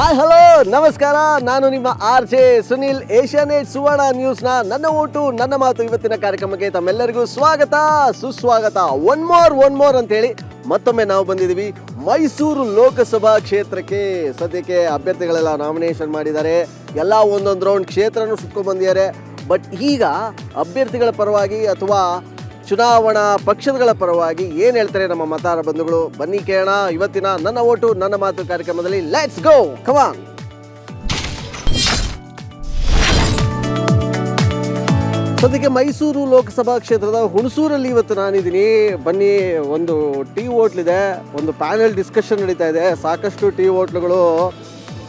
Hi hello ನಮಸ್ಕಾರ, ನಾನು ನಿಮ್ಮ RJ ಸುನಿಲ್. ಏಷ್ಯಾನೆಟ್ ಸುವರ್ಣ ನ್ಯೂಸ್ನ ನನ್ನ ಓಟು ನನ್ನ ಮಾತು ಇವತ್ತಿನ ಕಾರ್ಯಕ್ರಮಕ್ಕೆ ತಮ್ಮೆಲ್ಲರಿಗೂ ಸ್ವಾಗತ ಸುಸ್ವಾಗತ. ಒನ್ ಮೋರ್ ಅಂತೇಳಿ ಮತ್ತೊಮ್ಮೆ ನಾವು ಬಂದಿದ್ದೀವಿ ಮೈಸೂರು ಲೋಕಸಭಾ ಕ್ಷೇತ್ರಕ್ಕೆ. ಸದ್ಯಕ್ಕೆ ಅಭ್ಯರ್ಥಿಗಳೆಲ್ಲ ನಾಮಿನೇಷನ್ ಮಾಡಿದ್ದಾರೆ, ಎಲ್ಲ ಒಂದೊಂದು ರೌಂಡ್ ಕ್ಷೇತ್ರನೂ ಸುತ್ಕೊಂಡು ಬಂದಿದ್ದಾರೆ. ಬಟ್ ಈಗ ಅಭ್ಯರ್ಥಿಗಳ ಪರವಾಗಿ ಅಥವಾ ಚುನಾವಣಾ ಪಕ್ಷಗಳ ಪರವಾಗಿ ಏನು ಹೇಳ್ತಾರೆ ನಮ್ಮ ಮತದಾರ ಬಂಧುಗಳು, ಬನ್ನಿ ಕೇಳೋಣ ಇವತ್ತಿನ ನನ್ನ ಓಟು ನನ್ನ ಮಾತು ಕಾರ್ಯಕ್ರಮದಲ್ಲಿ. Let's go, come on. ಸದ್ಯಕ್ಕೆ ಮೈಸೂರು ಲೋಕಸಭಾ ಕ್ಷೇತ್ರದ ಹುಣಸೂರಲ್ಲಿ ಇವತ್ತು ನಾನಿದ್ದೀನಿ. ಬನ್ನಿ, ಒಂದು ಟೀ ಹೋಟ್ಲಿದೆ, ಒಂದು ಪ್ಯಾನೆಲ್ ಡಿಸ್ಕಷನ್ ನಡೀತಾ ಇದೆ. ಸಾಕಷ್ಟು ಟೀ ಹೋಟ್ಲುಗಳು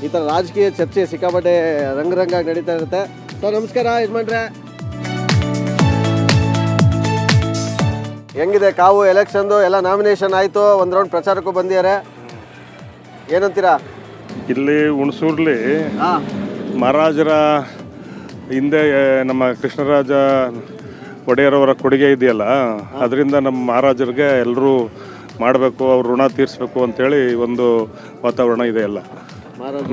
ಈ ಥರ ರಾಜಕೀಯ ಚರ್ಚೆ ಸಿಕ್ಕಾಪಟ್ಟೆ ರಂಗಾಗಿ ನಡೀತಾ ಇರುತ್ತೆ. ಸರ್ ನಮಸ್ಕಾರ ಯಜಮಾನ್ರೆ, ಹೆಂಗಿದೆ ಕಾವು ಎಲೆಕ್ಷನ್ದು? ಎಲ್ಲ ನಾಮಿನೇಷನ್ ಆಯಿತು, ಒಂದು ರೌಂಡ್ ಪ್ರಚಾರಕ್ಕೂ ಬಂದಿದ್ದಾರೆ, ಏನಂತೀರಾ? ಇಲ್ಲಿ ಹುಣಸೂರ್ಲಿ ಮಹಾರಾಜರ ಹಿಂದೆ ನಮ್ಮ ಕೃಷ್ಣರಾಜ ಒಡೆಯರವರ ಕೊಡುಗೆ ಇದೆಯಲ್ಲ, ಅದರಿಂದ ನಮ್ಮ ಮಹಾರಾಜರಿಗೆ ಎಲ್ಲರೂ ಮಾಡಬೇಕು, ಅವ್ರ ಋಣ ತೀರಿಸ್ಬೇಕು ಅಂತೇಳಿ ಒಂದು ವಾತಾವರಣ ಇದೆ ಎಲ್ಲ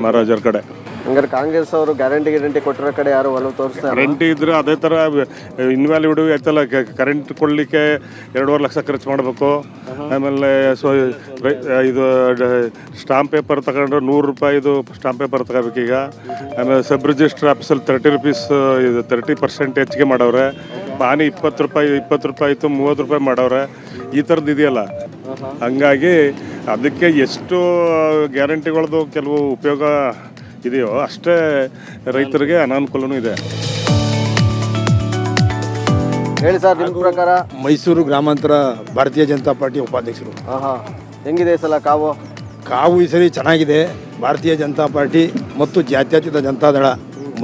ಮಹಾರಾಜರ ಕಡೆ. ಹಂಗಾರೆ ಕಾಂಗ್ರೆಸ್ ಅವರು ಗ್ಯಾರಂಟಿ ಕೊಟ್ಟಿರೋ ಕಡೆ ಯಾರು ಒಲವು ತೋರಿಸ್ತಾರೆ? ಕರೆಂಟ್ ಇದ್ರೆ ಅದೇ ಥರ ಇನ್ವ್ಯಾಲ್ಯೂಡ್ ಆಯ್ತಲ್ಲ, ಕರೆಂಟ್ ಕೊಡಲಿಕ್ಕೆ 2.5 ಲಕ್ಷ ಖರ್ಚು ಮಾಡಬೇಕು. ಆಮೇಲೆ ಇದು ಸ್ಟಾಂಪ್ ಪೇಪರ್ ತಗೊಂಡ್ರೆ 100 ರೂಪಾಯಿದು ಸ್ಟಾಂಪ್ ಪೇಪರ್ ತಗೋಬೇಕೀಗ. ಆಮೇಲೆ ಸಬ್ ರಿಜಿಸ್ಟರ್ ಆಫೀಸಲ್ಲಿ 30 ರೂಪೀಸ್ ಇದು 30% ಹೆಚ್ಚಿಗೆ ಮಾಡವ್ರೆ. ಪಾನಿ 20 ರೂಪಾಯಿ ಇತ್ತು 30 ರೂಪಾಯಿ ಮಾಡವ್ರೆ. ಈ ಥರದ್ದು ಇದೆಯಲ್ಲ, ಹಂಗಾಗಿ ಅದಕ್ಕೆ ಎಷ್ಟು ಗ್ಯಾರಂಟಿಗಳದ್ದು ಕೆಲವು ಉಪಯೋಗ ಇದೆಯೋ ಅಷ್ಟೇ ರೈತರಿಗೆ ಅನಾನುಕೂಲನೂ ಇದೆ. ಹೇಳಿ ಸರ್, ನಿಮ್ಮ ಪ್ರಕಾರ? ಮೈಸೂರು ಗ್ರಾಮಾಂತರ ಭಾರತೀಯ ಜನತಾ ಪಾರ್ಟಿ ಉಪಾಧ್ಯಕ್ಷರು. ಹೆಂಗಿದೆ ಈ ಸಲ ಕಾವು? ಕಾವು ಈ ಸರಿ ಚೆನ್ನಾಗಿದೆ. ಭಾರತೀಯ ಜನತಾ ಪಾರ್ಟಿ ಮತ್ತು ಜಾತ್ಯತೀತ ಜನತಾದಳ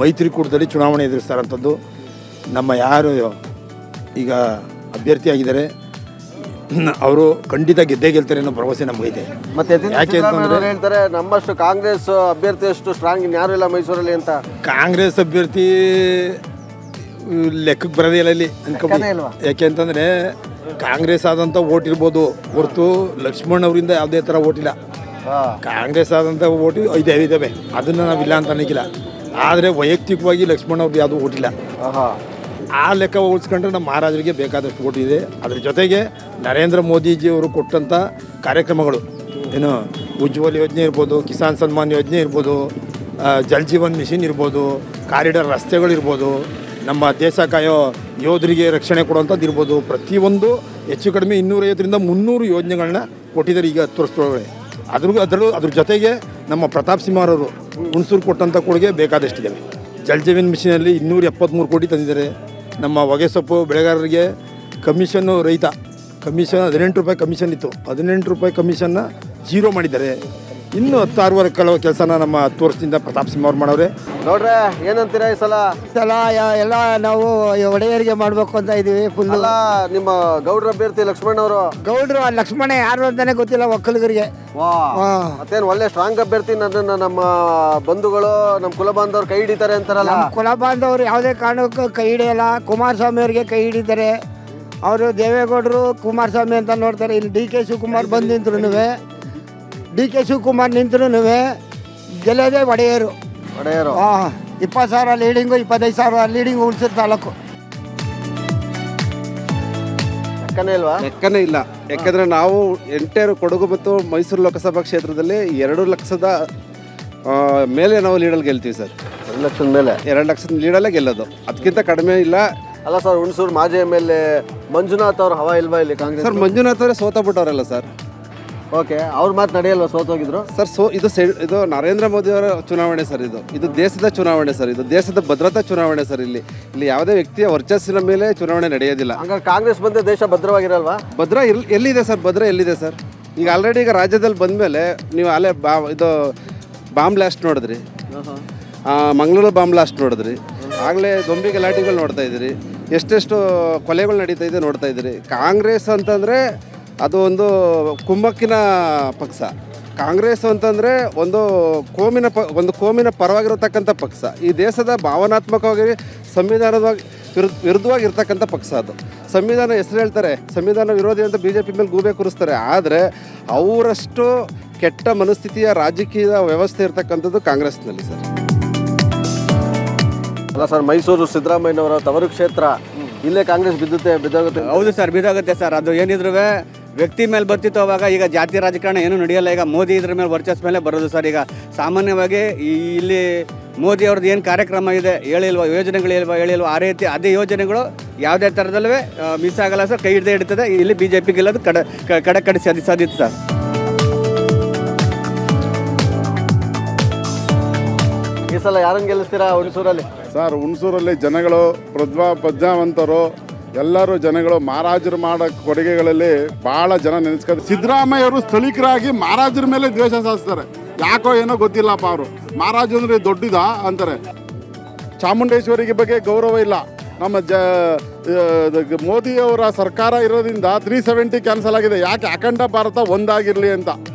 ಮೈತ್ರಿಕೂಟದಲ್ಲಿ ಚುನಾವಣೆ ಎದುರಿಸ್ತಾರಂಥದ್ದು. ನಮ್ಮ ಯಾರು ಈಗ ಅಭ್ಯರ್ಥಿಯಾಗಿದ್ದಾರೆ ಅವರು ಖಂಡಿತ ಗೆಲ್ತಾರೆ ಅನ್ನೋ ಭರವಸೆ ನಮಗಿದೆ. ಮತ್ತೆ ಯಾಕೆ ಅಂತಂದ್ರೆ ಹೇಳ್ತಾರೆ ನಮ್ಮಷ್ಟು ಕಾಂಗ್ರೆಸ್ ಅಭ್ಯರ್ಥಿ ಅಷ್ಟು ಸ್ಟ್ರಾಂಗ್ ಇನ್ಯಾರು ಇಲ್ಲ ಮೈಸೂರಲ್ಲಿ ಅಂತ. ಕಾಂಗ್ರೆಸ್ ಅಭ್ಯರ್ಥಿ ಲೆಕ್ಕಕ್ಕೆ ಬರೋದೇ ಇಲ್ಲ ಇಲ್ಲಿ ಅನ್ಕೋಬೋದು. ಯಾಕೆ ಅಂತಂದರೆ ಕಾಂಗ್ರೆಸ್ ಆದಂಥ ಓಟ್ ಇರ್ಬೋದು ಹೊರತು ಲಕ್ಷ್ಮಣ್ ಅವರಿಂದ ಯಾವುದೇ ಥರ ಓಟಿಲ್ಲ. ಕಾಂಗ್ರೆಸ್ ಆದಂಥ ಓಟು ಇದ್ದಾವೆ, ಅದನ್ನು ನಾವಿಲ್ಲ ಅಂತ ಅನ್ನೋಕ್ಕಿಲ್ಲ. ಆದರೆ ವೈಯಕ್ತಿಕವಾಗಿ ಲಕ್ಷ್ಮಣ್ ಅವ್ರದ್ದು ಯಾವುದೂ ಓಟಿಲ್ಲ. ಆ ಲೆಕ್ಕ ಹೋಲಿಸ್ಕೊಂಡ್ರೆ ನಮ್ಮ ಮಹಾರಾಜರಿಗೆ ಬೇಕಾದಷ್ಟು ಓಟ್ ಇದೆ. ಅದ್ರ ಜೊತೆಗೆ ನರೇಂದ್ರ ಮೋದಿಜಿಯವರು ಕೊಟ್ಟಂಥ ಕಾರ್ಯಕ್ರಮಗಳು ಏನು ಉಜ್ವಲ್ ಯೋಜನೆ ಇರ್ಬೋದು, ಕಿಸಾನ್ ಸನ್ಮಾನ್ ಯೋಜನೆ ಇರ್ಬೋದು, ಜಲ್ ಜೀವನ್ ಮಿಷನ್ ಇರ್ಬೋದು, ಕಾರಿಡಾರ್ ರಸ್ತೆಗಳಿರ್ಬೋದು, ನಮ್ಮ ದೇಶ ಕಾಯೋ ಯೋಧರಿಗೆ ರಕ್ಷಣೆ ಕೊಡುವಂಥದ್ದು ಇರ್ಬೋದು, ಪ್ರತಿಯೊಂದು ಹೆಚ್ಚು ಕಡಿಮೆ 250ರಿಂದ 300 ಯೋಜನೆಗಳನ್ನ ಕೊಟ್ಟಿದ್ದಾರೆ ಈಗ 10 ವರ್ಷದೊಳಗಡೆ. ಅದ್ರ ಜೊತೆಗೆ ನಮ್ಮ ಪ್ರತಾಪ್ ಸಿಂಹರವರು ಹುಣಸೂರು ಕೊಟ್ಟಂಥ ಕೊಡುಗೆ ಬೇಕಾದಷ್ಟಿದ್ದಾವೆ. ಜಲ್ ಜೀವನ್ ಮಿಷನಲ್ಲಿ 273 ಕೋಟಿ ತಂದಿದ್ದಾರೆ. ನಮ್ಮ ಹೊಗೆಸೊಪ್ಪು ಬೆಳೆಗಾರರಿಗೆ ಕಮಿಷನ್ನು ಕಮಿಷನ್ 18 ರೂಪಾಯಿ ಕಮಿಷನ್ ಇತ್ತು, 18 ರೂಪಾಯಿ ಕಮಿಷನ್ನ 0 ಮಾಡಿದ್ದಾರೆ. ಇನ್ನು 16 ಕೆಲವು ಕೆಲಸನ ನಮ್ಮ 10 ವರ್ಷದಿಂದ ಪ್ರತಾಪ್ ಸಿಂಹ ಅವ್ರು ಮಾಡವ್ರೆ. ನೋಡ್ರೆ ಏನಂತೀರಾ ಈ ಸಲ ಎಲ್ಲ ನಾವು ಒಡೆಯರಿಗೆ ಮಾಡಬೇಕು ಅಂತ ಇದೀವಿ. ಫುಲ್ ನಿಮ್ಮ ಗೌಡ್ರ ಅಭ್ಯರ್ಥಿ ಲಕ್ಷ್ಮಣ್ ಅವರು. ಗೌಡ್ರು ಲಕ್ಷ್ಮಣ ಯಾರು ಅಂತಾನೆ ಗೊತ್ತಿಲ್ಲ ಒಕ್ಕಲಿಗರಿಗೆ. ಮತ್ತೇನು ಒಳ್ಳೆ ಸ್ಟ್ರಾಂಗ್ ಅಭ್ಯರ್ಥಿ, ನಮ್ಮ ಬಂಧುಗಳು ನಮ್ಮ ಕುಲ ಬಾಂಧವ್ರು ಕೈ ಹಿಡಿತಾರೆ ಅಂತಾರಲ್ಲ. ಕುಲ ಬಾಂಧವರು ಯಾವುದೇ ಕಾರಣಕ್ಕೂ ಕೈ ಹಿಡಿಯಲ್ಲ. ಕುಮಾರಸ್ವಾಮಿ ಅವರಿಗೆ ಕೈ ಹಿಡಿತಾರೆ. ಅವರು ದೇವೇಗೌಡರು ಕುಮಾರಸ್ವಾಮಿ ಅಂತ ನೋಡ್ತಾರೆ. ಇಲ್ಲಿ DK ಶಿವಕುಮಾರ್ ಬಂದು ನಿಂತ್ರು, DK ಶಿವಕುಮಾರ್ ನಿಂತ್ರು ಗೆಲ್ಲೋದೇ ಒಡೆಯರು. 20,000 ಲೀಡಿಂಗು, 25,000 ಲೀಡಿಂಗ್ ಉಳಿಸಿದ ತಾಲೂಕು. ಲೆಕ್ಕನೇ ಇಲ್ಲ. ಯಾಕಂದರೆ ನಾವು ಎಂಟೇರು ಕೊಡಗು ಮತ್ತು ಮೈಸೂರು ಲೋಕಸಭಾ ಕ್ಷೇತ್ರದಲ್ಲಿ 2 ಲಕ್ಷದ ಮೇಲೆ ನಾವು ಲೀಡಲ್ಲಿ ಗೆಲ್ತೀವಿ ಸರ್. 2 ಲಕ್ಷದ ಮೇಲೆ 2 ಲಕ್ಷದ ಲೀಡಲ್ಲೇ ಗೆಲ್ಲೋದು, ಅದಕ್ಕಿಂತ ಕಡಿಮೆ ಇಲ್ಲ. ಅಲ್ಲ ಸರ್, ಹುಣಸೂರು ಮಾಜಿ MLA ಮಂಜುನಾಥ್ ಅವ್ರ ಹವಾ ಇಲ್ವಾ ಇಲ್ಲಿ ಕಾಂಗ್ರೆಸ್? ಸರ್ ಮಂಜುನಾಥ್ ಅವರೇ ಸೋತಬಿಟ್ಟವ್ರಲ್ಲ ಸರ್. ಓಕೆ, ಅವ್ರ ಮಾತು ನಡೆಯಲ್ವಾ? ಸೋತೋಗಿದ್ರು ಸರ್. ಇದು ನರೇಂದ್ರ ಮೋದಿ ಅವರ ಚುನಾವಣೆ ಸರ್. ಇದು ದೇಶದ ಚುನಾವಣೆ ಸರ್. ಇದು ದೇಶದ ಭದ್ರತಾ ಚುನಾವಣೆ ಸರ್. ಇಲ್ಲಿ ಯಾವುದೇ ವ್ಯಕ್ತಿಯ ವರ್ಚಸ್ಸಿನ ಮೇಲೆ ಚುನಾವಣೆ ನಡೆಯೋದಿಲ್ಲ. ಹಂಗಾರೆ ಕಾಂಗ್ರೆಸ್ ಬಂದರೆ ದೇಶ ಭದ್ರವಾಗಿರಲ್ವಾ? ಎಲ್ಲಿದೆ ಸರ್ ಭದ್ರ? ಎಲ್ಲಿದೆ ಸರ್? ಈಗ ಆಲ್ರೆಡಿ ಈಗ ರಾಜ್ಯದಲ್ಲಿ ಬಂದಮೇಲೆ ನೀವು ಅಲ್ಲೇ ಇದು ಬಾಂಬ್ ಬ್ಲಾಸ್ಟ್ ನೋಡಿದ್ರಿ, ಮಂಗಳೂರು ಬಾಂಬ್ ಬ್ಲಾಸ್ಟ್ ನೋಡಿದ್ರಿ, ಆಗಲೇ ದೊಂಬಿ ಗಲಾಟೆಗಳು ನೋಡ್ತಾ ಇದ್ದೀರಿ, ಎಷ್ಟೆಷ್ಟು ಕೊಲೆಗಳು ನಡೀತಾ ಇದೆ ನೋಡ್ತಾ ಇದ್ದೀರಿ. ಕಾಂಗ್ರೆಸ್ ಅಂತಂದರೆ ಅದು ಒಂದು ಕುಮ್ಮಕ್ಕಿನ ಪಕ್ಷ. ಕಾಂಗ್ರೆಸ್ ಅಂತಂದರೆ ಒಂದು ಕೋಮಿನ ಪರವಾಗಿರತಕ್ಕಂಥ ಪಕ್ಷ. ಈ ದೇಶದ ಭಾವನಾತ್ಮಕವಾಗಿ ಸಂವಿಧಾನವಾಗಿ ವಿರುದ್ಧವಾಗಿರ್ತಕ್ಕಂಥ ಪಕ್ಷ ಅದು. ಸಂವಿಧಾನ ಹೆಸರು ಹೇಳ್ತಾರೆ, ಸಂವಿಧಾನ ವಿರೋಧಿ ಅಂತ BJP ಮೇಲೆ ಗೂಬೆ ಕೂರಿಸ್ತಾರೆ. ಆದರೆ ಅವರಷ್ಟು ಕೆಟ್ಟ ಮನಸ್ಥಿತಿಯ ರಾಜಕೀಯ ವ್ಯವಸ್ಥೆ ಇರ್ತಕ್ಕಂಥದ್ದು ಕಾಂಗ್ರೆಸ್ನಲ್ಲಿ ಸರ್. ಅಲ್ಲ ಸರ್, ಮೈಸೂರು ಸಿದ್ದರಾಮಯ್ಯನವರ ತವರು ಕ್ಷೇತ್ರ, ಇಲ್ಲೇ ಕಾಂಗ್ರೆಸ್ ಬಿದ್ದೋಗುತ್ತೆ. ಹೌದು ಸರ್, ಬಿದ್ದೋಗುತ್ತೆ ಸರ್. ಅದು ಏನಿದ್ರು ವ್ಯಕ್ತಿ ಮೇಲೆ ಬರ್ತಿತ್ತು ಅವಾಗ. ಈಗ ಜಾತಿ ರಾಜಕಾರಣ ಏನೂ ನಡೆಯಲ್ಲ. ಈಗ ಮೋದಿ ಇದ್ರ ಮೇಲೆ ವರ್ಚಸ್ ಮೇಲೆ ಬರೋದು ಸರ್. ಈಗ ಸಾಮಾನ್ಯವಾಗಿ ಇಲ್ಲಿ ಮೋದಿ ಅವ್ರದ್ದು ಏನು ಕಾರ್ಯಕ್ರಮ ಇದೆ ಹೇಳಿಲ್ವ, ಯೋಜನೆಗಳು ಹೇಳಿಲ್ವ, ಆ ರೀತಿ ಅದೇ ಯೋಜನೆಗಳು ಯಾವುದೇ ಥರದಲ್ಲೂ ಮಿಸ್ ಆಗಲ್ಲ ಸರ್. ಕೈ ಹಿಡ್ದೇ ಇಡ್ತದೆ. ಇಲ್ಲಿ BJP ಗೆಲ್ಲೋದು ಕಡೆ ಸಾಧಿತ್ತು ಸರ್. ಈ ಸಲ ಯಾರನ್ನು ಗೆಲ್ಲಿಸ್ತೀರಾ ಹುಣಸೂರಲ್ಲಿ? ಸರ್, ಹುಣಸೂರಲ್ಲಿ ಜನಗಳು ಪ್ರಜ್ಞಾವಂತರು, ಎಲ್ಲರೂ ಜನಗಳು ಮಹಾರಾಜರು ಮಾಡೋ ಕೊಡುಗೆಗಳಲ್ಲಿ ಭಾಳ ಜನ ನೆನೆಸ್ಕೊಂಡು ಸಿದ್ದರಾಮಯ್ಯ ಅವರು ಸ್ಥಳೀಕರಾಗಿ ಮಹಾರಾಜರ ಮೇಲೆ ದ್ವೇಷ ಸಾಧಿಸ್ತಾರೆ. ಯಾಕೋ ಏನೋ ಗೊತ್ತಿಲ್ಲಪ್ಪ, ಅವರು ಮಹಾರಾಜ ಅಂದರೆ ದೊಡ್ಡದ ಅಂತಾರೆ. ಚಾಮುಂಡೇಶ್ವರಿಗೆ ಬಗ್ಗೆ ಗೌರವ ಇಲ್ಲ. ನಮ್ಮ ಮೋದಿಯವರ ಸರ್ಕಾರ ಇರೋದ್ರಿಂದ 370 ಕ್ಯಾನ್ಸಲ್ ಆಗಿದೆ. ಯಾಕೆ? ಅಖಂಡ ಭಾರತ ಒಂದಾಗಿರಲಿ ಅಂತ.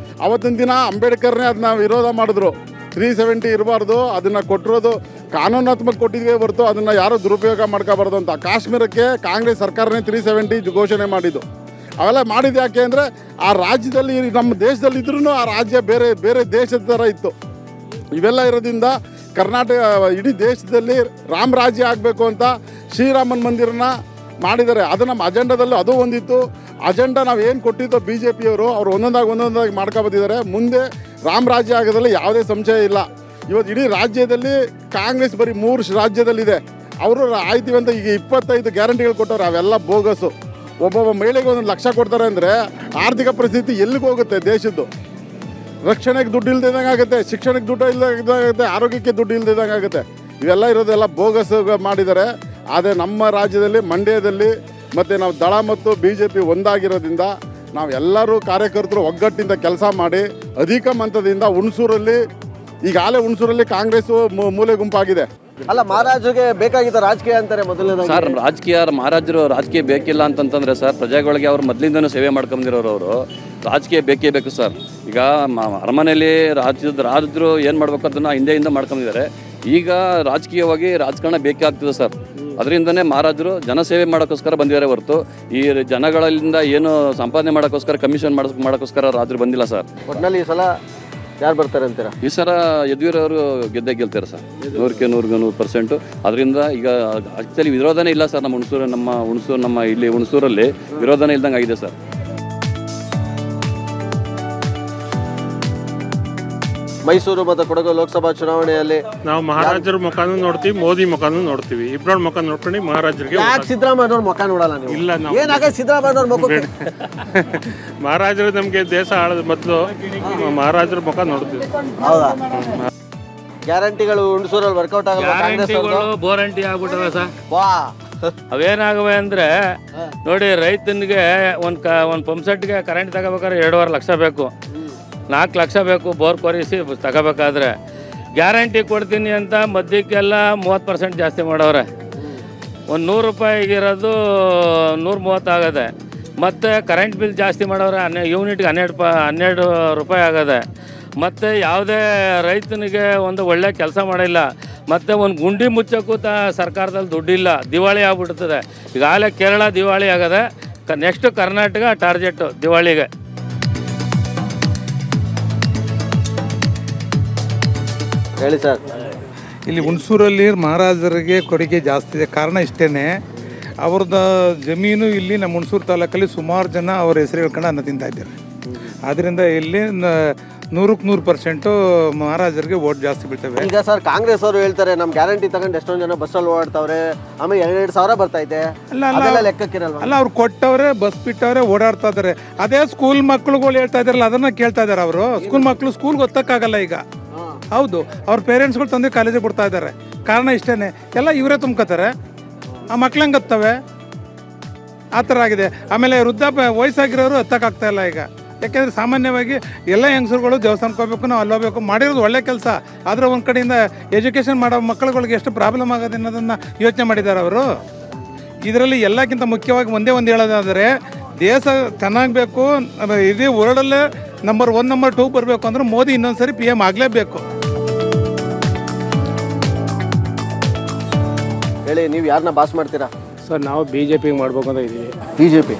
ಅವತ್ತಿನ ದಿನ ಅಂಬೇಡ್ಕರ್ನೇ ಅದನ್ನ ವಿರೋಧ ಮಾಡಿದ್ರು. 370 ಇರಬಾರ್ದು, ಅದನ್ನು ಕೊಟ್ಟಿರೋದು ಕಾನೂನಾತ್ಮಕ ಕೊಟ್ಟಿದ್ವೇ ಹೊರತು ಅದನ್ನು ಯಾರೂ ದುರುಪಯೋಗ ಮಾಡ್ಕೋಬಾರ್ದು ಅಂತ. ಕಾಶ್ಮೀರಕ್ಕೆ ಕಾಂಗ್ರೆಸ್ ಸರ್ಕಾರನೇ 370 ಘೋಷಣೆ ಮಾಡಿದ್ದು. ಅವೆಲ್ಲ ಮಾಡಿದ್ದು ಯಾಕೆ ಅಂದರೆ ಆ ರಾಜ್ಯದಲ್ಲಿ, ನಮ್ಮ ದೇಶದಲ್ಲಿ ಇದ್ರೂ ಆ ರಾಜ್ಯ ಬೇರೆ ಬೇರೆ ದೇಶದ ಥರ ಇತ್ತು. ಇವೆಲ್ಲ ಇರೋದ್ರಿಂದ ಕರ್ನಾಟಕ ಇಡೀ ದೇಶದಲ್ಲಿ ರಾಮ ರಾಜ್ಯ ಆಗಬೇಕು ಅಂತ ಶ್ರೀರಾಮನ ಮಂದಿರನ ಮಾಡಿದ್ದಾರೆ. ಅದು ನಮ್ಮ ಅಜೆಂಡಾದಲ್ಲೂ ಅದು ಒಂದಿತ್ತು. ಅಜೆಂಡಾ ನಾವು ಏನು ಕೊಟ್ಟಿದ್ದೋ BJPಯವರು ಅವರು ಒಂದೊಂದಾಗಿ ಮಾಡ್ಕೊಬಂದಿದ್ದಾರೆ. ಮುಂದೆ ರಾಮ ರಾಜ್ಯ ಆಗೋದ್ರಲ್ಲಿ ಯಾವುದೇ ಸಂಶಯ ಇಲ್ಲ. ಇವತ್ತು ಇಡೀ ರಾಜ್ಯದಲ್ಲಿ ಕಾಂಗ್ರೆಸ್ ಬರೀ 3 ರಾಜ್ಯದಲ್ಲಿದೆ. ಅವರು ಆಯ್ತೀವಿ ಅಂತ ಈಗ 25 ಗ್ಯಾರಂಟಿಗಳು ಕೊಟ್ಟವ್ರು, ಅವೆಲ್ಲ ಬೋಗಸ್ಸು. ಒಬ್ಬೊಬ್ಬ ಮಹಿಳೆಗೆ 1 ಲಕ್ಷ ಕೊಡ್ತಾರೆ ಅಂದರೆ ಆರ್ಥಿಕ ಪರಿಸ್ಥಿತಿ ಎಲ್ಲಿಗೆ ಹೋಗುತ್ತೆ ದೇಶದ್ದು? ರಕ್ಷಣೆಗೆ ದುಡ್ಡು ಇಲ್ದಿದ್ದಂಗೆ ಆಗುತ್ತೆ, ಶಿಕ್ಷಣಕ್ಕೆ ದುಡ್ಡು ಇಲ್ದಂಗೆ, ಆರೋಗ್ಯಕ್ಕೆ ದುಡ್ಡು ಇಲ್ದಿದ್ದಂಗೆ ಆಗುತ್ತೆ. ಇವೆಲ್ಲ ಇರೋದೆಲ್ಲ ಬೋಗಸ್ ಮಾಡಿದ್ದಾರೆ. ಆದರೆ ನಮ್ಮ ರಾಜ್ಯದಲ್ಲಿ ಮಂಡ್ಯದಲ್ಲಿ ಮತ್ತು ನಾವು ದಳ ಮತ್ತು BJP ಒಂದಾಗಿರೋದ್ರಿಂದ ನಾವು ಎಲ್ಲರೂ ಕಾರ್ಯಕರ್ತರು ಒಗ್ಗಟ್ಟಿಂದ ಕೆಲಸ ಮಾಡಿ ಅಧಿಕ ಮತದಿಂದ ಹುಣಸೂರಲ್ಲಿ ಈಗಾಗಲೇ ಹುಣಸೂರಲ್ಲಿ ಕಾಂಗ್ರೆಸ್ ಮೂಲೆ ಗುಂಪಾಗಿದೆ. ಅಲ್ಲ, ಮಹಾರಾಜರಿಗೆ ಬೇಕಾಗಿದ್ದ ರಾಜಕೀಯ ಅಂತಾರೆ ಮೊದಲನೇದಾಗಿ. ಸರ್, ಮಹಾರಾಜರು ರಾಜಕೀಯ ಬೇಕಿಲ್ಲ ಅಂತಂತಂದ್ರೆ ಸರ್, ಪ್ರಜೆಗಳಿಗೆ ಅವ್ರು ಮೊದಲಿಂದನೂ ಸೇವೆ ಮಾಡ್ಕೊಂಡಿರೋರು. ಅವರು ರಾಜಕೀಯ ಬೇಕೇ ಬೇಕು ಸರ್. ಈಗ ಅರಮನೆಯಲ್ಲಿ ರಾಜರು ಏನು ಮಾಡ್ಬೇಕು ಅದನ್ನು ಹಿಂದೆಯಿಂದ ಮಾಡ್ಕೊಂಡಿದ್ದಾರೆ. ಈಗ ರಾಜಕೀಯವಾಗಿ ರಾಜಕಾರಣ ಬೇಕಾಗ್ತದೆ ಸರ್. ಅದರಿಂದನೇ ಮಹಾರಾಜರು ಜನಸೇವೆ ಮಾಡೋಕ್ಕೋಸ್ಕರ ಬಂದಿದ್ದಾರೆ ಹೊರತು ಈ ಜನಗಳಿಂದ ಏನು ಸಂಪಾದನೆ ಮಾಡೋಕ್ಕೋಸ್ಕರ ಕಮಿಷನ್ ಮಾಡೋಕ್ಕೋಸ್ಕರ ರಾಜರು ಬಂದಿಲ್ಲ ಸರ್. ಒಟ್ಟಿನಲ್ಲಿ ಈ ಸಲ ಯಾರು ಬರ್ತಾರೆ ಅಂತೀರಾ? ಈ ಸಲ ಯದುವೀರವರು ಗೆಲ್ತಾರೆ ಸರ್, 100% ಅದರಿಂದ ಈಗ ಆಕ್ಚುಲಿ ವಿರೋಧನೇ ಇಲ್ಲ ಸರ್. ನಮ್ಮ ಇಲ್ಲಿ ಹುಣಸೂರಲ್ಲಿ ವಿರೋಧನೇ ಇಲ್ದಂಗೆ ಆಗಿದೆ ಸರ್. ಮೈಸೂರು ಮತ್ತು ಕೊಡಗು ಲೋಕಸಭಾ ಚುನಾವಣೆಯಲ್ಲಿ ನಾವು ಮಹಾರಾಜರ ಮುಖನೂ ನೋಡ್ತೀವಿ, ಮೋದಿ ಮುಖನೂ ನೋಡ್ತೀವಿ. ಇಬ್ಬರ ಮುಖ ನೋಡ್ಕೊಂಡು ಮಹಾರಾಜರಿಗೆ ಯಾಕೆ ಸಿದ್ದರಾಮಯ್ಯವ್ರ ಮುಖ ನೋಡಲ್ಲ ನೀವು? ಇಲ್ಲ, ನಾವು ಏನಾಗ ಸಿದ್ದರಾಮಯ್ಯವ್ರ ಮುಖ ಮಹಾರಾಜರು ನಮಗೆ ದೇಶ ಆಳದ ಮೊದಲು ಮಹಾರಾಜರ ಮುಖ ನೋಡ್ತೀವಿ. ಹೌದಾ? ಗ್ಯಾರಂಟಿಗಳು ಹುಣಸೂರಲ್ಲಿ ವರ್ಕೌಟ್ ಆಗಲ್ಲ. ಕಾಂಗ್ರೆಸ್ ಬೋರಂಟಿ ಆಗ್ಬಿಟ್ಟವೆ ಸರ್. ವಾ, ಅವೇನಾಗವೆ ಅಂದರೆ ನೋಡಿ, ರೈತನಿಗೆ ಒಂದು ಪಂಪ್ಸೆಟ್ಗೆ ಕರೆಂಟ್ ತಗೋಬೇಕಾದ್ರೆ 2.5 ಲಕ್ಷ ಬೇಕು, 4 ಲಕ್ಷ ಬೇಕು ಬೋರ್ ಕೊರಿಸಿ ತಗೋಬೇಕಾದ್ರೆ. ಗ್ಯಾರಂಟಿ ಕೊಡ್ತೀನಿ ಅಂತ ಮದ್ಯಕ್ಕೆಲ್ಲ 30% ಜಾಸ್ತಿ ಮಾಡವ್ರೆ. ಒಂದು 100 ರೂಪಾಯಿಗಿರೋದು 130 ಆಗದೆ. ಮತ್ತು ಕರೆಂಟ್ ಬಿಲ್ ಜಾಸ್ತಿ ಮಾಡವ್ರೆ, ಯೂನಿಟ್ಗೆ 12 ರೂಪಾಯಿ ಆಗದೆ. ಮತ್ತು ಯಾವುದೇ ರೈತನಿಗೆ ಒಂದು ಒಳ್ಳೆ ಕೆಲಸ ಮಾಡಿಲ್ಲ. ಮತ್ತು ಒಂದು ಗುಂಡಿ ಮುಚ್ಚಕ್ಕೂ ಸರ್ಕಾರದಲ್ಲಿ ದುಡ್ಡಿಲ್ಲ. ದಿವಾಳಿ ಆಗ್ಬಿಡ್ತದೆ. ಈಗಾಗಲೇ ಕೇರಳ ದಿವಾಳಿ ಆಗದೆ. ನೆಕ್ಸ್ಟ್ ಕರ್ನಾಟಕ ಟಾರ್ಗೆಟು ದಿವಾಳಿಗೆ. ಹೇಳಿ ಸರ್. ಇಲ್ಲಿ ಹುಣಸೂರಲ್ಲಿ ಮಹಾರಾಜರಿಗೆ ಕೊಡುಗೆ ಜಾಸ್ತಿ ಇದೆ. ಕಾರಣ ಇಷ್ಟೇ, ಅವ್ರದ್ದು ಜಮೀನು ಇಲ್ಲಿ ನಮ್ಮ ಹುಣಸೂರು ತಾಲೂಕಲ್ಲಿ ಸುಮಾರು ಜನ ಅವ್ರ ಹೆಸರು ಹೇಳ್ಕೊಂಡು ಅನ್ನ ತಿಂತಾ ಇದ್ದಾರೆ. ಆದ್ದರಿಂದ ಇಲ್ಲಿ 100% ಮಹಾರಾಜರಿಗೆ ವೋಟ್ ಜಾಸ್ತಿ ಬೀಳ್ತವೆ. ಈಗ ಸರ್, ಕಾಂಗ್ರೆಸ್ ಅವರು ಹೇಳ್ತಾರೆ ನಮ್ಮ ಗ್ಯಾರಂಟಿ ತಗೊಂಡು ಎಷ್ಟೊಂದು ಜನ ಬಸ್ಸಲ್ಲಿ ಓಡಾಡ್ತಾವ್ರೆ, ಆಮೇಲೆ 2 ಸಾವಿರ ಬರ್ತೈತೆ. ಅದೆಲ್ಲ ಲೆಕ್ಕಕ್ಕಿರಲ್ವಾ? ಅಲ್ಲ, ಅವ್ರು ಕೊಟ್ಟವ್ರೆ, ಬಸ್ ಬಿಟ್ಟವ್ರೆ, ಓಡಾಡ್ತಾ ಇದ್ದಾರೆ. ಅದೇ ಸ್ಕೂಲ್ ಮಕ್ಳುಗಳು ಹೇಳ್ತಾ ಇದಾರಲ್ಲ, ಅದನ್ನ ಕೇಳ್ತಾ ಇದ್ದಾರೆ ಅವರು. ಸ್ಕೂಲ್ ಮಕ್ಕಳು ಸ್ಕೂಲ್ಗೆ ಗೊತ್ತಾಗಲ್ಲ ಈಗ. ಹೌದು, ಅವ್ರ ಪೇರೆಂಟ್ಸ್ಗಳು ತಂದೆ ಕಾಲೇಜಿಗೆ ಕೊಡ್ತಾ ಇದ್ದಾರೆ. ಕಾರಣ ಇಷ್ಟೇ, ಎಲ್ಲ ಇವರೇ ತುಂಬ್ಕೋತಾರೆ. ಆ ಮಕ್ಳಂಗೆ ಹತ್ತವೆ, ಆ ಥರ ಆಗಿದೆ. ಆಮೇಲೆ ವೃದ್ಧಾಪ್ಯ ವಯಸ್ಸಾಗಿರೋರು ಹತ್ತಕ್ಕಾಗ್ತಾ ಇಲ್ಲ ಈಗ. ಯಾಕೆಂದರೆ ಸಾಮಾನ್ಯವಾಗಿ ಎಲ್ಲ ಹೆಂಗಸರುಗಳು ದೇವಸ್ಥಾನಕ್ಕೆ ಹೋಗ್ಬೇಕು, ನಾವು ಅಲ್ಲಿ ಹೋಗ್ಬೇಕು, ಮಾಡಿರೋದು ಒಳ್ಳೆ ಕೆಲಸ. ಆದರೆ ಒಂದು ಕಡೆಯಿಂದ ಎಜುಕೇಷನ್ ಮಾಡೋ ಮಕ್ಕಳುಗಳಿಗೆ ಎಷ್ಟು ಪ್ರಾಬ್ಲಮ್ ಆಗೋದು ಅನ್ನೋದನ್ನು ಯೋಚನೆ ಮಾಡಿದ್ದಾರೆ ಅವರು. ಇದರಲ್ಲಿ ಎಲ್ಲಕ್ಕಿಂತ ಮುಖ್ಯವಾಗಿ ಒಂದೇ ಒಂದು ಹೇಳೋದಾದರೆ, ದೇಶ ಚೆನ್ನಾಗಬೇಕು, ಇಡೀ ವರ್ಲ್ಡಲ್ಲೇ ನಂಬರ್ 1 ನಂಬರ್ 2 ಬರಬೇಕು ಅಂದ್ರೆ ಮೋದಿ ಇನ್ನೊಂದು ಸರಿ PM ಆಗಲೇಬೇಕು. ಹೇಳಿ, ನೀವು ಯಾರನ್ನ ಬಾಸ್ ಮಾಡ್ತೀರಾ? ಸರ್, ನಾವು BJP ಮಾಡ್ಬೇಕು ಅಂತ ಇದ್ದೀವಿ. BJP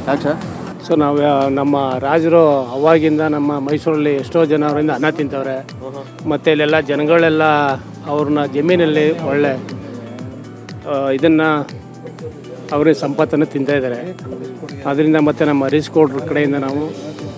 ಯಾಕೆ ಸರ್? ಸೊ ನಾವು ನಮ್ಮ ರಾಜರು ಅವಾಗಿಂದ ನಮ್ಮ ಮೈಸೂರಲ್ಲಿ ಎಷ್ಟೋ ಜನ ಅವರಿಂದ ಅನ್ನ ತಿಂತವ್ರೆ. ಮತ್ತು ಇಲ್ಲೆಲ್ಲ ಜನಗಳೆಲ್ಲ ಅವ್ರನ್ನ ಜಮೀನಲ್ಲಿ ಒಳ್ಳೆ ಇದನ್ನು ಅವ್ರಿಗೆ ಸಂಪತ್ತನ್ನು ತಿಂತಾಯಿದ್ದಾರೆ. ಅದರಿಂದ ಮತ್ತು ನಮ್ಮ ಹರೀಶ್ ಗೌಡ್ರ ಕಡೆಯಿಂದ ನಾವು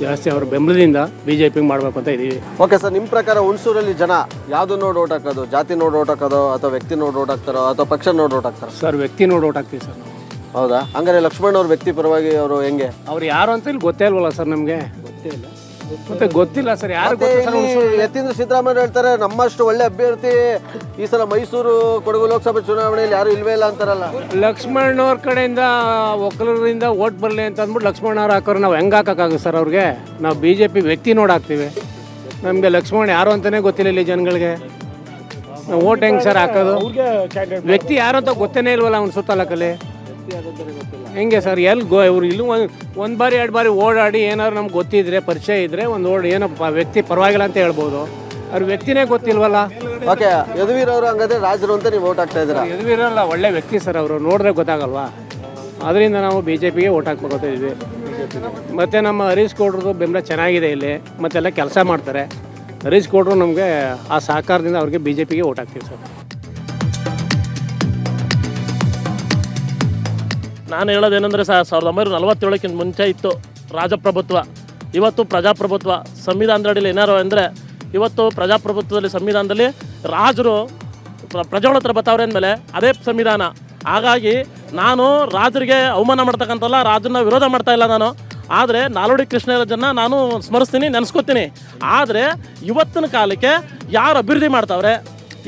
ಜಾಸ್ತಿ ಅವ್ರ ಬೆಂಬಲದಿಂದ BJP ಮಾಡಬೇಕು ಅಂತ ಇದ್ದೀವಿ. ಓಕೆ ಸರ್, ನಿಮ್ಮ ಪ್ರಕಾರ ಹುಣಸೂರಲ್ಲಿ ಜನ ಯಾವುದು ನೋಡಿ ಓಟ್ ಹಾಕೋದು? ಜಾತಿ ನೋಡಿ ಓಟ್ ಹಾಕೋದು, ಅಥವಾ ವ್ಯಕ್ತಿ ನೋಡಿ ಓಟ್ ಹಾಕ್ತಾರೋ, ಅಥವಾ ಪಕ್ಷ ನೋಡಿ ಓಟ್ ಹಾಕ್ತಾರೋ? ಸರ್ ವ್ಯಕ್ತಿ ನೋಡಿ ಓಟ್ ಹಾಕ್ತೀವಿ ಸರ್ ನಾವು. ಹೌದಾ? ಹಂಗಾರೆ ಲಕ್ಷ್ಮಣ್ ಅವ್ರ ವ್ಯಕ್ತಿ ಪರವಾಗಿ ಅವರು ಹೆಂಗೆ? ಅವ್ರು ಯಾರು ಅಂತ ಇಲ್ಲಿ ಗೊತ್ತೇ ಇಲ್ವಲ್ಲ ಸರ್ ನಮಗೆ. ಗೊತ್ತಿಲ್ಲ, ಮತ್ತೆ ಗೊತ್ತಿಲ್ಲ ಸರ್ ಯಾರು. ಯತೀಂದ್ರ ಸಿದ್ದರಾಮಯ್ಯ ಹೇಳ್ತಾರೆ ನಮ್ಮಷ್ಟು ಒಳ್ಳೆ ಅಭ್ಯರ್ಥಿ ಈ ಸಲ ಮೈಸೂರು ಕೊಡಗು ಲೋಕಸಭೆ ಚುನಾವಣೆಯಲ್ಲಿ ಯಾರು ಇಲ್ವೇ ಇಲ್ಲ ಅಂತಾರಲ್ಲ. ಲಕ್ಷ್ಮಣ್ ಅವ್ರ ಕಡೆಯಿಂದ ಒಕ್ಕಲರಿಂದ ಓಟ್ ಬರಲಿ ಅಂತ ಅಂದ್ಬಿಟ್ಟು ಲಕ್ಷ್ಮಣ್ ಅವ್ರು ಹಾಕೋರು ನಾವು ಹೆಂಗೆ ಹಾಕೋಕ್ಕಾಗುತ್ತೆ ಸರ್ ಅವ್ರಿಗೆ? ನಾವು BJP ವ್ಯಕ್ತಿ ನೋಡಿ ಹಾಕ್ತೀವಿ. ನಮಗೆ ಲಕ್ಷ್ಮಣ್ ಯಾರು ಅಂತಲೇ ಗೊತ್ತಿಲ್ಲ ಇಲ್ಲಿ ಜನಗಳಿಗೆ. ನಾವು ಓಟ್ ಹೆಂಗೆ ಸರ್ ಹಾಕೋದು? ವ್ಯಕ್ತಿ ಯಾರು ಅಂತ ಗೊತ್ತೇ ಇಲ್ವಲ್ಲ ಅವ್ನು ಸುತ್ತಲಕ್ಕಲ್ಲಿ. ಹೆಂಗೆ ಸರ್ ಇವ್ರು ಇಲ್ಲೂ ಒಂದು ಬಾರಿ 2 ಬಾರಿ ಓಡಾಡಿ ಏನಾದ್ರು ನಮ್ಗೆ ಗೊತ್ತಿದ್ರೆ ಪರಿಚಯ ಇದ್ದರೆ ಒಂದು ಏನಪ್ಪ ವ್ಯಕ್ತಿ ಪರವಾಗಿಲ್ಲ ಅಂತ ಹೇಳ್ಬೋದು. ಅವ್ರ ವ್ಯಕ್ತಿನೇ ಗೊತ್ತಿಲ್ವಲ್ಲ. ಓಕೆ, ಯದುವೀರ್ ಅವರು ಹಂಗಾದ್ರೆ ರಾಜರು ಅಂತ ನೀವು ಓಟ್ ಹಾಕ್ತಾ ಇದ್ದೀರಾ? ಯದುವೀರಲ್ಲ ಒಳ್ಳೆ ವ್ಯಕ್ತಿ ಸರ್, ಅವರು ನೋಡಿದ್ರೆ ಗೊತ್ತಾಗಲ್ವಾ? ಅದರಿಂದ ನಾವು BJPಗೆ ಓಟ್ ಹಾಕ್ಬೇಕು ಇದ್ವಿ. ಮತ್ತು ನಮ್ಮ ಹರೀಶ್ ಗೌಡ್ರದ್ದು ಬೆಂಬಲ ಚೆನ್ನಾಗಿದೆ ಇಲ್ಲಿ, ಮತ್ತೆಲ್ಲ ಕೆಲಸ ಮಾಡ್ತಾರೆ. ಹರೀಶ್ ಗೌಡ್ರು ನಮಗೆ ಆ ಸಹಕಾರದಿಂದ ಅವ್ರಿಗೆ BJPಗೆ ಓಟ್ ಹಾಕ್ತೀವಿ ಸರ್. ನಾನು ಹೇಳೋದೇನೆಂದರೆ 1947ಕ್ಕಿಂತ ಮುಂಚೆ ಇತ್ತು ರಾಜಪ್ರಭುತ್ವ, ಇವತ್ತು ಪ್ರಜಾಪ್ರಭುತ್ವ. ಸಂವಿಧಾನದ ಅಡಿಯಲ್ಲಿ ಏನಾರು ಅಂದರೆ ಇವತ್ತು ಪ್ರಜಾಪ್ರಭುತ್ವದಲ್ಲಿ ಸಂವಿಧಾನದಲ್ಲಿ ರಾಜರು ಪ್ರಜೆಗಳ ಹತ್ರ ಬರ್ತಾವ್ರೆ ಅಂದಮೇಲೆ ಅದೇ ಸಂವಿಧಾನ. ಹಾಗಾಗಿ ನಾನು ರಾಜರಿಗೆ ಅವಮಾನ ಮಾಡ್ತಕ್ಕಂಥಲ್ಲ, ರಾಜನ್ನ ವಿರೋಧ ಮಾಡ್ತಾ ಇಲ್ಲ ನಾನು. ಆದರೆ ನಾಲ್ವಡಿ ಕೃಷ್ಣರಾಜನ್ನ ನಾನು ಸ್ಮರಿಸ್ತೀನಿ, ನೆನೆಸ್ಕೊತೀನಿ. ಆದರೆ ಇವತ್ತಿನ ಕಾಲಕ್ಕೆ ಯಾರು ಅಭಿವೃದ್ಧಿ ಮಾಡ್ತಾವ್ರೆ,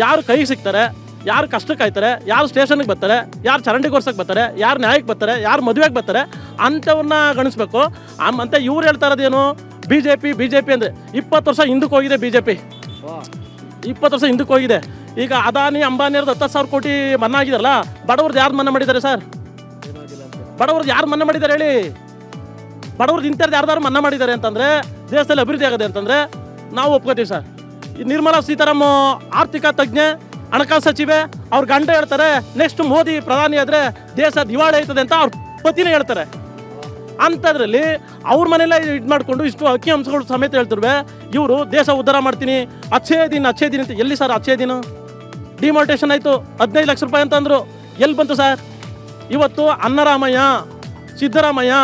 ಯಾರು ಕೈಗೆ ಸಿಗ್ತಾರೆ, ಯಾರು ಕಷ್ಟಕ್ಕೆ ಆಯ್ತಾರೆ, ಯಾರು ಸ್ಟೇಷನ್ಗೆ ಬರ್ತಾರೆ, ಯಾರು ಚರಂಡಿಗೋರ್ಸಕ್ಕೆ ಬರ್ತಾರೆ, ಯಾರು ನ್ಯಾಯಕ್ಕೆ ಬರ್ತಾರೆ, ಯಾರು ಮದುವೆಗೆ ಬರ್ತಾರೆ ಅಂಥವ್ರನ್ನ ಗಣಿಸ್ಬೇಕು. ಮತ್ತು ಇವ್ರು ಹೇಳ್ತಾ ಇರೋದೇನು BJP ಅಂದರೆ 20 ವರ್ಷ ಹಿಂದಕ್ಕೆ ಹೋಗಿದೆ. BJP 20 ವರ್ಷ ಹಿಂದಕ್ಕೆ ಹೋಗಿದೆ. ಈಗ ಅದಾನಿ ಅಂಬಾನಿಯವ್ರದ್ದು 10,000 ಕೋಟಿ ಮನ್ನಾ ಆಗಿದಾರಲ್ಲ, ಬಡವ್ರದ್ದು ಯಾರು ಮನ್ನಾ ಮಾಡಿದ್ದಾರೆ ಸರ್? ಬಡವ್ರದ್ದು ಯಾರು ಮನ್ನಾ ಮಾಡಿದ್ದಾರೆ ಹೇಳಿ? ಬಡವ್ರದ್ದು ಇಂಥದ್ದು ಯಾರ್ದಾರು ಮನ್ನಾ ಮಾಡಿದ್ದಾರೆ ಅಂತಂದರೆ ದೇಶದಲ್ಲಿ ಅಭಿವೃದ್ಧಿ ಆಗಿದೆ ಅಂತಂದರೆ ನಾವು ಒಪ್ಕೋತೀವಿ ಸರ್. ಈ ನಿರ್ಮಲಾ ಸೀತಾರಾಮನ್ ಆರ್ಥಿಕ ತಜ್ಞೆ, ಹಣಕಾಸು ಸಚಿವೆ, ಅವ್ರ ಗಂಡ ಹೇಳ್ತಾರೆ ನೆಕ್ಸ್ಟ್ ಮೋದಿ ಪ್ರಧಾನಿ ಆದರೆ ದೇಶ ದಿವಾಳಿ ಆಯ್ತದೆ ಅಂತ ಅವ್ರ ಪತಿನೇ ಹೇಳ್ತಾರೆ. ಅಂಥದ್ರಲ್ಲಿ ಅವ್ರ ಮನೆಯಲ್ಲ ಇದು ಮಾಡಿಕೊಂಡು ಇಷ್ಟು ಅಕ್ಕಿ ಅಂಶಗಳು ಸಮೇತ ಹೇಳ್ತಿರ್ವೆ ಇವರು ದೇಶ ಉದ್ಧಾರ ಮಾಡ್ತೀನಿ, ಅಚ್ಚೇ ದಿನ ಅಂತ. ಎಲ್ಲಿ ಸರ್ ಅಚ್ಚೇ ದಿನ? ಡಿಮಾರ್ಟೇಷನ್ ಆಯಿತು, 15 ಲಕ್ಷ ರೂಪಾಯಿ ಅಂತಂದರು. ಎಲ್ಲಿ ಬಂತು ಸರ್? ಇವತ್ತು ಅನ್ನರಾಮಯ್ಯ, ಸಿದ್ದರಾಮಯ್ಯ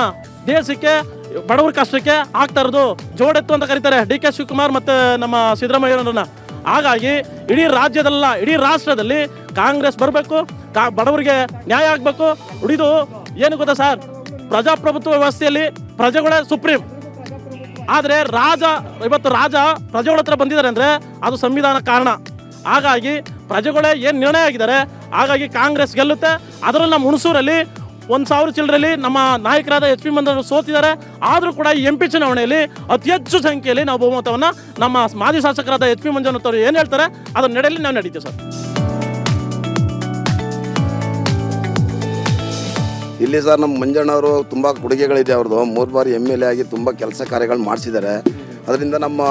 ದೇಶಕ್ಕೆ ಬಡವ್ರ ಕಷ್ಟಕ್ಕೆ ಆಗ್ತಾ ಇರೋದು ಜೋಡೆತ್ತು ಅಂತ ಕರೀತಾರೆ DK ಶಿವಕುಮಾರ್ ಮತ್ತು ನಮ್ಮ ಸಿದ್ದರಾಮಯ್ಯವ್ರನ್ನ. ಹಾಗಾಗಿ ಇಡೀ ರಾಜ್ಯದಲ್ಲ, ಇಡೀ ರಾಷ್ಟ್ರದಲ್ಲಿ ಕಾಂಗ್ರೆಸ್ ಬರಬೇಕು, ಬಡವರಿಗೆ ನ್ಯಾಯ ಆಗಬೇಕು. ಉಳಿದು ಏನು ಗೊತ್ತಾ ಸರ್, ಪ್ರಜಾಪ್ರಭುತ್ವ ವ್ಯವಸ್ಥೆಯಲ್ಲಿ ಪ್ರಜೆಗಳೇ ಸುಪ್ರೀಂ. ಆದರೆ ಇವತ್ತು ರಾಜ ಪ್ರಜೆಗಳ ಹತ್ರ ಬಂದಿದ್ದಾರೆ ಅಂದರೆ ಅದು ಸಂವಿಧಾನ ಕಾರಣ. ಹಾಗಾಗಿ ಪ್ರಜೆಗಳೇ ಏನು ನಿರ್ಣಯ ಆಗಿದ್ದಾರೆ, ಹಾಗಾಗಿ ಕಾಂಗ್ರೆಸ್ ಗೆಲ್ಲುತ್ತೆ. ಅದರಲ್ಲಿ ನಮ್ಮ ಹುಣಸೂರಲ್ಲಿ 1,000 ಚಿಲ್ಲರಲ್ಲಿ ನಮ್ಮ ನಾಯಕರಾದ HP ಮಂಜುನಾಥ್ ಸೋತಿದ್ದಾರೆ. ಆದರೂ ಕೂಡ ಈ MP ಚುನಾವಣೆಯಲ್ಲಿ ಅತಿ ಹೆಚ್ಚು ಸಂಖ್ಯೆಯಲ್ಲಿ ನಾವು ಬಹುಮತವನ್ನು ನಮ್ಮ ಮಾಜಿ ಶಾಸಕರಾದ HP ಮಂಜುನಾಥ್ ಅವರು ಏನು ಹೇಳ್ತಾರೆ ಅದರ ನಡೆಯಲ್ಲಿ ನಾವು ನಡೀತೀವಿ ಸರ್. ಇಲ್ಲಿ ಸರ್ ನಮ್ಮ ಮಂಜಣ್ಣವರು ತುಂಬ ಕೊಡುಗೆಗಳಿದೆ ಅವ್ರದ್ದು. 3 ಬಾರಿ MLA ಆಗಿ ತುಂಬ ಕೆಲಸ ಕಾರ್ಯಗಳು ಮಾಡಿಸಿದ್ದಾರೆ. ಅದರಿಂದ ನಮ್ಮ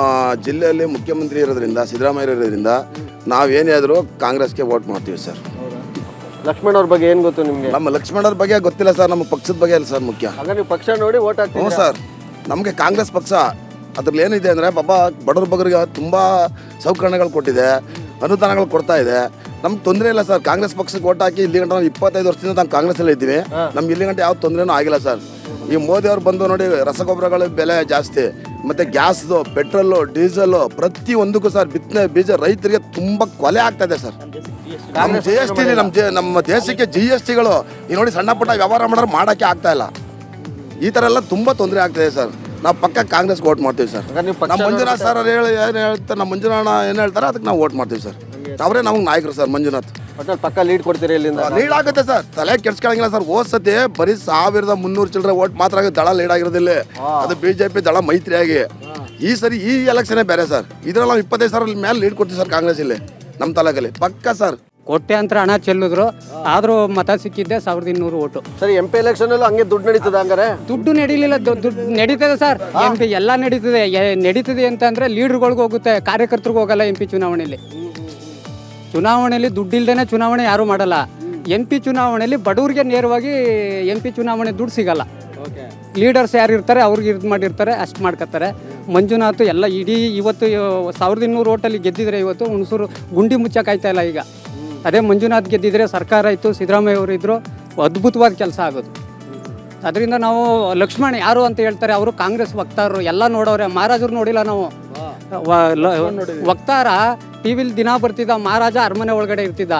ಜಿಲ್ಲೆಯಲ್ಲಿ ಮುಖ್ಯಮಂತ್ರಿ ಇರೋದ್ರಿಂದ, ಸಿದ್ದರಾಮಯ್ಯ ಇರೋದ್ರಿಂದ ನಾವೇನೇ ಆದರೂ ಕಾಂಗ್ರೆಸ್ಗೆ ವೋಟ್ ಮಾಡ್ತೀವಿ ಸರ್. ಲಕ್ಷ್ಮಣ್ ಅವ್ರ ಬಗ್ಗೆ ಏನು ಗೊತ್ತು ನಿಮಗೆ? ನಮ್ಮ ಲಕ್ಷ್ಮಣ್ ಅವ್ರ ಬಗ್ಗೆ ಗೊತ್ತಿಲ್ಲ ಸರ್, ನಮ್ಮ ಪಕ್ಷದ ಬಗ್ಗೆ ಅಲ್ಲ ಸರ್ ಮುಖ್ಯ. ಹಾಗಾಗಿ ನೀವು ಪಕ್ಷ ನೋಡಿ ವೋಟ್ ಹಾಕ್ತೀವಿ? ಹ್ಞೂ ಸರ್, ನಮಗೆ ಕಾಂಗ್ರೆಸ್ ಪಕ್ಷ ಅದ್ರಲ್ಲಿ ಏನಿದೆ ಅಂದರೆ ಪಾಪ ಬಡವ್ರ ಬಗ್ಗರಿಗೆ ತುಂಬ ಸೌಕರ್ಯಗಳು ಕೊಟ್ಟಿದೆ, ಅನುದಾನಗಳು ಕೊಡ್ತಾ ಇದೆ. ನಮ್ಗೆ ತೊಂದರೆ ಇಲ್ಲ ಸರ್. ಕಾಂಗ್ರೆಸ್ ಪಕ್ಷಕ್ಕೆ ವೋಟ್ ಹಾಕಿ ಇಲ್ಲಿ ಗಂಟೆ ನಾವು 25 ವರ್ಷದಿಂದ ನಾವು ಕಾಂಗ್ರೆಸ್ಸಲ್ಲಿ ಇದ್ದೀವಿ. ನಮ್ಗೆ ಇಲ್ಲಿ ಗಂಟೆ ಯಾವ ತೊಂದರೆನೂ ಆಗಿಲ್ಲ ಸರ್. ಈ ಮೋದಿ ಅವ್ರು ಬಂದು ನೋಡಿ ರಸಗೊಬ್ಬರಗಳ ಬೆಲೆ ಜಾಸ್ತಿ, ಮತ್ತು ಗ್ಯಾಸ್ದು, ಪೆಟ್ರೋಲು, ಡೀಸೆಲ್ಲು ಪ್ರತಿಯೊಂದಕ್ಕೂ ಸರ್ ಬಿತ್ತನೆ ಬೀಜ ರೈತರಿಗೆ ತುಂಬ ಕೊಲೆ ಆಗ್ತಾ ಇದೆ ಸರ್. ನಮ್ಮ GST ನಮ್ಮ ದೇಶಕ್ಕೆ GSTಗಳು ಈ ನೋಡಿ ಸಣ್ಣ ಪುಟ್ಟ ವ್ಯವಹಾರ ಮಾಡೋರು ಮಾಡೋಕ್ಕೆ ಆಗ್ತಾ ಇಲ್ಲ. ಈ ಥರ ಎಲ್ಲ ತುಂಬ ತೊಂದರೆ ಆಗ್ತಾಯಿದೆ ಸರ್. ನಾವು ಪಕ್ಕ ಕಾಂಗ್ರೆಸ್ಗೆ ವೋಟ್ ಮಾಡ್ತೀವಿ ಸರ್. ನಮ್ಮ ಮಂಜುನಾಥ್ ಸರ್ ಏನು ಹೇಳ್ತಾರೆ, ನಮ್ಮ ಮಂಜುನಾಥ ಏನು ಹೇಳ್ತಾರೆ ಅದಕ್ಕೆ ನಾವು ವೋಟ್ ಮಾಡ್ತೀವಿ ಸರ್. ಅವರೇ ನಮಗೆ ನಾಯಕರು ಸರ್. ಮಂಜುನಾಥ್ ಪಕ್ಕ ಲೀಡ್ ಕೊಡ್ತೀರಿ? ಇಲ್ಲಿಂದ ಲೀಡ್ ಆಗುತ್ತೆ ಸರ್, ತಲೆ ಕೆಡ್ಸ್ಕೊಳಂಗಿಲ್ಲ ಸರ್. ಹೋದ ಸತಿ ಬರೀ 1300 ಚಿಲ್ಲರೆ ವೋಟ್ ಮಾತ್ರ ದಳ ಲೀಡ್ ಆಗಿರೋದಿಲ್ಲ. ಅದು BJP ದಳ ಮೈತ್ರಿಯಾಗಿ. ಈ ಸರಿ ಈ ಎಲೆಕ್ಷನೇ ಬೇರೆ ಸರ್. ಇದರಲ್ಲಿ ನಾವು 25,000 ಮೇಲೆ ಲೀಡ್ ಕೊಡ್ತೀವಿ ಸರ್ ಕಾಂಗ್ರೆಸ್ ಇಲ್ಲಿ ನಮ್ಮ ತಾಲೂಕಲ್ಲಿ ಪಕ್ಕ ಸರ್. ಕೋಟ್ಯಾಂತರ ಹಣ ಚೆಲ್ಲಿದ್ರು, ಆದರೂ ಮತ ಸಿಕ್ಕಿದ್ದೆ 1200 ಓಟು. ಸರಿ, MP ಎಲೆಕ್ಷನ್ ಅಲ್ಲೂ ಹಂಗೆ ದುಡ್ಡು ನಡೀತದೆ? ಹಂಗಾರೆ ದುಡ್ಡು ನಡೀಲಿಲ್ಲ, ದುಡ್ಡು ನಡೀತದೆ ಸರ್. MP ಎಲ್ಲ ನಡೀತದೆ ಅಂತಂದರೆ ಲೀಡ್ರುಗಳ್ಗೆ ಹೋಗುತ್ತೆ, ಕಾರ್ಯಕರ್ತರಿಗೆ ಹೋಗಲ್ಲ. MP ಚುನಾವಣೆಯಲ್ಲಿ ದುಡ್ಡಿಲ್ದೇ ಚುನಾವಣೆ ಯಾರೂ ಮಾಡಲ್ಲ. MP ಚುನಾವಣೆಯಲ್ಲಿ ಬಡವರಿಗೆ ನೇರವಾಗಿ MP ಚುನಾವಣೆ ದುಡ್ಡು ಸಿಗಲ್ಲ. ಲೀಡರ್ಸ್ ಯಾರು ಇರ್ತಾರೆ ಅವ್ರಿಗೆ ಇದು ಮಾಡಿರ್ತಾರೆ ಅಷ್ಟು ಮಾಡ್ಕೊತಾರೆ. ಮಂಜುನಾಥ್ ಎಲ್ಲ ಇಡೀ ಇವತ್ತು 1200 ಓಟಲ್ಲಿ ಗೆದ್ದಿದ್ರೆ ಇವತ್ತು ಹುಣಸೂರು ಗುಂಡಿ ಮುಚ್ಚಕ್ಕಾಯ್ತಾ ಇಲ್ಲ. ಈಗ ಅದೇ ಮಂಜುನಾಥ್ ಗೆದ್ದಿದ್ರೆ ಸರ್ಕಾರ ಇತ್ತು, ಸಿದ್ದರಾಮಯ್ಯ ಅವರು ಇದ್ದರು, ಅದ್ಭುತವಾದ ಕೆಲಸ ಆಗೋದು. ಅದರಿಂದ ನಾವು ಲಕ್ಷ್ಮಣ್ ಯಾರು ಅಂತ ಹೇಳ್ತಾರೆ, ಅವರು ಕಾಂಗ್ರೆಸ್ ವಕ್ತಾರರು ಎಲ್ಲ ನೋಡೋರೆ. ಮಹಾರಾಜರು ನೋಡಿಲ್ಲ ನಾವು. ವಕ್ತಾರ ಟಿ ವಿಲಿ ದಿನ ಬರ್ತಿದ್ದ, ಮಹಾರಾಜ ಅರಮನೆ ಒಳಗಡೆ ಇರ್ತಿದ್ದ.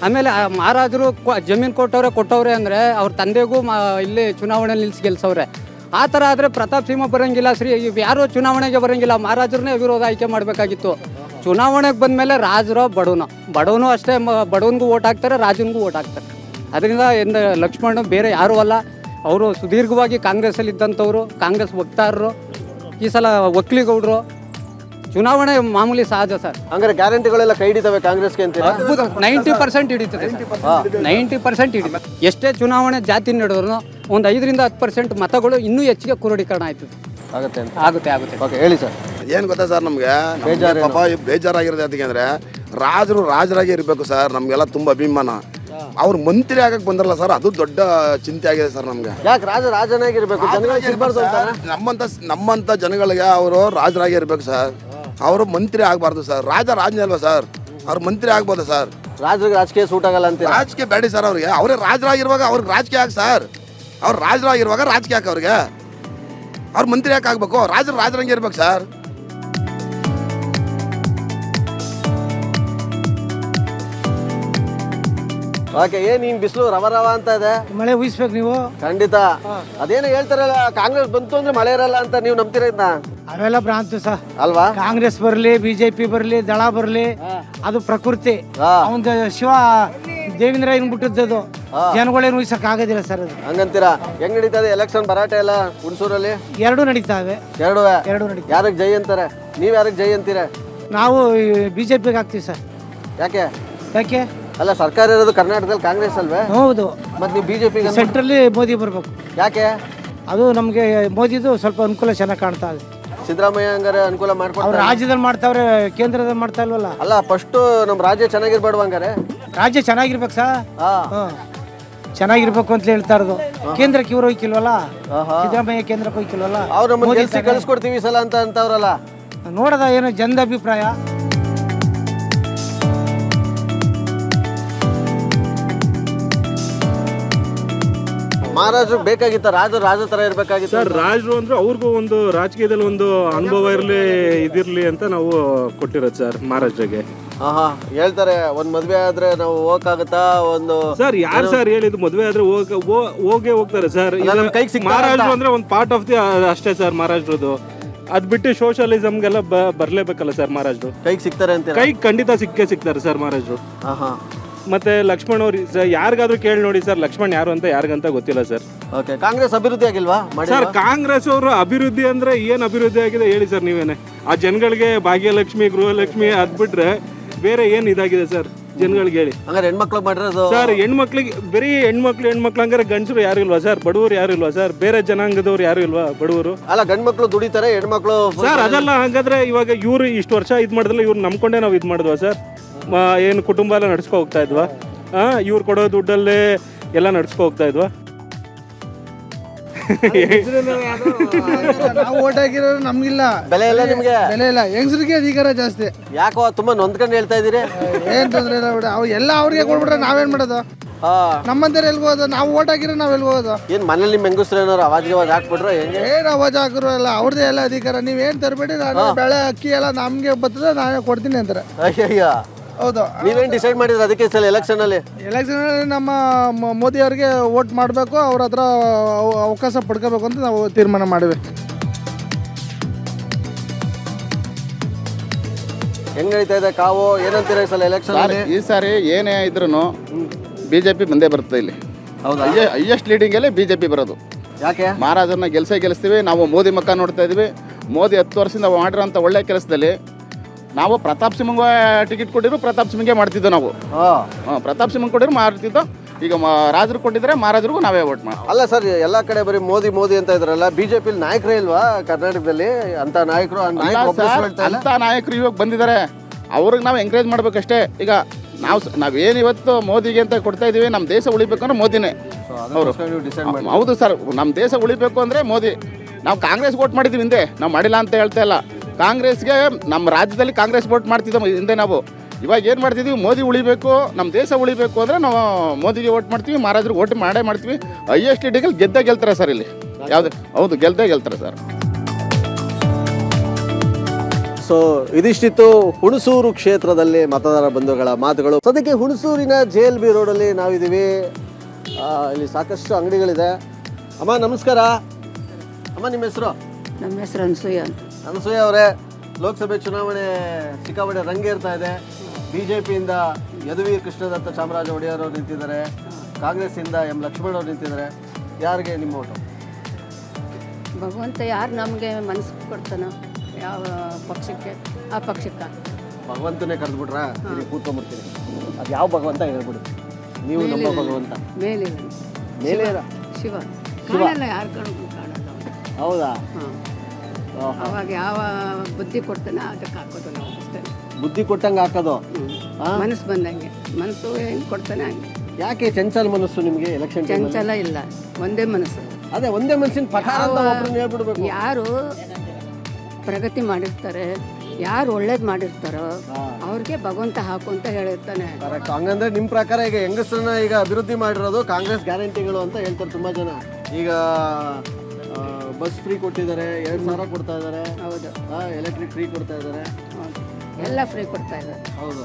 ಆಮೇಲೆ ಮಹಾರಾಜರು ಜಮೀನು ಕೊಟ್ಟವ್ರೆ ಅಂದರೆ ಅವ್ರ ತಂದೆಗೂ ಇಲ್ಲಿ ಚುನಾವಣೆ ನಿಲ್ಲಿಸಿ ಗೆಲ್ಸವ್ರೆ. ಆ ಥರ ಆದರೆ ಪ್ರತಾಪ್ ಸಿಂಹ ಬರೋಂಗಿಲ್ಲ, ಯಾರು ಚುನಾವಣೆಗೆ ಬರೋಂಗಿಲ್ಲ. ಮಹಾರಾಜರನ್ನೇ ವಿರೋಧ ಆಯ್ಕೆ ಮಾಡಬೇಕಾಗಿತ್ತು. ಚುನಾವಣೆಗೆ ಬಂದಮೇಲೆ ರಾಜರೋ ಬಡವನು ಅಷ್ಟೇ, ಬಡವನಿಗೂ ಓಟ್ ಹಾಕ್ತಾರೆ, ರಾಜನಿಗೂ ಓಟ್ ಹಾಕ್ತಾರೆ. ಅದರಿಂದ ಲಕ್ಷ್ಮಣ್ ಬೇರೆ ಯಾರೂ ಅಲ್ಲ. ಅವರು ಸುದೀರ್ಘವಾಗಿ ಕಾಂಗ್ರೆಸ್ಸಲ್ಲಿ ಇದ್ದಂಥವ್ರು, ಕಾಂಗ್ರೆಸ್ ವಕ್ತಾರರು, ಈ ಸಲ ಒಕ್ಕಲಿಗೌಡರು. ಚುನಾವಣೆ ಮಾಮೂಲಿ ಸಹಜ ಸರ್. ಹಂಗಾರೆ ಗ್ಯಾರಂಟಿಗಳೆಲ್ಲ ಕೈ ಹಿಡಿತವೆ ಕಾಂಗ್ರೆಸ್ಗೆ ಅಂತ? 90% ಹಿಡಿತದೆ, 90% ಹಿಡಿತದೆ. ಎಷ್ಟೇ ಚುನಾವಣೆ ಜಾತಿ ನಡೆದ್ರು ಒಂದು 5ರಿಂದ 10% ಮತಗಳು ಇನ್ನೂ ಹೆಚ್ಚಿಗೆ ಕ್ರೋಢೀಕರಣ ಆಯ್ತದೆ. ಆಗುತ್ತೆ. ಓಕೆ, ಹೇಳಿ ಸರ್. ಏನು ಗೊತ್ತಾ ಸರ್, ನಮಗೆ ಪಾಪ ಬೇಜಾರಾಗಿರೋದು ಅದಕ್ಕೆ ಅಂದರೆ ರಾಜರಾಗಿ ಇರಬೇಕು ಸರ್. ನಮಗೆಲ್ಲ ತುಂಬ ಅಭಿಮಾನ. ಅವ್ರು ಮಂತ್ರಿ ಆಗಕ್ಕೆ ಬಂದ್ರಲ್ಲ ಸರ್, ಅದು ದೊಡ್ಡ ಚಿಂತೆ ಆಗಿದೆ ಸರ್ ನಮಗೆ. ಯಾಕೆ ರಾಜನಾಗಿರ್ಬೇಕು? ನಮ್ಮಂಥ ಜನಗಳಿಗೆ ಅವರು ರಾಜರಾಗಿ ಇರಬೇಕು ಸರ್. ಅವರು ಮಂತ್ರಿ ಆಗಬಾರ್ದು ಸರ್. ರಾಜನೇ ಅಲ್ವಾ ಸರ್, ಅವ್ರು ಮಂತ್ರಿ ಆಗ್ಬೋದು ಸರ್. ರಾಜರಿಗೆ ರಾಜಕೀಯ ಸೂಟ್ ಆಗಲ್ಲ ಅಂತ? ರಾಜಕೀಯ ಬೇಡಿ ಸರ್ ಅವ್ರಿಗೆ. ಅವರೇ ರಾಜರಾಗಿರುವಾಗ ಅವ್ರಿಗೆ ರಾಜಕೀಯ ಹಾಕಿ ಸರ್. ಅವ್ರು ರಾಜರಾಗಿರುವಾಗ ರಾಜಕೀಯ ಹಾಕಿ ಅವ್ರಿಗೆ. ಅವ್ರು ಮಂತ್ರಿ ಯಾಕೆ ಆಗ್ಬೇಕು? ರಾಜರಂಗೆ ಇರ್ಬೇಕು ಸರ್. ಓಕೆ, ಏನ್ ಹಿಂಗ್ ಬಿಸಿಲು ರವ ಅಂತ ಇದೆ? ಮಳೆ ಉಯಿಸ್ಬೇಕು ನೀವು. ಖಂಡಿತ. ಅದೇನೋ ಹೇಳ್ತಾರಲ್ಲ, ಕಾಂಗ್ರೆಸ್ ಬಂತು ಅಂದ್ರೆ ಮಳೆ ಇರಲ್ಲ ಅಂತ, ನೀವು ನಂಬ್ತೀರ ಇದನ್ನ? ಅವೆಲ್ಲ ಭ್ರಾಂತಿ ಸರ್ ಅಲ್ವಾ? ಕಾಂಗ್ರೆಸ್ ಬರಲಿ, ಬಿಜೆಪಿ ಬರಲಿ, ದಳ ಬರಲಿ, ಅದು ಪ್ರಕೃತಿ. ಅವನ ಶಿವ ದೇವೇಂದ್ರ ಹಿಂಗ್ ಬಿಟ್ಟಿದ್ದದು, ಜನಗಳೇನು ಉಯಿಸಕ್ ಆಗೋದಿಲ್ಲ ಸರ್. ಅದು ಹಂಗಂತೀರಾ? ಹೆಂಗ್ ನಡೀತದೆ ಎಲೆಕ್ಷನ್ ಭರಾಟೆ ಎಲ್ಲ ಹುಣಸೂರಲ್ಲಿ? ಎರಡೂ ನಡೀತಾವೆ. ಎರಡು ನಡೀತಾವೆ. ಯಾರಿಗೆ ಜೈ ಅಂತಾರೆ? ನೀವ್ ಯಾರಿಗೆ ಜೈ ಅಂತೀರ? ನಾವು ಬಿಜೆಪಿಗೆ ಹಾಕ್ತೀವಿ ಸರ್. ಯಾಕೆ? ಅಲ್ಲ, ಸರ್ಕಾರ ಇರೋದು ಕರ್ನಾಟಕದಲ್ಲಿ ಕಾಂಗ್ರೆಸ್ ಅಲ್ವೇ? ಹೌದು. ಮತ್ತೆ ನೀವು ಬಿಜೆಪಿ ಸೆಂಟ್ರಲ್ಲಿ ಮೋದಿ ಬರ್ಬೇಕು. ಯಾಕೆ? ಅದು ನಮಗೆ ಮೋದಿದು ಸ್ವಲ್ಪ ಅನುಕೂಲ ಚೆನ್ನಾಗಿ ಕಾಣ್ತಾ ಇದೆ. ಸಿದ್ದರಾಮಯ್ಯ ಹಂಗಾರೆ ಅನುಕೂಲ ಮಾಡ್ಕೊಂಡು ಅವ್ರು ರಾಜ್ಯದಲ್ಲಿ ಮಾಡ್ತಾವ್ರೆ, ಕೇಂದ್ರದಲ್ಲಿ ಮಾಡ್ತಾ ಇಲ್ವಲ್ಲ. ಅಲ್ಲ, ಫಸ್ಟ್ ನಮ್ಮ ರಾಜ್ಯ ಚೆನ್ನಾಗಿರ್ಬೇಡ್ವ ಹಂಗಾರೆ? ರಾಜ್ಯ ಚೆನ್ನಾಗಿರ್ಬೇಕು ಸರ್. ಚೆನ್ನಾಗಿರ್ಬೇಕು ಅಂತ ಹೇಳ್ತಾ ಇರೋದು. ಕೇಂದ್ರಕ್ಕೆ ಇವ್ರು ಹೋಯ್ಕಿಲ್ವಲ್ಲ, ಸಿದ್ದರಾಮಯ್ಯ ಕೇಂದ್ರಕ್ಕೆ ಹೋಯ್ಕಿಲ್ವಲ್ಲ. ಅವ್ರು ನಮ್ಮನ್ನ ಗೆಲ್ಸಿ ಕಳಿಸ್ಕೊಡ್ತೀವಿ ಈ ಸಲ ಅಂತವ್ರಲ್ಲ. ನೋಡದ ಏನೋ ಜನದ ಅಭಿಪ್ರಾಯ. ಮಹಾರಾಜರು ಬೇಕಾಗಿತ್ತ? ರಾಜ ತರ ಇರ್ಬೇಕಾಗಿತ್ತು ಸರ್. ರಾಜರು ಅಂದ್ರೆ ಅವ್ರಿಗೂ ಒಂದು ರಾಜಕೀಯದಲ್ಲಿ ಒಂದು ಅನುಭವ ಇರಲಿ, ಇದಿರ್ಲಿ ಅಂತ ನಾವು ಕೊಟ್ಟಿರೋದು ಸರ್ ಮಹಾರಾಜರಿಗೆ. ಹೇಳ್ತಾರೆ ಒಂದ್ ಮದ್ವೆ ಆದ್ರೆ ನಾವು ಹೋಗಕ್ಕಾಗತ್ತಾ? ಒಂದು ಸರ್ ಯಾರು ಸರ್ ಹೇಳಿದ್ದು ಮದ್ವೆ ಆದ್ರೆ ಹೋಗೇ ಹೋಗ್ತಾರೆ ಸರ್. ಮಹಾರಾಜರು ಅಂದ್ರೆ ಒಂದು ಪಾರ್ಟ್ ಆಫ್ ದಿ ಅಷ್ಟೇ ಸರ್ ಮಹಾರಾಜರದು. ಅದ್ ಬಿಟ್ಟು ಸೋಷಿಯಲಿಸಮ್ಗೆಲ್ಲ ಬರ್ಲೇಬೇಕಲ್ಲ ಸರ್ ಮಹಾರಾಜರು. ಕೈಗೆ ಸಿಗ್ತಾರೆ ಅಂತ? ಕೈಗೆ ಖಂಡಿತ ಸಿಗ್ತಾರೆ ಸರ್ ಮಹಾರಾಜರು. ಮತ್ತೆ ಲಕ್ಷ್ಮಣ್ ಅವ್ರು ಯಾರಿಗಾದ್ರೂ ಕೇಳಿ ನೋಡಿ ಸರ್, ಲಕ್ಷ್ಮಣ್ ಯಾರು ಅಂತ ಯಾರಿಗಂತ ಗೊತ್ತಿಲ್ಲ ಸರ್. ಕಾಂಗ್ರೆಸ್ ಅಭಿವೃದ್ಧಿ ಆಗಿಲ್ವಾ ಸರ್? ಕಾಂಗ್ರೆಸ್ ಅವರು ಅಭಿವೃದ್ಧಿ ಅಂದ್ರೆ ಏನ್ ಅಭಿವೃದ್ಧಿ ಆಗಿದೆ ಹೇಳಿ ಸರ್ ನೀವೇನೆ. ಆ ಜನಗಳಿಗೆ ಭಾಗ್ಯಲಕ್ಷ್ಮಿ, ಗೃಹಲಕ್ಷ್ಮಿ ಅದ್ಬಿಟ್ರೆ ಬೇರೆ ಏನ್ ಇದಾಗಿದೆ ಸರ್ ಜನಗಳಿಗೆ ಹೇಳಿ? ಹಂಗಾರೆ ಹೆಣ್ಮಕ್ಳು ಮಾಡಿರೋದು ಸರ್, ಹೆಣ್ಮಕ್ಳಿಗೆ ಬರೀ ಹೆಣ್ಮಕ್ಳು ಹಂಗಾರೆ ಗಂಡಸರು ಯಾರು ಇಲ್ವಾ ಸರ್? ಬಡವರು ಯಾರು ಇಲ್ವಾ ಸರ್? ಬೇರೆ ಜನಾಂಗದವ್ರು ಯಾರು ಇಲ್ವಾ ಬಡವರು? ಅಲ್ಲ, ಗಂಡ್ಮಕ್ಳು ದುಡಿತಾರೆ, ಹೆಣ್ಮಕ್ಳು ಸರ್ ಅದೆಲ್ಲ. ಹಾಗಾದ್ರೆ ಇವಾಗ ಇವ್ರು ಇಷ್ಟು ವರ್ಷ ಇದ್ ಮಾಡಿದ್ರಲ್ಲ, ಇವ್ರು ನಂಬ್ಕೊಂಡೆ ನಾವು ಇದ್ ಮಾಡಿದ್ವಾ ಸರ್? ಏನು ಕುಟುಂಬ ಎಲ್ಲ ನಡ್ಸ್ಕೊ ಹೋಗ್ತಾ ಇದ್ವಾ? ಇವ್ರು ಕೊಡೋ ದುಡ್ಡಲ್ಲೇ ಎಲ್ಲ ನಡ್ಸ್ಕೊ ಹೋಗ್ತಾ ಇದ್ವಾ? ನಾವು ಓಟ್ ಹಾಕಿರೋರು ನಮ್ಗಿಲ್ಲ ಬೆಲೆ ಇಲ್ಲ, ನಿಮ್ಗೆ ಬೆಲೆ ಇಲ್ಲ. ಹೆಂಗಸರಿಗೆ ಅಧಿಕಾರ ಜಾಸ್ತಿ. ಯಾಕೋ ತುಂಬಾ ನೊಂದ್ಕೊಂಡು ಹೇಳ್ತಾ ಇದೀರಿ? ಏನ್ ತೊಂದ್ರೆ ಇಲ್ಲ ಬಿಡ, ಅವ್ ಎಲ್ಲ ಅವ್ರಿಗೆ ಕೊಡ್ಬಿಟ್ರೆ ನಾವೇನ್ ಮಾಡೋದು? ನಮ್ಮಂತಾರೆ ಎಲ್ಗೋದು? ನಾವು ಓಟ್ ಹಾಕಿರೋ ನಾವ್ ಎಲ್ಗೋದು? ಏನ್ ಮನೇಲಿ ನಿಮ್ ಹೆಂಗಸ್ರು ಏನಾರು ಅವಾಜ್ ಹಾಕ್ಬಿಟ್ರೆ ಹೆಂಗೆ? ಏನ್ ಅವಾಜ್ ಹಾಕಿರೋ ಎಲ್ಲ ಅವ್ರದೇ ಎಲ್ಲ ಅಧಿಕಾರ. ನೀವೇನ್ ತರಬೇಡಿ, ನಾನು ಬೆಳೆ ಅಕ್ಕಿ ಎಲ್ಲ ನಮ್ಗೆ ಬರ್ತದೆ, ನಾನೇ ಕೊಡ್ತೀನಿ ಅಂತಾರೆ. ಅಯ್ಯಯ್ಯ, ಹೌದು. ನೀವೇನ್ ಡಿಸೈಡ್ ಮಾಡಿದ್ರೆ ಅದಕ್ಕೆ ಸಲ ಎಲೆಕ್ಷನ್ ಅಲ್ಲಿ? ನಮ್ಮ ಮೋದಿ ಅವ್ರಿಗೆ ವೋಟ್ ಮಾಡಬೇಕು, ಅವ್ರ ಹತ್ರ ಅವಕಾಶ ಪಡ್ಕೋಬೇಕು ಅಂತ ನಾವು ತೀರ್ಮಾನ ಮಾಡಿವಿ. ಹೆಂಗ್ ನಡೀತಾ ಇದೆ ಕಾವು? ಏನಂತೀರ ಈ ಸಲ ಎಲೆಕ್ಷನ್? ಈ ಸಾರಿ ಏನೇ ಇದ್ರು ಬಿಜೆಪಿ ಬಂದೇ ಬರುತ್ತೆ ಇಲ್ಲಿ. ಹೌದಾ? ಹೈಯೆಸ್ಟ್ ಲೀಡಿಂಗ್ ಅಲ್ಲಿ ಬಿಜೆಪಿ ಬರೋದು. ಯಾಕೆ? ಮಹಾರಾಜರನ್ನ ಗೆಲ್ಸ್ತೀವಿ ನಾವು. ಮೋದಿ ಮಕ್ಕ ನೋಡ್ತಾ ಇದೀವಿ. ಮೋದಿ 10 ವರ್ಷದಿಂದ ಮಾಡಿರೋಂಥ ಒಳ್ಳೆ ಕೆಲಸದಲ್ಲಿ ನಾವು ಪ್ರತಾಪ್ ಸಿಂಹಂಗೆ ಟಿಕೆಟ್ ಕೊಟ್ಟಿದ್ರು, ಪ್ರತಾಪ್ ಸಿಂಹಂಗೆ ಮಾಡ್ತಿದ್ದೋ ನಾವು. ಪ್ರತಾಪ್ ಸಿಂಹಂಗೆ ಕೊಟ್ಟಿದ್ರು ಮಾಡ್ತಿದ್ದೋ. ಈಗ ರಾಜರು ಕೊಟ್ಟಿದ್ರೆ ಮಹಾರಾಜರಿಗೂ ನಾವೇ ವೋಟ್ ಮಾಡಿ. ಅಲ್ಲ ಸರ್, ಎಲ್ಲಾ ಕಡೆ ಬರೀ ಮೋದಿ ಅಂತ ಇದ್ರಲ್ಲ, ಬಿಜೆಪಿ ನಾಯಕರೇ ಇಲ್ವಾ ಕರ್ನಾಟಕದಲ್ಲಿ? ಅಂತ ನಾಯಕರು ಅಂತ ನಾಯಕರು ಇವಾಗ ಬಂದಿದ್ದಾರೆ. ಅವ್ರಿಗೆ ನಾವು ಎಂಕರೇಜ್ ಮಾಡ್ಬೇಕಷ್ಟೇ. ಈಗ ನಾವೇನು ಇವತ್ತು ಮೋದಿಗೆ ಅಂತ ಕೊಡ್ತಾ ಇದೀವಿ, ನಮ್ಮ ದೇಶ ಉಳಿಬೇಕಂದ್ರೆ ಮೋದಿನೇ. ಅವರು ಹೌದು ಸರ್. ನಮ್ಮ ದೇಶ ಉಳಿಬೇಕು ಅಂದರೆ ಮೋದಿ. ನಾವು ಕಾಂಗ್ರೆಸ್ ವೋಟ್ ಮಾಡಿದ್ದೀವಿ ಹಿಂದೆ, ನಾವು ಮಾಡಿಲ್ಲ ಅಂತ ಹೇಳ್ತಾ ಇಲ್ಲ. ಕಾಂಗ್ರೆಸ್ಗೆ ನಮ್ಮ ರಾಜ್ಯದಲ್ಲಿ ಕಾಂಗ್ರೆಸ್ ವೋಟ್ ಮಾಡ್ತಿದ್ದ ಹಿಂದೆ ನಾವು. ಇವಾಗ ಏನು ಮಾಡ್ತಿದ್ದೀವಿ, ಮೋದಿ ಉಳಿಬೇಕು, ನಮ್ಮ ದೇಶ ಉಳಿಬೇಕು ಅಂದರೆ ನಾವು ಮೋದಿಗೆ ವೋಟ್ ಮಾಡ್ತೀವಿ, ಮಹಾರಾಜರಿಗೆ ವೋಟ್ ಮಾಡೇ ಮಾಡ್ತೀವಿ. ಹೈಯೆಸ್ಟ್ ಲೀಡಿಗಲ್ಲಿ ಗೆಲ್ತಾರೆ ಸರ್ ಇಲ್ಲಿ. ಯಾವುದು ಹೌದು, ಗೆಲ್ತಾರೆ ಸರ್. ಸೊ ಇದಿಷ್ಟಿತ್ತು ಹುಣಸೂರು ಕ್ಷೇತ್ರದಲ್ಲಿ ಮತದಾರ ಬಂಧುಗಳ ಮಾತುಗಳು. ಸದ್ಯಕ್ಕೆ ಹುಣಸೂರಿನ JLB ರೋಡಲ್ಲಿ ನಾವಿದ್ದೀವಿ. ಇಲ್ಲಿ ಸಾಕಷ್ಟು ಅಂಗಡಿಗಳಿದೆ. ಅಮ್ಮ ನಮಸ್ಕಾರ. ಅಮ್ಮ ನಿಮ್ಮ ಹೆಸರು? ನಮ್ಮ ಹೆಸರು ಅನಸೂಯ ಅಂತ. ಅನಸೂಯ ಅವರೇ, ಲೋಕಸಭೆ ಚುನಾವಣೆ ಸಿಕ್ಕಾಪಟ್ಟೆ ರಂಗೇರ್ತಾ ಇದೆ. BJPಯಿಂದ ಯದುವೀರ್ ಕೃಷ್ಣದತ್ತ ಚಾಮರಾಜ ಒಡೆಯರ್ ಅವರು ನಿಂತಿದ್ದಾರೆ, ಕಾಂಗ್ರೆಸ್ಸಿಂದ M ಲಕ್ಷ್ಮಣ್ ಅವರು ನಿಂತಿದ್ದಾರೆ. ಯಾರಿಗೆ ನಿಮ್ಮ ಓಟು? ಭಗವಂತ ಯಾರು ನಮಗೆ ಮನಸ್ಸು ಕೊಡ್ತಾನೋ, ಯಾವ ಪಕ್ಷಕ್ಕೆ ಆ ಪಕ್ಷಕ್ಕೆ. ಭಗವಂತನೇ ಕರೆದ್ಬಿಟ್ರಾ? ಇಲ್ಲಿ ಕೂತ್ಕೊಂಡ್ಬಿಡ್ತೀನಿ. ಅದು ಯಾವ ಭಗವಂತ ಹೇಳ್ಬಿಡು ನೀವು. ನಮ್ಮ ಭಗವಂತ ಮೇಲೆ ಮೇಲೆ ಶಿವ ಕಾಣಲ್ಲ, ಯಾರು ಕಾಣೋದು ಕಾಣಲ್ಲ. ಹೌದಾ? ಅವಾಗ ಯಾವ ಬುದ್ಧಿ ಕೊಡ್ತಾನೆ ಅದಕ್ಕೆ ಹಾಕೋದು ನಾವು ಅಷ್ಟೇ. ಬುದ್ಧಿ ಕೊಟ್ಟಂಗೆ ಹಾಕೋದು, ಮನಸ್ಸು ಬಂದಂಗೆ. ಮನಸ್ಸು ಹೆಂಗೆ ಕೊಡ್ತಾನೆ ಹಂಗೆ. ಯಾಕೆ ಚಂಚಲ ಮನಸ್ಸು ನಿಮಗೆ? ಎಲೆಕ್ಷನ್ ಚಂಚಲ ಇಲ್ಲ, ಒಂದೇ ಮನಸ್ಸು. ಅದೇ ಒಂದೇ ಮನಸ್ಸಿನ ಪ್ರಕಾರ ಹೇಳ್ಬಿಡ್ಬೇಕು. ಯಾರು ಪ್ರಗತಿ ಮಾಡಿರ್ತಾರೆ, ಯಾರು ಒಳ್ಳೇದು ಮಾಡಿರ್ತಾರೋ ಅವ್ರಿಗೆ ಭಗವಂತ ಹಾಕು ಅಂತ ಹೇಳಿರ್ತಾನೆ. ಕರೆಕ್ಟ್. ಹಂಗಂದ್ರೆ ನಿಮ್ಮ ಪ್ರಕಾರ ಈಗ ಹೆಂಗಸರನ್ನ ಈಗ ಅಭಿವೃದ್ಧಿ ಮಾಡಿರೋದು ಕಾಂಗ್ರೆಸ್ ಗ್ಯಾರಂಟಿಗಳು ಅಂತ ಹೇಳ್ತಾರೆ ತುಂಬಾ ಜನ. ಈಗ ಬಸ್ ಫ್ರೀ ಕೊಟ್ಟಿದ್ದಾರೆ, 2,000 ಕೊಡ್ತಾ ಇದ್ದಾರೆ. ಹೌದು. ಎಲೆಕ್ಟ್ರಿಕ್ ಫ್ರೀ ಕೊಡ್ತಾ ಇದ್ದಾರೆ. ಎಲ್ಲ ಫ್ರೀ ಕೊಡ್ತಾ ಇದ್ದಾರೆ. ಹೌದು.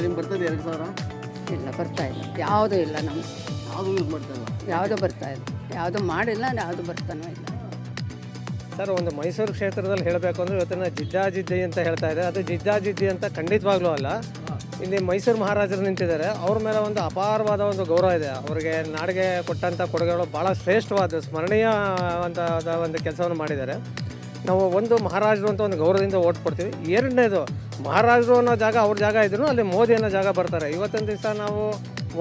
ನಿಮ್ಗೆ ಬರ್ತದೆ 2,000? ಇಲ್ಲ, ಬರ್ತಾ ಇಲ್ಲ. ಯಾವುದೂ ಇಲ್ಲ ನಮ್ಗೆ. ಯಾವುದು ಯೂಸ್ ಮಾಡ್ತಾ ಇಲ್ಲ? ಯಾವುದೂ ಬರ್ತಾ ಇಲ್ಲ. ಯಾವುದು ಮಾಡಿಲ್ಲ, ಯಾವುದು ಬರ್ತಾನೋ ಇಲ್ಲ. ಸರ್, ಒಂದು ಮೈಸೂರು ಕ್ಷೇತ್ರದಲ್ಲಿ ಹೇಳಬೇಕು ಅಂದರೆ ಇವತ್ತಿನ ಜಿದ್ದಾಜಿದ್ದಿ ಅಂತ ಹೇಳ್ತಾ ಇದೆ. ಅದು ಜಿದ್ದಾಜಿದ್ದಿ ಅಂತ ಖಂಡಿತವಾಗ್ಲೂ ಅಲ್ಲ. ಇಲ್ಲಿ ಮೈಸೂರು ಮಹಾರಾಜರು ನಿಂತಿದ್ದಾರೆ. ಅವ್ರ ಮೇಲೆ ಒಂದು ಅಪಾರವಾದ ಒಂದು ಗೌರವ ಇದೆ. ಅವರಿಗೆ ನಾಡಿಗೆ ಕೊಟ್ಟಂಥ ಕೊಡುಗೆಗಳು ಭಾಳ ಶ್ರೇಷ್ಠವಾದ ಸ್ಮರಣೀಯ ಒಂದು ಕೆಲಸವನ್ನು ಮಾಡಿದ್ದಾರೆ. ನಾವು ಒಂದು ಮಹಾರಾಜರು ಅಂತ ಒಂದು ಗೌರವದಿಂದ ಓಟ್ ಕೊಡ್ತೀವಿ. ಎರಡನೇದು, ಮಹಾರಾಜರು ಅನ್ನೋ ಜಾಗ ಅವ್ರ ಜಾಗ ಇದ್ರೂ ಅಲ್ಲಿ ಮೋದಿ ಅನ್ನೋ ಜಾಗ ಬರ್ತಾರೆ. ಇವತ್ತಿನ ದಿವಸ ನಾವು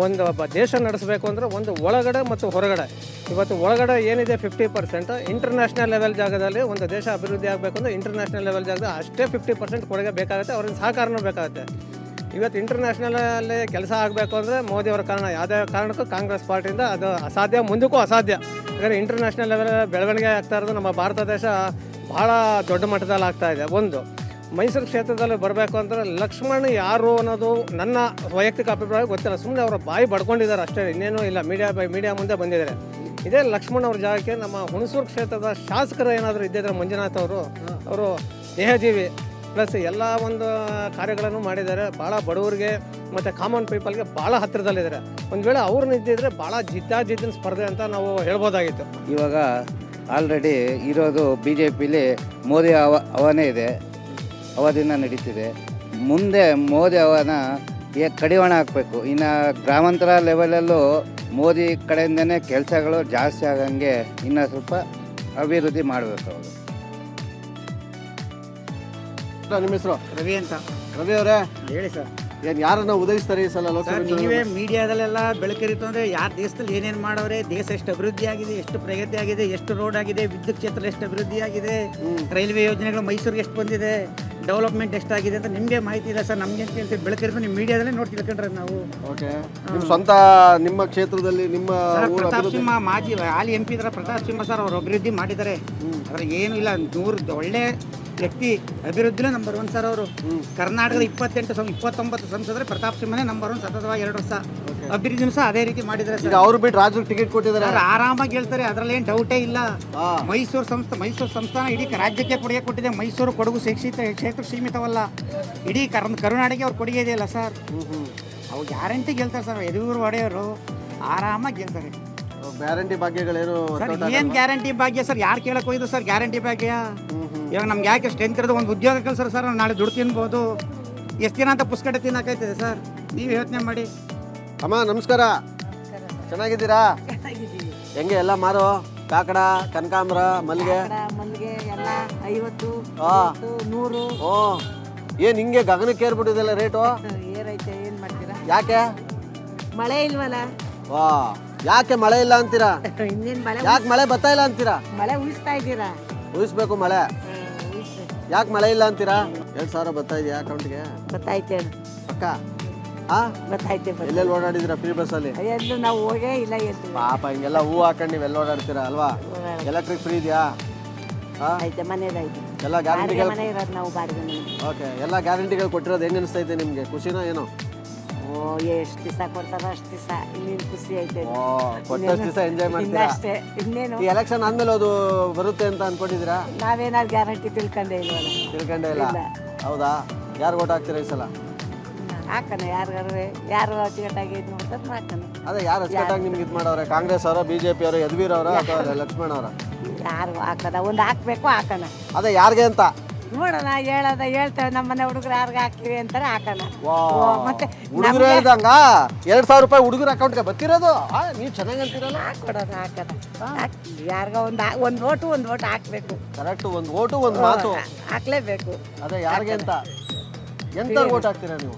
ಒಂದು ದೇಶ ನಡೆಸಬೇಕು ಅಂದರೆ ಒಂದು ಒಳಗಡೆ ಮತ್ತು ಹೊರಗಡೆ. ಇವತ್ತು ಒಳಗಡೆ ಏನಿದೆ 50%, ಇಂಟರ್ನ್ಯಾಷನಲ್ ಲೆವೆಲ್ ಜಾಗದಲ್ಲಿ ಒಂದು ದೇಶ ಅಭಿವೃದ್ಧಿ ಆಗಬೇಕು ಅಂದರೆ ಇಂಟರ್ನ್ಯಾಷನಲ್ ಲೆವೆಲ್ ಜಾಗದಲ್ಲಿ ಅಷ್ಟೇ 50% ಕೊಡುಗೆ ಬೇಕಾಗುತ್ತೆ. ಅವ್ರಿಂದ ಸಹಕಾರನೂ ಬೇಕಾಗುತ್ತೆ. ಇವತ್ತು ಇಂಟರ್ನ್ಯಾಷನಲಲ್ಲಿ ಕೆಲಸ ಆಗಬೇಕು ಅಂದರೆ ಮೋದಿಯವರ ಕಾರಣ. ಯಾವುದೇ ಕಾರಣಕ್ಕೂ ಕಾಂಗ್ರೆಸ್ ಪಾರ್ಟಿಯಿಂದ ಅದು ಅಸಾಧ್ಯ, ಮುಂದಕ್ಕೂ ಅಸಾಧ್ಯ. ಯಾಕಂದರೆ ಇಂಟರ್ನ್ಯಾಷನಲ್ ಲೆವೆಲ್ ಬೆಳವಣಿಗೆ ಆಗ್ತಾ ಇರೋದು ನಮ್ಮ ಭಾರತ ದೇಶ ಭಾಳ ದೊಡ್ಡ ಮಟ್ಟದಲ್ಲಿ ಆಗ್ತಾ ಇದೆ. ಒಂದು ಮೈಸೂರು ಕ್ಷೇತ್ರದಲ್ಲಿ ಬರಬೇಕು ಅಂದರೆ ಲಕ್ಷ್ಮಣ್ ಯಾರು ಅನ್ನೋದು ನನ್ನ ವೈಯಕ್ತಿಕ ಅಭಿಪ್ರಾಯ ಗೊತ್ತಿಲ್ಲ. ಸುಮ್ಮನೆ ಅವರ ಬಾಯಿ ಬಡ್ಕೊಂಡಿದ್ದಾರೆ ಅಷ್ಟೇ, ಇನ್ನೇನೂ ಇಲ್ಲ. ಮೀಡಿಯಾ ಮುಂದೆ ಬಂದಿದ್ದಾರೆ. ಇದೇ ಲಕ್ಷ್ಮಣ್ ಅವ್ರ ಜಾಗಕ್ಕೆ ನಮ್ಮ ಹುಣಸೂರು ಕ್ಷೇತ್ರದ ಶಾಸಕರು ಏನಾದರೂ ಇದ್ದಿದ್ರೆ ಮಂಜುನಾಥ್ ಅವರು ದೇಹಜೀವಿ ಪ್ಲಸ್ ಎಲ್ಲ ಒಂದು ಕಾರ್ಯಗಳನ್ನು ಮಾಡಿದ್ದಾರೆ. ಭಾಳ ಬಡವರಿಗೆ ಮತ್ತು ಕಾಮನ್ ಪೀಪಲ್ಗೆ ಭಾಳ ಹತ್ತಿರದಲ್ಲಿದ್ದಾರೆ. ಒಂದು ವೇಳೆ ಅವ್ರು ನಿಂತಿದ್ರೆ ಭಾಳ ಜಿದ್ದಾಜಿದ್ದಿನ ಸ್ಪರ್ಧೆ ಅಂತ ನಾವು ಹೇಳ್ಬೋದಾಗಿತ್ತು. ಇವಾಗ ಆಲ್ರೆಡಿ ಇರೋದು BJPಲಿ ಮೋದಿ ಅವನೇ ಇದೆ, ಅವಧಿನ ನಡೀತಿದೆ. ಮುಂದೆ ಮೋದಿ ಅವನ ಕಡಿವಾಣ ಹಾಕಬೇಕು. ಇನ್ನು ಗ್ರಾಮಾಂತರ ಲೆವೆಲಲ್ಲೂ ಮೋದಿ ಕಡೆಯಿಂದನೇ ಕೆಲಸಗಳು ಜಾಸ್ತಿ ಆಗಂಗೆ ಇನ್ನೂ ಸ್ವಲ್ಪ ಅಭಿವೃದ್ಧಿ ಮಾಡಬೇಕು ಅವರು. ನಿಮ್ಮ ಹೆಸರು? ರವಿ ಅಂತ. ರವಿ ಅವರೇ ಹೇಳಿ ಸರ್. ಏನು ಯಾರನ್ನ ಉದಯಿಸ್ತಾರೆ ಈ ಸಲ ಲೋಕಸಭೆ? ನೀವೇ ಮೀಡಿಯಾದಲ್ಲೆಲ್ಲ ಬೆಳಕಿರಿತು ಅಂದರೆ ಯಾರು ದೇಶದಲ್ಲಿ ಏನೇನು ಮಾಡವ್ರೆ, ದೇಶ ಎಷ್ಟು ಅಭಿವೃದ್ಧಿ ಆಗಿದೆ, ಎಷ್ಟು ಪ್ರಗತಿ ಆಗಿದೆ, ಎಷ್ಟು ರೋಡ್ ಆಗಿದೆ, ವಿದ್ಯುತ್ ಕ್ಷೇತ್ರ ಎಷ್ಟು ಅಭಿವೃದ್ಧಿ ಆಗಿದೆ, ರೈಲ್ವೆ ಯೋಜನೆಗಳು ಮೈಸೂರಿಗೆ ಎಷ್ಟು ಬಂದಿದೆ, ಡೆವಲಪ್ಮೆಂಟ್ ಎಷ್ಟಾಗಿದೆ ಅಂತ ನಿಮಗೆ ಮಾಹಿತಿ ಇಲ್ಲ ಸರ್. ನಮಗೆ ಅಂತ ಹೇಳ್ತೀವಿ ಬೆಳಕಿರಿತು ನಿಮ್ಮ ಮೀಡಿಯಾದಲ್ಲೇ ನೋಡಿ ತಿಳ್ಕೊಂಡ್ರೆ ನಾವು. ಓಕೆ. ನಿಮ್ಮ ಸ್ವಂತ ನಿಮ್ಮ ಕ್ಷೇತ್ರದಲ್ಲಿ ನಿಮ್ಮ ಪ್ರತಾಪ್ ಸಿಂಹ ಮಾಜಿ ಹಾಲಿ MP ಇದ್ದಾರೆ ಪ್ರತಾಪ್ ಸಿಂಹ ಸರ್, ಅವರು ಅಭಿವೃದ್ಧಿ ಮಾಡಿದ್ದಾರೆ. ಅದ್ರ ಏನೂ ಇಲ್ಲ, 100 ಒಳ್ಳೆ ವ್ಯಕ್ತಿ, ಅಭಿವೃದ್ಧಿಲೇ ನಂಬರ್ 1 ಸರ್ ಅವರು. ಕರ್ನಾಟಕದ 29 ಸಂಸದರೆ ಪ್ರತಾಪ್ ಸಿಂಹನೇ ನಂಬರ್ 1 ಸತತವಾಗಿ 2 ವರ್ಷ. ಅಭಿವೃದ್ಧಿನೂ ಸಹ ಅದೇ ರೀತಿ ಮಾಡಿದ್ದಾರೆ ಸರ್. ಅವ್ರು ಬಿಟ್ಟು ರಾಜ್ಯಕ್ಕೆ ಟಿಕೆಟ್ ಕೊಟ್ಟಿದ್ದಾರೆ, ಆರಾಮಾಗಿ ಹೇಳ್ತಾರೆ, ಅದರಲ್ಲಿ ಏನು ಡೌಟೇ ಇಲ್ಲ. ಮೈಸೂರು ಸಂಸ್ಥಾನ ಇಡೀ ರಾಜ್ಯಕ್ಕೆ ಕೊಡುಗೆ ಕೊಟ್ಟಿದೆ. ಮೈಸೂರು ಕೊಡಗು ಕ್ಷೇತ್ರ ಸೀಮಿತವಲ್ಲ, ಇಡೀ ಕರುನಾಡಿಗೆ ಅವ್ರ ಕೊಡುಗೆ ಇದೆಯಲ್ಲ ಸರ್. ಅವ್ರು ಗ್ಯಾರಂಟಿ ಗೆಲ್ತಾರೆ ಸರ್. ಯದುವೀರ್ ಒಡೆಯವರು ಆರಾಮಾಗಿ ಗೆಲ್ತಾರೆ. ಗ್ಯಾರಂಟಿ ಭಾಗ್ಯಗಳೇನು ಸರ್? ಏನು ಗ್ಯಾರಂಟಿ ಭಾಗ್ಯ ಸರ್? ಯಾರು ಕೇಳಕ್ಕೆ ಹೋಯ್ದು ಸರ್ ಗ್ಯಾರಂಟಿ ಭಾಗ್ಯ? ಇವಾಗ ನಮ್ಗೆ ಯಾಕೆ ಸ್ಟ್ರೆಂತ್ ಇರೋದು, ಒಂದು ಉದ್ಯೋಗ ಕೆಲಸ ಸರ್. ನಾಳೆ ದುಡ್ಡು ತಿನ್ಬೋದು, ಎಷ್ಟು ದಿನ ಅಂತ ಪುಸ್ತಕ ತಿನ್ನಕೈತಿದೆ ಸರ್, ನೀವು ಯೋಚನೆ ಮಾಡಿ. ಅಮ್ಮ ನಮಸ್ಕಾರ, ಚೆನ್ನಾಗಿದ್ದೀರಾ? ಹೆಂಗೆ ಎಲ್ಲ ಮಾರೋ? ಕಾಕಡ, ಕನಕಾಂಬರ, ಮಲ್ಲಿಗೆ ಎಲ್ಲ 50, 100. ಓ, ಏನು ಹಿಂಗೆ ಗಗನಕ್ಕೆ ಏರ್ಬಿಟ್ಟಿದೆಲ್ಲ ರೇಟು? ಏನೈತೆ, ಏನು ಮಾಡ್ತೀರಾ? ಯಾಕೆ? ಮಳೆ ಇಲ್ವಲ್ಲ. ವಾ, ಯಾಕೆ ಮಳೆ ಇಲ್ಲ ಅಂತೀರಾ? ಇನ್ನೇನು ಮಳೆ? ಯಾಕೆ ಮಳೆ ಬರ್ತಾ ಇಲ್ಲ ಅಂತೀರಾ? ಮಳೆ ಉಳಿಸ್ತಾ ಇದ್ದೀರಾ? ಉಳಿಸ್ಬೇಕು ಮಳೆ. ಯಾಕೆ ಮಳೆ ಇಲ್ಲ ಅಂತೀರಾ? 2,000 ಬರ್ತಾ ಇದೆಯಾ ಅಕೌಂಟ್ಗೆ? ಗೊತ್ತಾಯ್ತು. ಅಕ್ಕ ಗೊತ್ತಾಯ್ತು ಎಲ್ಲೆಲ್ಲಿ ಓಡಾಡಿದಿರಾ ಫ್ರೀ ಬಸ್ಸಲ್ಲಿ? ಎಲ್ಲೂ ನಾವು ಹೋಗೇ ಇಲ್ಲ ಎದ್ದು ಪಾಪ ಹಿಂಗೆಲ್ಲ ಹೂ ಹಾಕೊಂಡು ನೀವೆಲ್ಲ ಓಡಾಡ್ತೀರಾ ಅಲ್ವಾ? ಎಲೆಕ್ಟ್ರಿಕ್ ಫ್ರೀ ಇದೆಯಾ? ಐತೆ ಮನೇದಾಯ್ತು ಎಲ್ಲ ಗ್ಯಾರಂಟಿಗಳು ಮನೆ ಇರೋದು ನಾವು ಬಾಡಿಗೆ ಮನೆ. ಓಕೆ, ಎಲ್ಲ ಗ್ಯಾರಂಟಿಗಳು ಕೊಟ್ಟಿರೋದು ಹೆಂಗೆ ಅನಿಸ್ತೈತೆ ನಿಮಗೆ? ಖುಷಿನೋ ಏನೋ? ಓ ಎಷ್ಟು ದಿವಸ ಕೊಡ್ತಾರ ಅಷ್ಟು ದಿವಸ ಇನ್ನೇನು ಖುಷಿ ಐತೆ. ಓ, ಕೊಟ್ಟಷ್ಟು ದಿವಸ ಎಂಜಾಯ್ ಮಾಡ್ತೀರಾ ಅಷ್ಟೇ, ಇನ್ನೇನು. ಈ ಎಲೆಕ್ಷನ್ ಆದ್ಮೇಲೆ ಅದು ಬರುತ್ತೆ ಅಂತ ಅನ್ಕೊಂಡಿದ್ದೀರಾ? ನಾವೇನಾದ್ರು ಗ್ಯಾರಂಟಿ ತಿಳ್ಕೊಂಡೇ ಇಲ್ವಲ್ಲ. ತಿಳ್ಕೊಂಡೇ ಇಲ್ಲ. ಹೌದಾ? ಯಾರು ಓಟ್ ಹಾಕ್ತೀರಾ ಈ ಸಲ? ಹಾಕೋಣ ಯಾರು ಅಚ್ಚುಕಟ್ಟಾಗಿ ಇದು ಮಾಡ್ತಾರೆ ಹಾಕೋಣ. ಅದೇ ಯಾರು ಅಚ್ಚುಕಟ್ಟಾಗಿ ನಿಮ್ಗೆ ಇದು ಮಾಡೋರೆ? ಕಾಂಗ್ರೆಸ್ ಅವರ, ಬಿಜೆಪಿ ಅವರ, ಯದುವೀರ್ ಅವರ ಅಥವಾ ಲಕ್ಷ್ಮಣ್ ಅವರ? ಯಾರು ಹಾಕೋದ ಒಂದು ಹಾಕ್ಬೇಕು ಹಾಕೋಣ. ಅದೇ ಯಾರಿಗೆ ಅಂತ ನೋಡೋಣ, ಹೇಳ್ತೇವೆ ನಮ್ಮ ಮನೆ ಹುಡುಗರು ಯಾರಿಗೆ ಹಾಕ್ತೀವಿ ಅಂತಾರೆ ಹಾಕೋಣ. ಮತ್ತೆ ಹುಡುಗರು ಹೇಳ್ದಂಗ 2,000 ರೂಪಾಯಿ ಹುಡುಗರ ಅಕೌಂಟ್ಗೆ ಬರ್ತಿರೋದು ನೀವು ಚೆನ್ನಾಗಿ ಅಂತೀರಲ್ಲ? ಹಾಕೋಣ ಯಾರಿಗ ಒಂದು ಓಟು ಹಾಕ್ಬೇಕು. ಕರೆಕ್ಟ್, ಒಂದು ಓಟು ಒಂದು ಮಾತು ಹಾಕ್ಲೇಬೇಕು. ಅದೇ ಯಾರಿಗೆ ಅಂತ? ಎಂತವ್ರು ಓಟ್ ಹಾಕ್ತೀರಾ ನೀವು?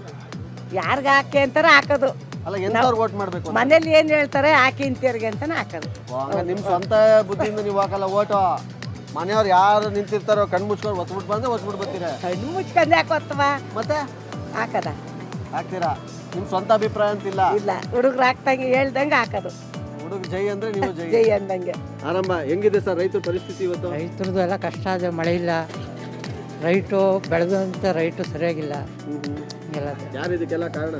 ಯಾರಿಗೆ ಹಾಕಿ ಅಂತಾರೆ ಹಾಕೋದು. ಅಲ್ಲ, ಎಂತವ್ರು ಓಟ್ ಮಾಡ್ಬೇಕು? ಮನೇಲಿ ಏನ್ ಹೇಳ್ತಾರೆ ಹಾಕಿ ಇಂತಿಯರ್ಗೆ ಅಂತಾನೆ ಹಾಕೋದು. ನಿಮ್ ಸ್ವಂತ ಬುದ್ಧಿಯಿಂದ ನೀವು ಹಾಕಲ್ಲ ಓಟು. ಮನೆಯವ್ರು ಯಾರು ನಿಂತಿರ್ತಾರೋ ಕಣ್ಣು ಮುಚ್ಕೊಂಡು ಒತ್ಬಿಟ್ಟು ಬಂದ್ರೆ ಒತ್ಬಿಟ್ಟು ಬರ್ತೀರಾ? ಕಣ್ಣು ಮುಚ್ಕೊಂಡು ಯಾಕೆ ಒತ್ತವ? ಮತ್ತೆ ಹಾಕದ ಹಾಕ್ತೀರಾ? ನಿಮ್ ಸ್ವಂತ ಅಭಿಪ್ರಾಯ ಅಂತಿಲ್ಲ? ಇಲ್ಲ, ಹುಡುಗರು ಹಾಕ್ದಂಗೆ ಹೇಳ್ದಂಗೆ ಹಾಕೋದು. ಹುಡುಗ ಜೈ ಅಂದ್ರೆ ನೀವು ಜೈ ಜೈ ಅಂದಂಗೆ. ಆರಂಭ ಹೆಂಗಿದೆ ಸರ್ ರೈತರ ಪರಿಸ್ಥಿತಿ ಇವತ್ತು? ರೈತರದ್ದು ಎಲ್ಲ ಕಷ್ಟ ಇದೆ, ಮಳೆ ಇಲ್ಲ, ರೈಟು ಬೆಳೆದಂಥ ರೈಟು ಸರಿಯಾಗಿಲ್ಲ. ಯಾರು ಇದಕ್ಕೆಲ್ಲ ಕಾರಣ?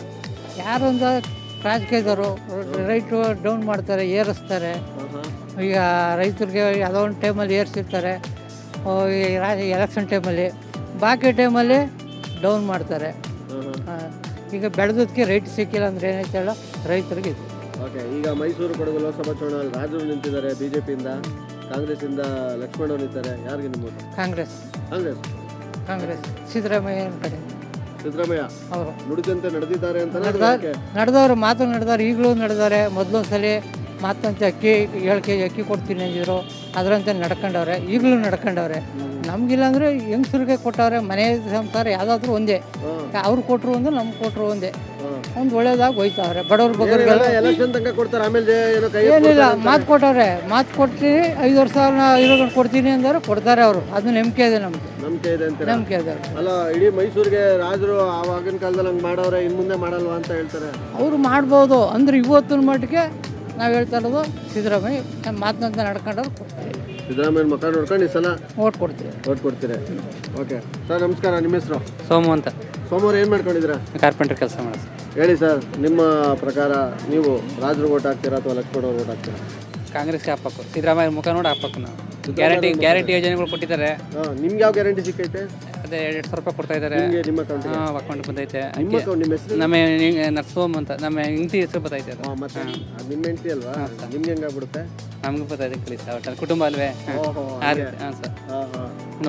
ಯಾರೊಂದು ರಾಜಕೀಯದವರು ರೈಟು ಡೌನ್ ಮಾಡ್ತಾರೆ, ಏರಿಸ್ತಾರೆ. ಈಗ ರೈತರಿಗೆ ಯಾವುದೋ ಒಂದು ಟೈಮಲ್ಲಿ ಏರಿಸಿರ್ತಾರೆ, ಎಲೆಕ್ಷನ್ ಟೈಮಲ್ಲಿ, ಬಾಕಿ ಟೈಮಲ್ಲಿ ಡೌನ್ ಮಾಡ್ತಾರೆ. ಈಗ ಬೆಳೆದಕ್ಕೆ ರೇಟ್ ಸಿಕ್ಕಿಲ್ಲ ಅಂದರೆ ಏನೈತೆ ಹೇಳೋ ರೈತರಿಗೆ ಇದು. ಓಕೆ, ಈಗ ಮೈಸೂರು ಕೊಡಗು ಲೋಕಸಭಾ ಚುನಾವಣೆಯಲ್ಲಿ ರಾಜರು ನಿಂತಿದ್ದಾರೆ, ಬಿಜೆಪಿಯಿಂದ, ಕಾಂಗ್ರೆಸ್ಸಿಂದ ಲಕ್ಷ್ಮಣ್ ಅವರು ನಿಂತಾರೆ. ಯಾರಿಗೆ ನಿಮ್ಮ ಕಾಂಗ್ರೆಸ್ ಸಿದ್ದರಾಮಯ್ಯ ಕಡೆ. ಸಿದ್ದರಾಮಯ್ಯ ಅವರು ನುಡಿದಂತೆ ನಡೆದಿದ್ದಾರೆ ಅಂತ ನಡೆದವ್ರು ಮಾತು ನಡೆದವ್ರು, ಈಗಲೂ ನಡೆದವ್ರೆ. ಮೊದಲೊಂದು ಸಲ ಮಾತಂತೆ ಅಕ್ಕಿ 7 kg ಅಕ್ಕಿ ಕೊಡ್ತೀನಿ ಅಂದಿದ್ರು, ಅದರಂತೆ ನಡ್ಕೊಂಡವ್ರೆ, ಈಗಲೂ ನಡ್ಕೊಂಡವ್ರೆ. ನಮಗಿಲ್ಲ ಅಂದರೆ ಹೆಂಗಸರಿಗೆ ಕೊಟ್ಟವ್ರೆ, ಮನೆ ಸಂಸಾರ ಯಾವುದಾದ್ರೂ ಒಂದೇ. ಅವ್ರು ಕೊಟ್ಟರು ಒಂದು, ನಮ್ಗೆ ಕೊಟ್ಟರು ಒಂದೇ. ಒಂದು ಒಳ್ಳೇದಾಗಿ ಹೋಯ್ತಾವ್ರೆ ಬಡವ್ರ ಬಗ್ಗೆ. ಎಲೆಕ್ಷನ್ ತನಕ ಕೊಡ್ತಾರೆ, ಆಮೇಲೆ ಏನಿಲ್ಲ, ಮಾತು ಕೊಟ್ಟವ್ರೆ, ಮಾತು ಕೊಡ್ತೀನಿ 5 ವರ್ಷ ಇರೋ ಕೊಡ್ತೀನಿ ಅಂದ್ರೆ ಕೊಡ್ತಾರೆ ಅವರು. ಅದು ನಂಬಿಕೆ ಇದೆ ನಮ್ಗೆ, ನಂಬಿಕೆ ಇದೆ ಅಂತ. ನಂಬಿಕೆ ಇದೆ. ಅಲ್ಲ, ಇಡೀ ಮೈಸೂರಿಗೆ ರಾಜರು ಆವಾಗಿನ ಕಾಲದಲ್ಲಿ ಹಂಗೆ ಮಾಡವ್ರೆ, ಇನ್ನು ಮುಂದೆ ಮಾಡಲ್ವಾ ಅಂತ ಹೇಳ್ತಾರೆ. ಅವರು ಮಾಡ್ಬೋದು ಅಂದ್ರೆ ಇವತ್ತಿನ ಮಟ್ಟಿಗೆ ನಾವು ಹೇಳ್ತಾ ಇರೋದು ಸಿದ್ದರಾಮಯ್ಯ ಮಾತಂತ ನಡ್ಕೊಂಡವ್ರು ಕೊಡ್ತಾರೆ. ಸಿದ್ದರಾಮಯ್ಯ ಮುಖ ನೋಡ್ಕೊಂಡು ಈ ಸಲ ಓಟ್ ಕೊಡ್ತೀವಿ. ಓಕೆ ಸರ್, ನಮಸ್ಕಾರ. ನಿಮ್ಮ ಹೆಸರು? ಸೋಮು ಅಂತ. ಸೋಮವಾರ ಏನು ಮಾಡ್ಕೊಂಡಿದ್ದೀರಾ? ಕಾರ್ಪೆಂಟರ್ ಕೆಲಸ ಮಾಡಿ. ಹೇಳಿ ಸರ್, ನಿಮ್ಮ ಪ್ರಕಾರ ನೀವು ರಾಜರು ಓಟ್ ಹಾಕ್ತೀರಾ ಅಥವಾ ಲಕ್ಷ್ಮಣ್ ಅವ್ರು ಓಟ್ ಹಾಕ್ತೀರಾ? ಕಾಂಗ್ರೆಸ್ಗೆ ಹಾಕ್ಬೇಕು, ಸಿದ್ದರಾಮಯ್ಯ ಮುಖ ನೋಡಿ ಹಾಕ್ಬೇಕು ನಾವು. ಗ್ಯಾರಂಟಿ ಯೋಜನೆಗಳು ಕೊಟ್ಟಿದ್ದಾರೆ. ನಿಮ್ಗೆ ಯಾವ ಗ್ಯಾರಂಟಿ ಸಿಕ್ಕೈತೆ? ಅದೇ 2,000 ರೂಪಾಯಿ ಕೊಡ್ತಾ ಇದ್ದಾರೆ. ನಿಮ್ಮ ಅಕೌಂಟ್ ಅಕೌಂಟ್ ಬಂದೈತೆ. ನಿಮ್ಮ ಹೆಸರು? ನಮ್ಮ ನರ್ಸೋಮ್ ಅಂತ ನಮ್ಮ ಹೆಂಡತಿ ಹೆಸರು ಬರ್ತೈತೆ. ಮತ್ತೆ ನಿಮ್ಮ ಹೆಂಡತಿ ಅಲ್ವಾ? ನಿಮ್ಗೆ ಹೆಂಗಾಗ್ಬಿಡುತ್ತೆ? ನಮ್ಗೆ ಬರ್ತೈತೆ ಕಳಿಸ ಒಟ್ಟಲ್ಲಿ ಕುಟುಂಬ ಅಲ್ವೇ. ಹಾಂ ಸರ್,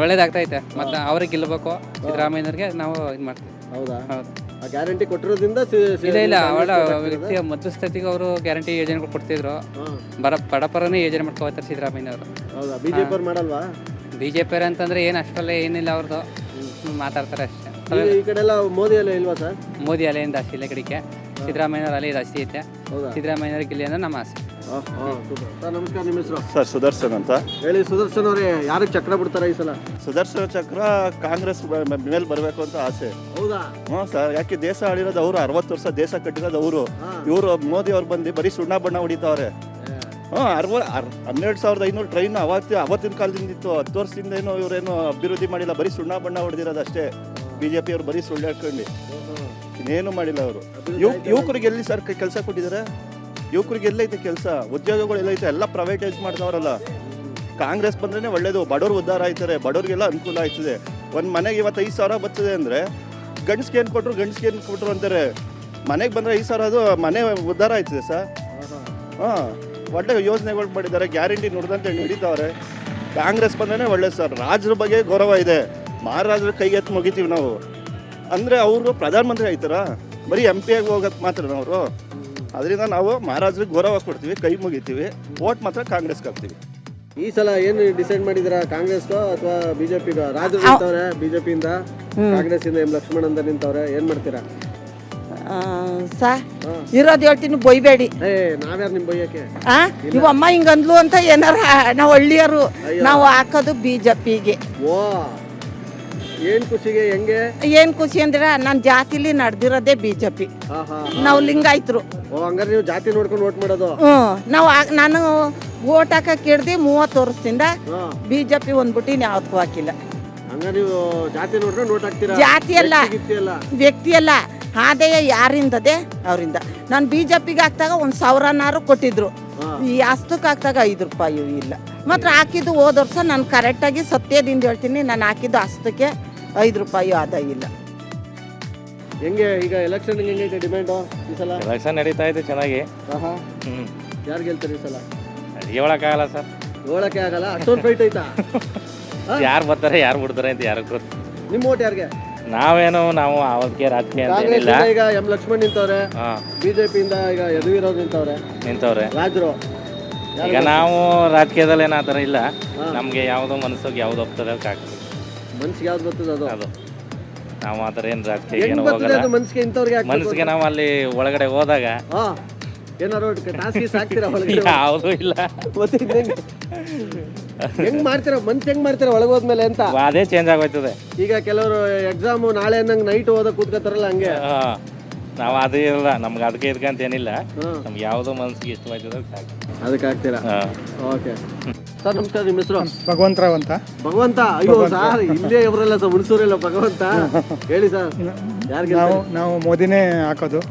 ಒಳ್ಳೇದಾಗ್ತೈತೆ. ಮತ್ತು ಅವ್ರಿಗೆ ಗೆಲ್ಲಬೇಕು, ಸಿದ್ದರಾಮಯ್ಯನವ್ರಿಗೆ ನಾವು ಇದು ಮಾಡ್ತೀವಿ. ಹೌದಾ? ಗ್ಯಾರಂಟಿ ಕೊಟ್ಟಿರೋದ್ರಿಂದ ಇಲ್ಲ ಒಳ್ಳೆ ವ್ಯಕ್ತಿ ಮಧ್ಯಸ್ಥಿತಿಗೆ ಅವರು ಗ್ಯಾರಂಟಿ ಯೋಜನೆಗಳು ಕೊಡ್ತಿದ್ರು. ಬಡಪರನೇ ಯೋಜನೆ ಮಾಡ್ಕೊ ಹೋಗ್ತಾರೆ ಸಿದ್ದರಾಮಯ್ಯನವರು. ಹೌದಾ? ಬಿಜೆಪಿ ಅವ್ರು ಮಾಡಲ್ವಾ? ಬಿಜೆಪಿ ಅಂತಂದ್ರೆ ಏನು ಅಷ್ಟರಲ್ಲ ಏನಿಲ್ಲ, ಅವ್ರದ್ದು ಮಾತಾಡ್ತಾರೆ ಅಷ್ಟೇ. ಈ ಕಡೆ ಎಲ್ಲ ಮೋದಿ ಎಲ್ಲ ಇಲ್ವಾ ಸರ್? ಮೋದಿ ಅಲೆ ಏನು ಜಾಸ್ತಿ ಇಲ್ಲ ಕಡೆಗೆ, ಸಿದ್ದರಾಮಯ್ಯನವ್ರ ಅಲೆ ಜಾಸ್ತಿ ಐತೆ. ಸಿದ್ದರಾಮಯ್ಯನವ್ರಿಗೆ ಗೆಲ್ಲಿ ಅಂದ್ರೆ ನಮ್ಮ ಆಸೆ. ಸರ್ ನಮಸ್ಕಾರ. ನಿಮ್ಮ ಹೆಸರು? ಸರ್ ಸುದರ್ಶನ್ ಅಂತ. ಹೇಳಿ ಸುದರ್ಶನ್ ಅವರೇ, ಯಾರಿಗೆ ಚಕ್ರ ಬಿಡ್ತಾರೆ ಈ ಸಲ? ಸುದರ್ಶನ ಚಕ್ರ ಕಾಂಗ್ರೆಸ್ ಮೇಲೆ ಬರಬೇಕು ಅಂತ ಆಸೆ. ಹೌದಾ? ಹ್ಞೂ ಸರ್, ಯಾಕೆ ದೇಶ ಆಳಿರೋದು ಅವರು, 60 ವರ್ಷ ದೇಶ ಕಟ್ಟಿರೋದು ಅವರು. ಇವರು ಮೋದಿ ಅವ್ರು ಬಂದು ಬರೀ ಸುಣ್ಣ ಬಣ್ಣ ಹೊಡಿತಾವ್ರೆ. 12,500 ಟ್ರೈನ್ ಅವತ್ತಿನ ಕಾಲದಿಂದ ಇತ್ತು. 10 ವರ್ಷದಿಂದ ಏನು ಇವರೇನು ಅಭಿವೃದ್ಧಿ ಮಾಡಿಲ್ಲ, ಬರೀ ಸುಣ್ಣ ಬಣ್ಣ ಹೊಡೆದಿರೋದು ಅಷ್ಟೇ. ಬಿಜೆಪಿ ಅವ್ರು ಬರೀ ಸುಳ್ಳು ಹೇಳ್ಕೊಂಡು ಇನ್ನೇನು ಮಾಡಿಲ್ಲ ಅವರು. ಯುವಕರಿಗೆ ಎಲ್ಲಿ ಸರ್ ಕೆಲಸ ಕೊಟ್ಟಿದ್ದಾರೆ? ಯುವಕರಿಗೆ ಎಲ್ಲೈತೆ ಕೆಲಸ? ಉದ್ಯೋಗಗಳು ಎಲ್ಲೈತೆ? ಎಲ್ಲ ಪ್ರೈವೇಟೈಸ್ ಮಾಡ್ದವ್ರಲ್ಲ. ಕಾಂಗ್ರೆಸ್ ಬಂದ್ರೆ ಒಳ್ಳೇದು, ಬಡವ್ರು ಉದ್ಧಾರ ಆಯ್ತಾರೆ, ಬಡವ್ರಿಗೆಲ್ಲ ಅನುಕೂಲ ಆಯ್ತದೆ. ಒಂದು ಮನೆಗೆ ಇವತ್ತು 5,000 ಬರ್ತದೆ ಅಂದರೆ ಗಂಡ್ಸ್ಗೆ ಏನು ಕೊಟ್ಟರು ಅಂತಾರೆ. ಮನೆಗೆ ಬಂದರೆ 5,000 ಅದು ಮನೆ ಉದ್ಧಾರ ಆಯ್ತದೆ ಸರ್. ಒಳ್ಳೆ ಯೋಜನೆಗಳು ಮಾಡಿದ್ದಾರೆ, ಗ್ಯಾರಂಟಿ ನುಡಿದಂತೆ ನಡೀತಾವ್ರೆ. ಕಾಂಗ್ರೆಸ್ ಬಂದ್ರೆ ಒಳ್ಳೇದು ಸರ್. ರಾಜ್ರ ಬಗ್ಗೆ ಗೌರವ ಇದೆ, ಮಹಾರಾಜರ ಕೈಗೆ ಎತ್ತು ಮುಗಿತೀವಿ ನಾವು. ಅಂದರೆ ಅವರು ಪ್ರಧಾನಮಂತ್ರಿ ಆಯ್ತಾರ, ಬರೀ MP ಆಗಿ ಹೋಗೋದು ಮಾತ್ರ ಅವರು. ಅದರಿಂದ ನಾವು ಮಹಾರಾಜರಿಗೆ ಗೌರವ ಕೊಡ್ತೀವಿ, ಕೈ ಮುಗಿತೀವಿ, ವೋಟ್ ಮಾತ್ರ ಕಾಂಗ್ರೆಸ್ಗೆ ಹಾಕ್ತೀವಿ. ಈ ಸಲ ಏನು ಡಿಸೈಡ್ ಮಾಡಿದಿರಾ? ಕಾಂಗ್ರೆಸ್ಗೋ ಅಥವಾ ಬಿಜೆಪಿಗೋ? ರಾಜರು ನಿಂತವ್ರೆ ಬಿಜೆಪಿಯಿಂದ, ಕಾಂಗ್ರೆಸ್ಸಿಂದ ಲಕ್ಷ್ಮಣ್ ಅಂತ ನಿಂತವ್ರೆ. ಏನು ಮಾಡ್ತೀರಾ? ಇರೋದು ಹೇಳ್ತೀನಿ, ಬೊಯ್ಬೇಡಿ. ನಾವ್ಯಾರು ನಿಮ್ ಬೈಯಕ್ಕೆ? ನೀವು ಅಮ್ಮ ಹಿಂಗಂದ್ಲು ಅಂತ ಏನಾರ, ನಾವು ಹಳ್ಳಿಯರು, ನಾವು ಹಾಕೋದು ಬಿಜೆಪಿಗೆ. ಓ ಏನ್ ಖುಷಿಗೆ ಹೆಂಗೆ? ಏನ್ ಖುಷಿ ಅಂದ್ರೆ ನನ್ನ ಜಾತಿಲಿ ನಡೆದಿರೋದೇ ಬಿಜೆಪಿ. ನಾವು ಲಿಂಗಾಯತರು. ಹಂಗಾರೆ ನೀವು ಜಾತಿ ನೋಡ್ಕೊಂಡು ಓಟ್ ಮಾಡೋದು? ನಾನು ಓಟ್ ಹಾಕಕ್ಕೆ ಹಿಡ್ದು 30 ವರ್ಷದಿಂದ ಬಿಜೆಪಿ ಒಂದ್ಬಿಟ್ಟು ಯಾವ್ದಕ್ಕೂ ಹಾಕಿಲ್ಲ. ಹಂಗಾರೆ ನೀವು ಜಾತಿ ನೋಡ್ಕೊಂಡು ಓಟ್ ಹಾಕ್ತೀರಾ? ಜಾತಿ ಅಲ್ಲ, ವ್ಯಕ್ತಿ ಅಲ್ಲ, ಆದಾಯ ಯಾರಿಂದದೆ ಅವರಿಂದ. ನಾನು ಬಿಜೆಪಿಗೆ ಹಾಕ್ದಾಗ 1,000 ಕೊಟ್ಟಿದ್ರು, ಈ ಹಸ್ತಕ್ಕೆ ಹಾಕ್ದಾಗ 5 ರೂಪಾಯಿ ಇಲ್ಲ. ಮಾತ್ರ ಹಾಕಿದ್ದು ಹೋದ ವರ್ಷ ನಾನು ಕರೆಕ್ಟಾಗಿ ಸತ್ಯದಿಂದ ಹೇಳ್ತೀನಿ, ನಾನು ಹಾಕಿದ್ದು ಹಸ್ತಕ್ಕೆ 5 ರೂಪಾಯಿ ಆದಾಯ ಇಲ್ಲ. ಹೆಂಗೆ ಈಗ ಎಲೆಕ್ಷನ್ ಹೆಂಗೈತೆ ಡಿಮ್ಯಾಂಡು ಈ ಸಲ? ಎಲೆಕ್ಷನ್ ನಡೀತಾ ಇದೆ ಚೆನ್ನಾಗಿ. ಯಾರು ಗೆಲ್ತಾರೆ ಈ ಸಲ? ಹೇಳಕ್ಕಾಗಲ್ಲ ಸರ್, ಹೇಳಕ್ಕೆ ಆಗಲ್ಲ, ಅಷ್ಟೊಂದು ಫೈಟ್ ಐತಾ? ಯಾರು ಬರ್ತಾರೆ ಯಾರು ಬಿಡ್ತಾರೆ ಅಂತ ಯಾರು ಗೊತ್ತು. ನಿಮ್ಮ ಓಟ್ ಯಾರಿಗೆ? ನಾವು ಅವತ್ತಿಗೆ ರಾಜಕೀಯ ಅಂತ ಏನಿಲ್ಲ. ಕಾಂಗ್ರೆಸ್ ಈಗ ಎಂ ಲಕ್ಷ್ಮಣ್ ನಿಂತವ್ರೆ, ಬಿಜೆಪಿಯಿಂದ ಈಗ ಯದುವೀರವ್ರು ನಿಂತವ್ರೆ, ರಾಜರು. ಈಗ ನಾವು ರಾಜಕೀಯದಲ್ಲಿ ಏನೋ ಆ ಥರ ಇಲ್ಲ, ನಮಗೆ ಯಾವುದೋ ಮನಸ್ಸಿಗೆ ಯಾವ್ದು ಹೋಗ್ತದೆ ಅದಕ್ಕೆ ಆಗ್ತದೆ. ಮನ್ಸಿಗೆ ಯಾವ್ದು ಬರ್ತದೆ ಅದು. ನಾವು ಆ ಥರ ಏನು ರಾಜಕೀಯ ಏನು ಹೋಗಲ್ಲ. ಮನಸ್ಸಿಗೆ ನಾವು ಅಲ್ಲಿ ಒಳಗಡೆ ಹೋದಾಗ ಏನಾರು ಟಾಸ್ಕ್ ಹಾಕ್ತೀರಾ ಒಳಗಡೆ? ಯಾವುದೂ ಇಲ್ಲ. ಹೆಂಗ್ ಮಾಡ್ತೀರಾ ಮನ್ಸು, ಹೆಂಗ್ ಮಾಡ್ತೀರಾ ಒಳಗೆ ಹೋದ್ಮೇಲೆ ಅಂತ? ಅದೇ ಚೇಂಜ್ ಆಗೋಯ್ತದೆ. ಈಗ ಕೆಲವರು ಎಕ್ಸಾಮು ನಾಳೆ ಅನ್ನಂಗೆ ನೈಟ್ ಓದಕ್ಕೆ ಕೂತ್ಕೋತಾರಲ್ಲ, ಹಂಗೆ ನಾವು ಅದೇ ಇಲ್ಲ, ನಮ್ಗೆ ಅದಕ್ಕೆ ಇದಕ್ಕಂತ ಏನಿಲ್ಲ, ನಮ್ಗೆ ಯಾವುದೋ ಮನಸ್ಸಿಗೆ ಇಷ್ಟವಾಯ್ತದೆ ಅದಕ್ಕೆ ಹಾಕ್ತೀರಾ? ಓಕೆ ಸರ್, ನಮಸ್ಕಾರ. ನಿಮ್ಮ ಹೆಸರು? ಭಗವಂತರಾವ್ ಅಂತ. ಭಗವಂತ? ಅಯ್ಯೋ ಸರ್, ಇಲ್ಲೇ ಇವರೆಲ್ಲ ಸರ್, ಹುಣಸೂರೆಲ್ಲ ಭಗವಂತ. ಹೇಳಿ ಸರ್, ಯಾರಿಗೆ? ನಾವು ಮೋದಿನೇ ಹಾಕೋದು,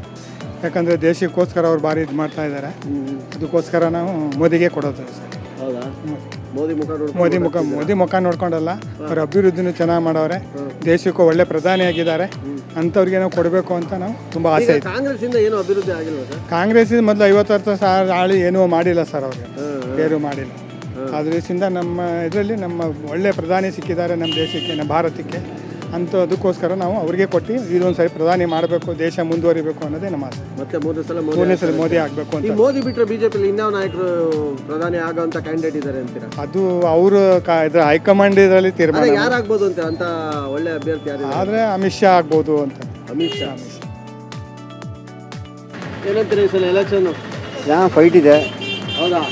ಯಾಕಂದರೆ ದೇಶಕ್ಕೋಸ್ಕರ ಅವ್ರು ಭಾರಿ ಇದು ಮಾಡ್ತಾ ಇದ್ದಾರೆ, ಅದಕ್ಕೋಸ್ಕರ ನಾವು ಮೋದಿಗೆ ಕೊಡೋದು ಸರ್. ಹೌದಾ? ಮೋದಿ ಮುಖ ನೋಡ್ಕೊಂಡಲ್ಲ, ಅವ್ರ ಅಭಿವೃದ್ಧಿನೂ ಚೆನ್ನಾಗಿ ಮಾಡವ್ರೆ, ದೇಶಕ್ಕೂ ಒಳ್ಳೆ ಪ್ರಧಾನಿಯಾಗಿದ್ದಾರೆ, ಅಂಥವ್ರಿಗೆ ನಾವು ಕೊಡಬೇಕು ಅಂತ ನಾವು ತುಂಬ ಆಸೆ ಇದೆ. ಕಾಂಗ್ರೆಸ್ ಇಂದ ಏನು ಅಭಿವೃದ್ಧಿ ಆಗಿಲ್ಲ ಸರ್? ಕಾಂಗ್ರೆಸ್ ಮೊದಲು 50 ವರ್ಷ ಆಳಿ ಏನೂ ಮಾಡಿಲ್ಲ ಸರ್, ಅವ್ರಿಗೆ ಏನೂ ಮಾಡಿಲ್ಲ. ಅದರಿಂದ ನಮ್ಮ ಇದರಲ್ಲಿ ನಮ್ಮ ಒಳ್ಳೆ ಪ್ರಧಾನಿ ಸಿಕ್ಕಿದ್ದಾರೆ ನಮ್ಮ ದೇಶಕ್ಕೆ, ನಮ್ಮ ಭಾರತಕ್ಕೆ ಅಂತ. ಅದಕ್ಕೋಸ್ಕರ ನಾವು ಅವ್ರಿಗೆ ಕೊಟ್ಟು ಇದೊಂದು ಸರಿ ಪ್ರಧಾನಿ ಮಾಡಬೇಕು, ದೇಶ ಮುಂದುವರಿಬೇಕು ಅನ್ನೋದೇ ನಮ್ಮ ಆಸೆ. ಮತ್ತೆ ಮೂರನೇ ಸಲ ಮೋದಿ ಆಗಬೇಕು ಅಂತ. ಮೋದಿ ಬಿಟ್ಟರೆ ಬಿಜೆಪಿ ಇನ್ಯಾವ ನಾಯಕರು ಪ್ರಧಾನಿ ಆಗೋಂಥ ಕ್ಯಾಂಡಿಡೇಟ್ ಇದ್ದಾರೆ ಅಂತೀರಾ? ಅದು ಅವರು ಹೈಕಮಾಂಡ್ ಇದರಲ್ಲಿ ತೀರ್ಮಾನ. ಯಾರಾಗ್ಬೋದು ಅಂತ ಅಂತ ಒಳ್ಳೆ ಅಭ್ಯರ್ಥಿ ಯಾರು? ಆದರೆ ಅಮಿತ್ ಶಾ ಆಗ್ಬೋದು ಅಂತ. ಅಮಿತ್ ಶಾ. ಏನಂತೀರಾ ಈ ಸಲ ಎಲೆಕ್ಷನ್? ಫೈಟ್ ಇದೆ. ಹೌದಾ?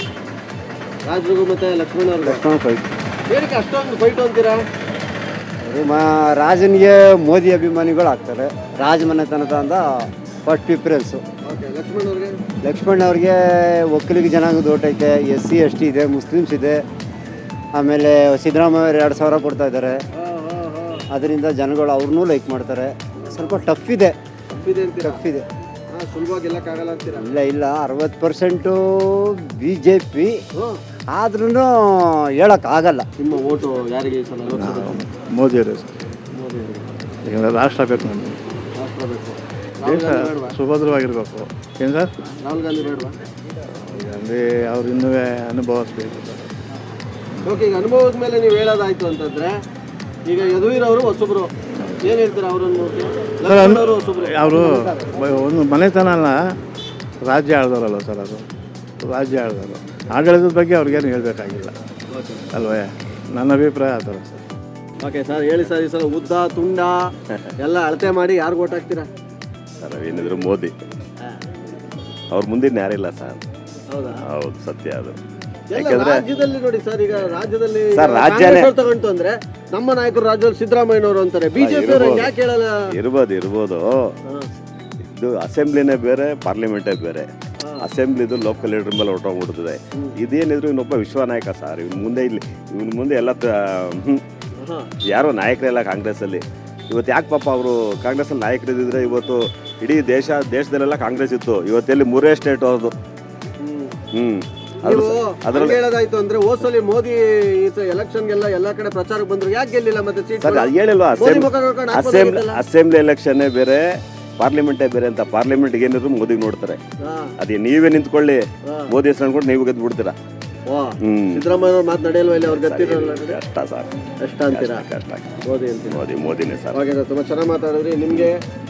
ರಾಜ್ರಿಗೂ ಮತ್ತೆ ಲಕ್ಷ್ಮಣ್ ಅವ್ರಿಗೆ ಫೈಟ್. ಏನಕ್ಕೆ ಅಷ್ಟೊಂದು ಫೈಟ್ ಅಂತೀರಾ? ರಾಜನಿಗೆ ಮೋದಿ ಅಭಿಮಾನಿಗಳು ಆಗ್ತಾರೆ, ರಾಜಮನೆತನದ ಫಸ್ಟ್ ಪ್ರಿಫರೆನ್ಸು. ಲಕ್ಷ್ಮಣ್ ಅವ್ರಿಗೆ ಒಕ್ಕಲಿಗ ಜನಾಂಗದ ಓಟ್ ಐತೆ, SC ST ಇದೆ, ಮುಸ್ಲಿಮ್ಸ್ ಇದೆ, ಆಮೇಲೆ ಸಿದ್ದರಾಮಯ್ಯ 2,000 ಕೊಡ್ತಾ ಇದ್ದಾರೆ, ಅದರಿಂದ ಜನಗಳು ಅವ್ರನ್ನೂ ಲೈಕ್ ಮಾಡ್ತಾರೆ. ಸ್ವಲ್ಪ ಟಫ್ ಇದೆ. ಇಲ್ಲ 60% BJP, ಆದ್ರೂ ಹೇಳೋಕ್ಕಾಗಲ್ಲ. ನಿಮ್ಮ ಓಟು ಯಾರಿಗೆ ಈ ಸಲ? ಮೋದಿಯವರೇ ಸರ್. ಈಗ ರಾಷ್ಟ್ರ ಬೇಕು ನಮಗೆ, ದೇಶ ಸುಭದ್ರವಾಗಿರ್ಬೇಕು. ಏನು ಸರ್? ರಾಹುಲ್ ಗಾಂಧಿ ಬೇಡವಾ? ಈಗ ಅಂದರೆ ಅವ್ರು ಇನ್ನೂ ಅನುಭವಿಸ್ಬೇಕು. ಓಕೆ, ಈಗ ಅನುಭವದ ಮೇಲೆ ನೀವು ಹೇಳೋದಾಯ್ತು ಅಂತಂದ್ರೆ, ಈಗ ಯದುವೀರವರು ಹೊಸಬ್ರು, ಏನು ಹೇಳ್ತೀರಾ ಅವರನ್ನು? ಅವರು ಒಂದು ಮನೆತನ ಅಲ್ಲ, ರಾಜ್ಯ ಆಳ್ದವರಲ್ಲ ಸರ್, ಅದು ರಾಜ್ಯ ಆಳ್ದವರು. ಆಡಳಿತದ ಬಗ್ಗೆ ಅವ್ರಿಗೇನು ಹೇಳಬೇಕಾಗಿಲ್ಲ ಅಲ್ವೇ? ನನ್ನ ಅಭಿಪ್ರಾಯ ಆ ಥರ ಸರ್. ಓಕೆ ಸರ್, ಹೇಳಿ ಸರ್, ಈ ಸಲ ಉದ್ದ ತುಂಡ ಎಲ್ಲ ಅಳತೆ ಮಾಡಿ ಯಾರು ಓಟ್ ಹಾಕ್ತೀರಾ ಸರ್? ಏನಿದ್ರು ಮೋದಿ, ಅವ್ರ ಮುಂದಿನ ಯಾರಿಲ್ಲ ಸರ್. ಹೌದಾ? ಹೌದು, ಸತ್ಯ ಅದು. ಯಾಕಂದ್ರೆ ರಾಜ್ಯದಲ್ಲಿ ನೋಡಿ ಸರ್, ಈಗ ರಾಜ್ಯದಲ್ಲಿ ರಾಜ್ಯನೇ ತಗೊಂಡು ಅಂದ್ರೆ ನಮ್ಮ ನಾಯಕರು ರಾಜ್ಯದಲ್ಲಿ ಸಿದ್ದರಾಮಯ್ಯನವರು ಅಂತಾರೆ, ಬಿಜೆಪಿ ಯಾಕೆ ಹೇಳಲ್ಲ? ಇರ್ಬೋದು. ಇದು ಅಸೆಂಬ್ಲಿನೇ ಬೇರೆ, ಪಾರ್ಲಿಮೆಂಟೇ ಬೇರೆ. ಅಸೆಂಬ್ಲಿದು ಲೋಕಲ್ ಲೀಡರ್ ಮೇಲೆ ಹೊರಟೋಗ್ಬಿಡ್ತದೆ. ಇದೇನಿದ್ರು ಇನ್ನೊಬ್ಬ ವಿಶ್ವನಾಯಕ ಸರ್. ಇವನ್ ಮುಂದೆ ಎಲ್ಲ ಯಾರೋ ನಾಯಕರೆಲ್ಲ ಕಾಂಗ್ರೆಸ್ಸಲ್ಲಿ. ಇವತ್ತು ಯಾಕೆ ಪಾಪ ಅವರು ಕಾಂಗ್ರೆಸ್ಸಲ್ಲಿ ನಾಯಕರಿದ್ದಿದ್ರೆ ಇವತ್ತು ಇಡೀ ದೇಶದಲ್ಲೆಲ್ಲ ಕಾಂಗ್ರೆಸ್ ಇತ್ತು. ಇವತ್ತೆಲ್ಲಿ 3 ಸ್ಟೇಟ್ ಅವ್ರದ್ದು. ಅದ್ರಲ್ಲಿ ಹೇಳೋದಾಯ್ತು ಅಂದ್ರೆ ಹೋದ್ಸಲಿ ಮೋದಿ ಎಲೆಕ್ಷನ್ಗೆಲ್ಲ ಎಲ್ಲ ಕಡೆ ಪ್ರಚಾರಕ್ಕೆ ಬಂದ್ರು, ಯಾಕೆ ಗೆಲ್ಲಿಲ್ಲ? ಮತ್ತೆ ಸೀಟ್ ಹೇಳಿಲ್ವಾ? ಅಸೆಂಬ್ಲಿ ಎಲೆಕ್ಷನ್ನೇ ಬೇರೆ, ಪಾರ್ಲಿಮೆಂಟೇ ಬೇರೆ ಅಂತ. ಪಾರ್ಲಿಮೆಂಟ್ಗೆ ಏನಿದ್ರು ಮೋದಿಗೆ ನೋಡ್ತಾರೆ. ಅದೇ ನೀವೇ ನಿಂತ್ಕೊಳ್ಳಿ, ಮೋದಿ ಹೆಸರು ಅನ್ಕೊಂಡು ನೀವು ಗೆದ್ದು ಬಿಡ್ತೀರಾ. ಸಿದ್ದರಾಮಯ್ಯ ಮಾತು ನಡೆಯಲ್ವ ಇಲ್ಲಿ? ಅವ್ರಿಗೆ ಕಷ್ಟ ಸರ್, ಕಷ್ಟ ಅಂತೀರಾ? ಮೋದಿ ಅಂತೀರಾ? ಮೋದಿನೇ ಸರ್. ಓಕೆ ಸರ್, ತುಂಬ ಚೆನ್ನಾಗಿ ಮಾತಾಡಿದ್ರಿ. ನಿಮಗೆ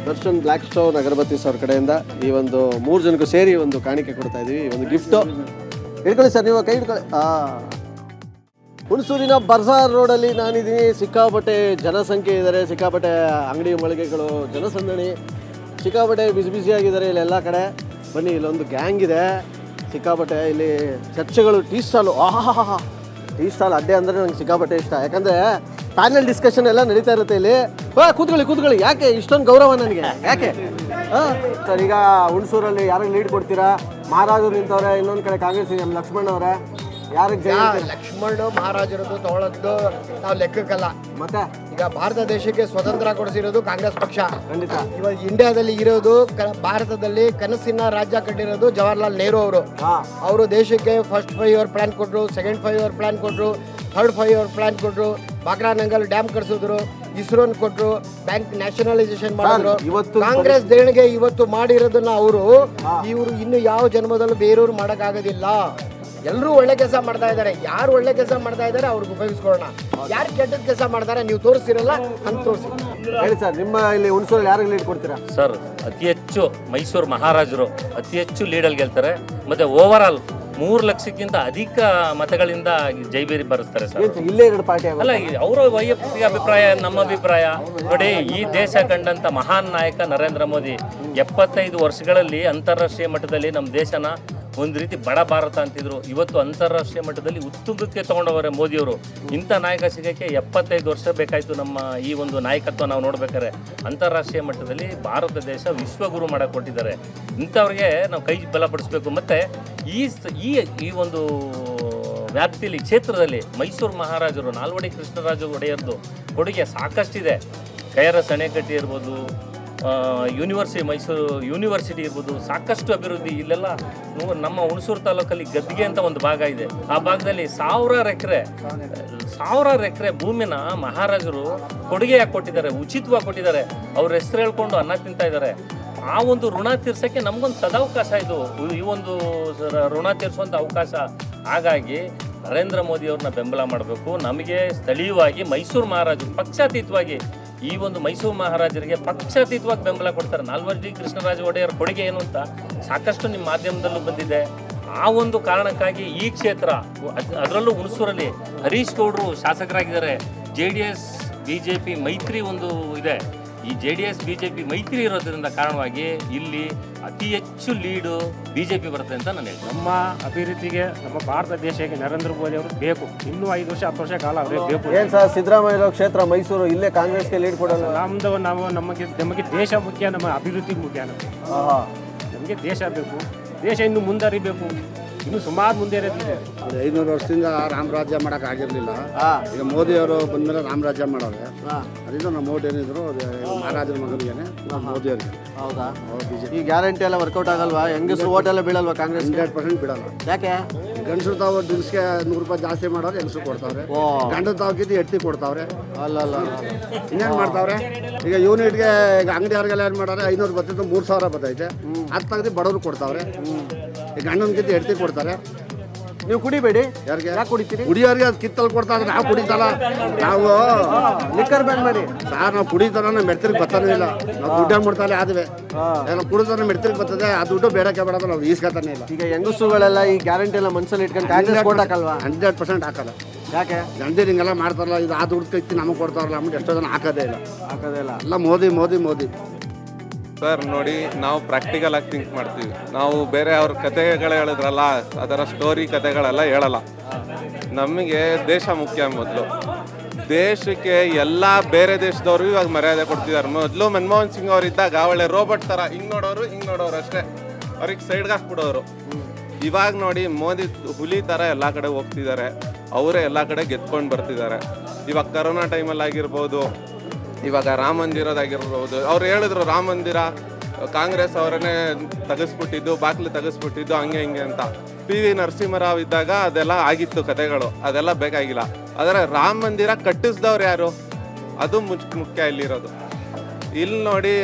ದರ್ಶನ್ ಬ್ಲ್ಯಾಕ್ ಸ್ಟೋನ್ ಅಗರಬತ್ತಿ ಅವ್ರ ಕಡೆಯಿಂದ ಈ ಒಂದು 3 ಜನಕ್ಕೂ ಸೇರಿ ಒಂದು ಕಾಣಿಕೆ ಕೊಡ್ತಾ ಇದೀವಿ, ಒಂದು ಗಿಫ್ಟು. ಹಿಡ್ಕೊಳ್ಳಿ ಸರ್, ನೀವು ಕೈ ಹಿಡ್ಕೊಳ್ಳಿ. ಹುಣಸೂರಿನ ಬಜಾರ್ ರೋಡಲ್ಲಿ ನಾನಿದ್ದೀನಿ. ಸಿಕ್ಕಾಪಟ್ಟೆ ಜನಸಂಖ್ಯೆ ಇದ್ದಾರೆ, ಸಿಕ್ಕಾಪಟ್ಟೆ ಅಂಗಡಿ ಮಳಿಗೆಗಳು, ಜನಸಂದಣಿ, ಸಿಕ್ಕಾಪಟ್ಟೆ ಬಿಸಿಯಾಗಿದ್ದಾರೆ ಇಲ್ಲೆಲ್ಲ ಕಡೆ. ಬನ್ನಿ, ಇಲ್ಲೊಂದು ಗ್ಯಾಂಗ್ ಇದೆ ಸಿಕ್ಕಾಪಟ್ಟೆ. ಇಲ್ಲಿ ಚರ್ಚೆಗಳು, ಟೀ ಸ್ಟಾಲು. ಟೀ ಸ್ಟಾಲ್ ಅಡ್ಡೆ ಅಂದರೆ ನಂಗೆ ಸಿಕ್ಕಾಪಟ್ಟೆ ಇಷ್ಟ. ಯಾಕಂದರೆ ಪ್ಯಾನಲ್ ಡಿಸ್ಕಷನ್ ಎಲ್ಲ ನಡೀತಾ ಇರುತ್ತೆ ಇಲ್ಲಿ. ಕೂತ್ಕೊಳ್ಳಿ. ಯಾಕೆ ಇಷ್ಟೊಂದು ಗೌರವ ನನಗೆ? ಯಾಕೆ? ಸರ್, ಈಗ ಹುಣಸೂರಲ್ಲಿ ಯಾರಿಗೆ ಲೀಡ್ ಕೊಡ್ತೀರಾ? ಮಹಾರಾಜರು ನಿಂತವ್ರೆ, ಇನ್ನೊಂದು ಕಡೆ ಕಾಂಗ್ರೆಸ್ ಎಂ ಲಕ್ಷ್ಮಣ್ ಅವರೇ, ಯಾರಿಗೆ ಜಯ? ಲಕ್ಷ್ಮಣ್ ಮಹಾರಾಜರದ್ದು ತಗೊಳ್ಳೋದು ನಾವು ಲೆಕ್ಕಕ್ಕಲ್ಲ. ಮತ್ತೆ ಈಗ ಭಾರತ ದೇಶಕ್ಕೆ ಸ್ವತಂತ್ರ ಕೊಡಿಸಿರೋದು ಕಾಂಗ್ರೆಸ್ ಪಕ್ಷ. ಖಂಡಿತ. ಇವಾಗ ಇಂಡಿಯಾದಲ್ಲಿ ಇರೋದು ಭಾರತದಲ್ಲಿ ಕನಸಿನ ರಾಜ್ಯ ಕಟ್ಟಿರೋದು ಜವಾಹರ್ಲಾಲ್ ನೆಹರು ಅವರು ದೇಶಕ್ಕೆ ಫಸ್ಟ್ 5 ಇಯರ್ ಪ್ಲಾನ್ ಕೊಟ್ಟರು, ಸೆಕೆಂಡ್ 5 ಇಯರ್ ಪ್ಲಾನ್ ಕೊಟ್ಟರು, ಥರ್ಡ್ 5 ಇಯರ್ ಪ್ಲಾನ್ ಕೊಟ್ಟರು, ಬಾಕ್ರಾನಂಗಲ್ ಡ್ಯಾಮ್ ಕಟ್ಸಿದ್ರು, ಇಸ್ರೋನ್ ಕೊಟ್ಟರು, ಬ್ಯಾಂಕ್ ನ್ಯಾಷನಲೈಸೇಷನ್ ಮಾಡಿದ್ರು. ಕಾಂಗ್ರೆಸ್ ದೇಣಿಗೆ ಇವತ್ತು ಮಾಡಿರೋದನ್ನ ಇವರು ಇನ್ನು ಯಾವ ಜನ್ಮದಲ್ಲೂ ಬೇರೆಯವ್ರು ಮಾಡೋಕ್ಕಾಗೋದಿಲ್ಲ. ಎಲ್ಲರೂ ಒಳ್ಳೆ ಕೆಲಸ ಮಾಡ್ತಾ ಇದ್ದಾರೆ. ಯಾರು ಒಳ್ಳೆ ಕೆಲಸ ಮಾಡ್ತಾ ಇದ್ದಾರೆ ಅವ್ರಿಗೆ ಉಪಯೋಗಿಸ್ಕೊಳ್ಳೋಣ. ಯಾರು ಕೆಟ್ಟದ ಕೆಲಸ ಮಾಡ್ತಾರೆ ನೀವು ತೋರಿಸ್ತಿರಲ್ಲ ಅಂತ ತೋರಿಸಿ. ಹೇಳಿ ಸರ್, ನಿಮ್ಮ ಇಲ್ಲಿ ಹುಣಸೂರಲ್ಲಿ ಯಾರಿಗೆ ಲೀಡ್ ಕೊಡ್ತೀರಾ? ಸರ್, ಅತಿ ಹೆಚ್ಚು ಮೈಸೂರು ಮಹಾರಾಜರು ಅತಿ ಹೆಚ್ಚು ಲೀಡಲ್ಲಿ ಗೆಲ್ತಾರೆ. ಮತ್ತೆ ಓವರ್ ಆಲ್ 3 ಲಕ್ಷಕ್ಕಿಂತ ಅಧಿಕ ಮತಗಳಿಂದ ಜೈಬೇರಿ ಬರೆಸ್ತಾರೆ ಸರ್. ಇಲ್ಲೇ 2 ಪಾರ್ಟಿ ಅಲ್ಲ, ಅವರ ವೈಯಕ್ತಿಕ ಅಭಿಪ್ರಾಯ, ನಮ್ಮ ಅಭಿಪ್ರಾಯ ನೋಡಿ. ಈ ದೇಶ ಕಂಡಂತ ಮಹಾನ್ ನಾಯಕ ನರೇಂದ್ರ ಮೋದಿ 75 ವರ್ಷಗಳಲ್ಲಿ ಅಂತಾರಾಷ್ಟ್ರೀಯ ಮಟ್ಟದಲ್ಲಿ ನಮ್ಮ ದೇಶನ ಒಂದು ರೀತಿ ಬಡ ಭಾರತ ಅಂತಿದ್ರು. ಇವತ್ತು ಅಂತಾರಾಷ್ಟ್ರೀಯ ಮಟ್ಟದಲ್ಲಿ ಉತ್ತುಂಗಕ್ಕೆ ತಗೊಂಡವರೇ ಮೋದಿಯವರು. ಇಂಥ ನಾಯಕ ಸಿಗೋಕ್ಕೆ 75 ವರ್ಷ ಬೇಕಾಯಿತು. ನಮ್ಮ ಈ ಒಂದು ನಾಯಕತ್ವ ನಾವು ನೋಡ್ಬೇಕಾದ್ರೆ ಅಂತಾರಾಷ್ಟ್ರೀಯ ಮಟ್ಟದಲ್ಲಿ ಭಾರತ ದೇಶ ವಿಶ್ವಗುರು ಮಾಡಕ್ಕೆ ಕೊಟ್ಟಿದ್ದಾರೆ. ಇಂಥವ್ರಿಗೆ ನಾವು ಕೈ ಬಲಪಡಿಸ್ಬೇಕು. ಮತ್ತು ಈ ಒಂದು ವ್ಯಾಪ್ತಿಯಲ್ಲಿ ಕ್ಷೇತ್ರದಲ್ಲಿ ಮೈಸೂರು ಮಹಾರಾಜರು ನಾಲ್ವಡಿ ಕೃಷ್ಣರಾಜ ಒಡೆಯರ್ದು ಕೊಡುಗೆ ಸಾಕಷ್ಟಿದೆ. KRS ಅಣೆಕಟ್ಟೆ ಇರ್ಬೋದು, ಮೈಸೂರು ಯೂನಿವರ್ಸಿಟಿ ಇರ್ಬೋದು, ಸಾಕಷ್ಟು ಅಭಿವೃದ್ಧಿ. ಇಲ್ಲೆಲ್ಲ ನಮ್ಮ ಹುಣಸೂರು ತಾಲೂಕಲ್ಲಿ ಗದ್ದಿಗೆ ಅಂತ ಒಂದು ಭಾಗ ಇದೆ. ಆ ಭಾಗದಲ್ಲಿ ಸಾವಿರಾರು ಎಕರೆ ಭೂಮಿನ ಮಹಾರಾಜರು ಕೊಡುಗೆಯಾಗಿ ಕೊಟ್ಟಿದ್ದಾರೆ, ಉಚಿತವಾಗಿ ಕೊಟ್ಟಿದ್ದಾರೆ. ಅವ್ರ ಹೆಸರು ಹೇಳ್ಕೊಂಡು ಅನ್ನ ತಿಂತಾ ಇದ್ದಾರೆ. ಆ ಒಂದು ಋಣ ತೀರ್ಸೋಕ್ಕೆ ನಮಗೊಂದು ಸದಾವಕಾಶ ಇದು, ಈ ಒಂದು ಋಣ ತೀರಿಸುವಂಥ ಅವಕಾಶ. ಹಾಗಾಗಿ ನರೇಂದ್ರ ಮೋದಿಯವ್ರನ್ನ ಬೆಂಬಲ ಮಾಡಬೇಕು. ನಮಗೆ ಸ್ಥಳೀಯವಾಗಿ ಮೈಸೂರು ಮಹಾರಾಜರು ಪಕ್ಷಾತೀತವಾಗಿ ಈ ಒಂದು ಮೈಸೂರು ಮಹಾರಾಜರಿಗೆ ಪಕ್ಷಾತೀತವಾಗಿ ಬೆಂಬಲ ಕೊಡ್ತಾರೆ. ನಾಲ್ವಡಿ ಕೃಷ್ಣರಾಜ ಒಡೆಯರ್ ಕೊಡುಗೆ ಏನು ಅಂತ ಸಾಕಷ್ಟು ನಿಮ್ಮ ಮಾಧ್ಯಮದಲ್ಲೂ ಬಂದಿದೆ. ಆ ಒಂದು ಕಾರಣಕ್ಕಾಗಿ ಈ ಕ್ಷೇತ್ರ, ಅದರಲ್ಲೂ ಹುಣಸೂರಲ್ಲಿ ಹರೀಶ್ ಗೌಡರು ಶಾಸಕರಾಗಿದ್ದಾರೆ. JDS BJP ಮೈತ್ರಿ ಒಂದು ಇದೆ. ಈ JDS BJP ಮೈತ್ರಿ ಇರೋದ್ರಿಂದ ಕಾರಣವಾಗಿ ಇಲ್ಲಿ ಅತಿ ಹೆಚ್ಚು ಲೀಡು BJP ಬರುತ್ತೆ ಅಂತ ನಾನು ಹೇಳ್ತೀನಿ. ನಮ್ಮ ಅಭಿವೃದ್ಧಿಗೆ, ನಮ್ಮ ಭಾರತ ದೇಶಕ್ಕೆ ನರೇಂದ್ರ ಮೋದಿ ಅವರು ಬೇಕು. ಇನ್ನೂ 5 ವರ್ಷ 10 ವರ್ಷ ಕಾಲ ಅವರೇ ಬೇಕು. ಏನು ಸರ್, ಸಿದ್ದರಾಮಯ್ಯ ಕ್ಷೇತ್ರ ಮೈಸೂರು, ಇಲ್ಲೇ ಕಾಂಗ್ರೆಸ್ಗೆ ಲೀಡ್ ಕೊಡೋಲ್ಲ? ನಮಗೆ ದೇಶ ಮುಖ್ಯ, ನಮ್ಮ ಅಭಿವೃದ್ಧಿ ಮುಖ್ಯ. ನಮಗೆ ದೇಶ ಬೇಕು. ದೇಶ ಇನ್ನು ಮುಂದರಿಬೇಕು. ಇನ್ನು ಸುಮಾರು ಮುಂದೆ ಇರೋದಿದೆ. 500 ವರ್ಷದಿಂದ ರಾಮರಾಜ್ಯ ಮಾಡೋಕೆ ಆಗಿರಲಿಲ್ಲ. ಈಗ ಮೋದಿ ಅವರು ಬಂದಮೇಲೆ ರಾಮರಾಜ್ಯ ಮಾಡೋರೆ. ಅದರಿಂದ ನಮ್ಮ ಮೋದಿ ಏನಿದ್ರು ಮಹಾರಾಜರ ಮಗನಿಗೆ ಮೋದಿ ಅವರಿಗೆ. ಹೌದಾ? ಈ ಗ್ಯಾರಂಟಿ ಎಲ್ಲ ವರ್ಕೌಟ್ ಆಗಲ್ವಾ? ಹೆಂಗಸರು ಓಟ್ ಎಲ್ಲ ಬೀಳಲ್ವಾ ಕಾಂಗ್ರೆಸ್? 100% ಬೀಳಲ್ಲ. ಯಾಕೆ? ಗಂಡಸರು ತಾವು ದಿನಕ್ಕೆ 100 ರೂಪಾಯಿ ಜಾಸ್ತಿ ಮಾಡೋರು ಹೆಂಗಸರು ಕೊಡ್ತಾವ್ರೆ. ಗಂಡ ತಾವ್ಕಿದ್ದು ಎತ್ತಿ ಕೊಡ್ತಾವ್ರೆ. ಅಲ್ಲ ಇನ್ನೇನು ಮಾಡ್ತಾವ್ರೆ? ಈಗ ಯೂನಿಟ್ಗೆ ಈಗ ಅಂಗಡಿಯವ್ರಿಗೆಲ್ಲ ಏನು ಮಾಡೋರೆ, 500 ಬರ್ತಿದ್ದು 3000 ಬರ್ತೈತೆ. ಅದು ತೆಗೆದು ಬಡವ್ರು ಕೊಡ್ತಾವ್ರೆ. ಈಗ ಗಂಡನ್ಕಿಂತ ಎತ್ತಿ ಕೊಡ್ತಾರೆ. ನೀವು ಕುಡಿಬೇಡಿ. ಯಾರಿಗೆ? ಯಾಕೆ ಕುಡಿತೀರಿ? ಕುಡಿಯೋರಿಗೆ ಅದು ಕಿತ್ತಲ್ಲಿ ಕೊಡ್ತಾ ಇದ್ರೆ ನಾವು ಕುಡಿತಲ್ಲ. ನಾವು ಲಿಕ್ಕರ್ ಬ್ಯಾನ್ ಮಾಡಿ ಸಾರ್, ನಾವು ಕುಡಿತಾರ ನಮ್ಮ ಮೆಡ್ತಿರಿಗೆ ಬರ್ತಾನೆ ಇಲ್ಲ. ನಾವು ದುಡ್ಡು ಮಾಡ್ತಾನೆ ಆದ್ವಿ. ನಾವು ಕುಡಿದ್ರೆ ಮೆಡ್ತಿರಿಗೆ ಬರ್ತದೆ. ಆ ದುಡ್ಡು ಬೇಡಕ್ಕೆ ಬೇಡ, ನಾವು ಈಸ್ಕೊತಾನೆ ಇಲ್ಲ. ಈಗ ಹೆಂಗಸುಗಳೆಲ್ಲ ಈ ಗ್ಯಾರಂಟಿ ಎಲ್ಲ ಮನಸ್ಸಲ್ಲಿ ಇಟ್ಕೊಂಡು ಕಾಂಗ್ರೆಸ್ ಕೊಟ್ ಹಾಕಲ್ವಾ? 100% ಹಾಕಲ್ಲ. ಯಾಕೆ? ಗಂಡೀರು ಹಿಂಗೆಲ್ಲ ಮಾಡ್ತಾರಲ್ಲ, ಇದು ಆ ದುಡ್ಡು ಕೈತಿ ನಮಗೆ ಕೊಡ್ತಾರಲ್ಲ ಅಂದ್ಬಿಟ್ಟು ಎಷ್ಟೋ ಜನ ಹಾಕೋದೇ ಇಲ್ಲ. ಎಲ್ಲ ಮೋದಿ ಮೋದಿ ಮೋದಿ. ಸರ್ ನೋಡಿ, ನಾವು ಪ್ರಾಕ್ಟಿಕಲ್ ಆಗಿ ಥಿಂಕ್ ಮಾಡ್ತೀವಿ. ನಾವು ಬೇರೆ ಅವ್ರ ಕತೆಗಳು ಹೇಳಿದ್ರಲ್ಲ, ಅದರ ಸ್ಟೋರಿ ಕತೆಗಳೆಲ್ಲ ಹೇಳಲ್ಲ. ನಮಗೆ ದೇಶ ಮುಖ್ಯ. ಮೊದಲು ದೇಶಕ್ಕೆ ಎಲ್ಲ ಬೇರೆ ದೇಶದವರು ಇವಾಗ ಮರ್ಯಾದೆ ಕೊಡ್ತಿದ್ದಾರೆ. ಮೊದಲು ಮನಮೋಹನ್ ಸಿಂಗ್ ಅವ್ರು ಇದ್ದಾಗ ಒಳ್ಳೆ ರೋಬೋಟ್ ಥರ ಹಿಂಗೆ ನೋಡೋರು ಅಷ್ಟೇ, ಅವ್ರಿಗೆ ಸೈಡ್ಗೆ ಹಾಕ್ಬಿಡೋರು. ಇವಾಗ ನೋಡಿ, ಮೋದಿ ಹುಲಿ ಥರ ಎಲ್ಲ ಕಡೆ ಹೋಗ್ತಿದ್ದಾರೆ. ಅವರೇ ಎಲ್ಲ ಕಡೆ ಗೆದ್ಕೊಂಡು ಬರ್ತಿದ್ದಾರೆ. ಇವಾಗ ಕರೋನಾ ಟೈಮಲ್ಲಿ ಆಗಿರ್ಬೋದು, ಇವಾಗ ರಾಮ ಮಂದಿರದಾಗಿರ್ಬೋದು. ಅವ್ರು ಹೇಳಿದ್ರು ರಾಮ ಮಂದಿರ ಕಾಂಗ್ರೆಸ್ ಅವರನ್ನೇ ತೆಗೆಸ್ಬಿಟ್ಟಿದ್ದು, ಬಾಗಿಲು ತೆಗೆಸ್ಬಿಟ್ಟಿದ್ದು, ಹಂಗೆ ಹಿಂಗೆ ಅಂತ. PV ನರಸಿಂಹರಾವ್ ಇದ್ದಾಗ ಅದೆಲ್ಲ ಆಗಿತ್ತು ಕತೆಗಳು, ಅದೆಲ್ಲ ಬೇಕಾಗಿಲ್ಲ. ಆದರೆ ರಾಮ ಮಂದಿರ ಕಟ್ಟಿಸಿದವ್ರು ಯಾರು? ಅದು ಮುಖ್ಯ ಇಲ್ಲಿರೋದು. ಇಲ್ಲಿ ನೋಡಿ,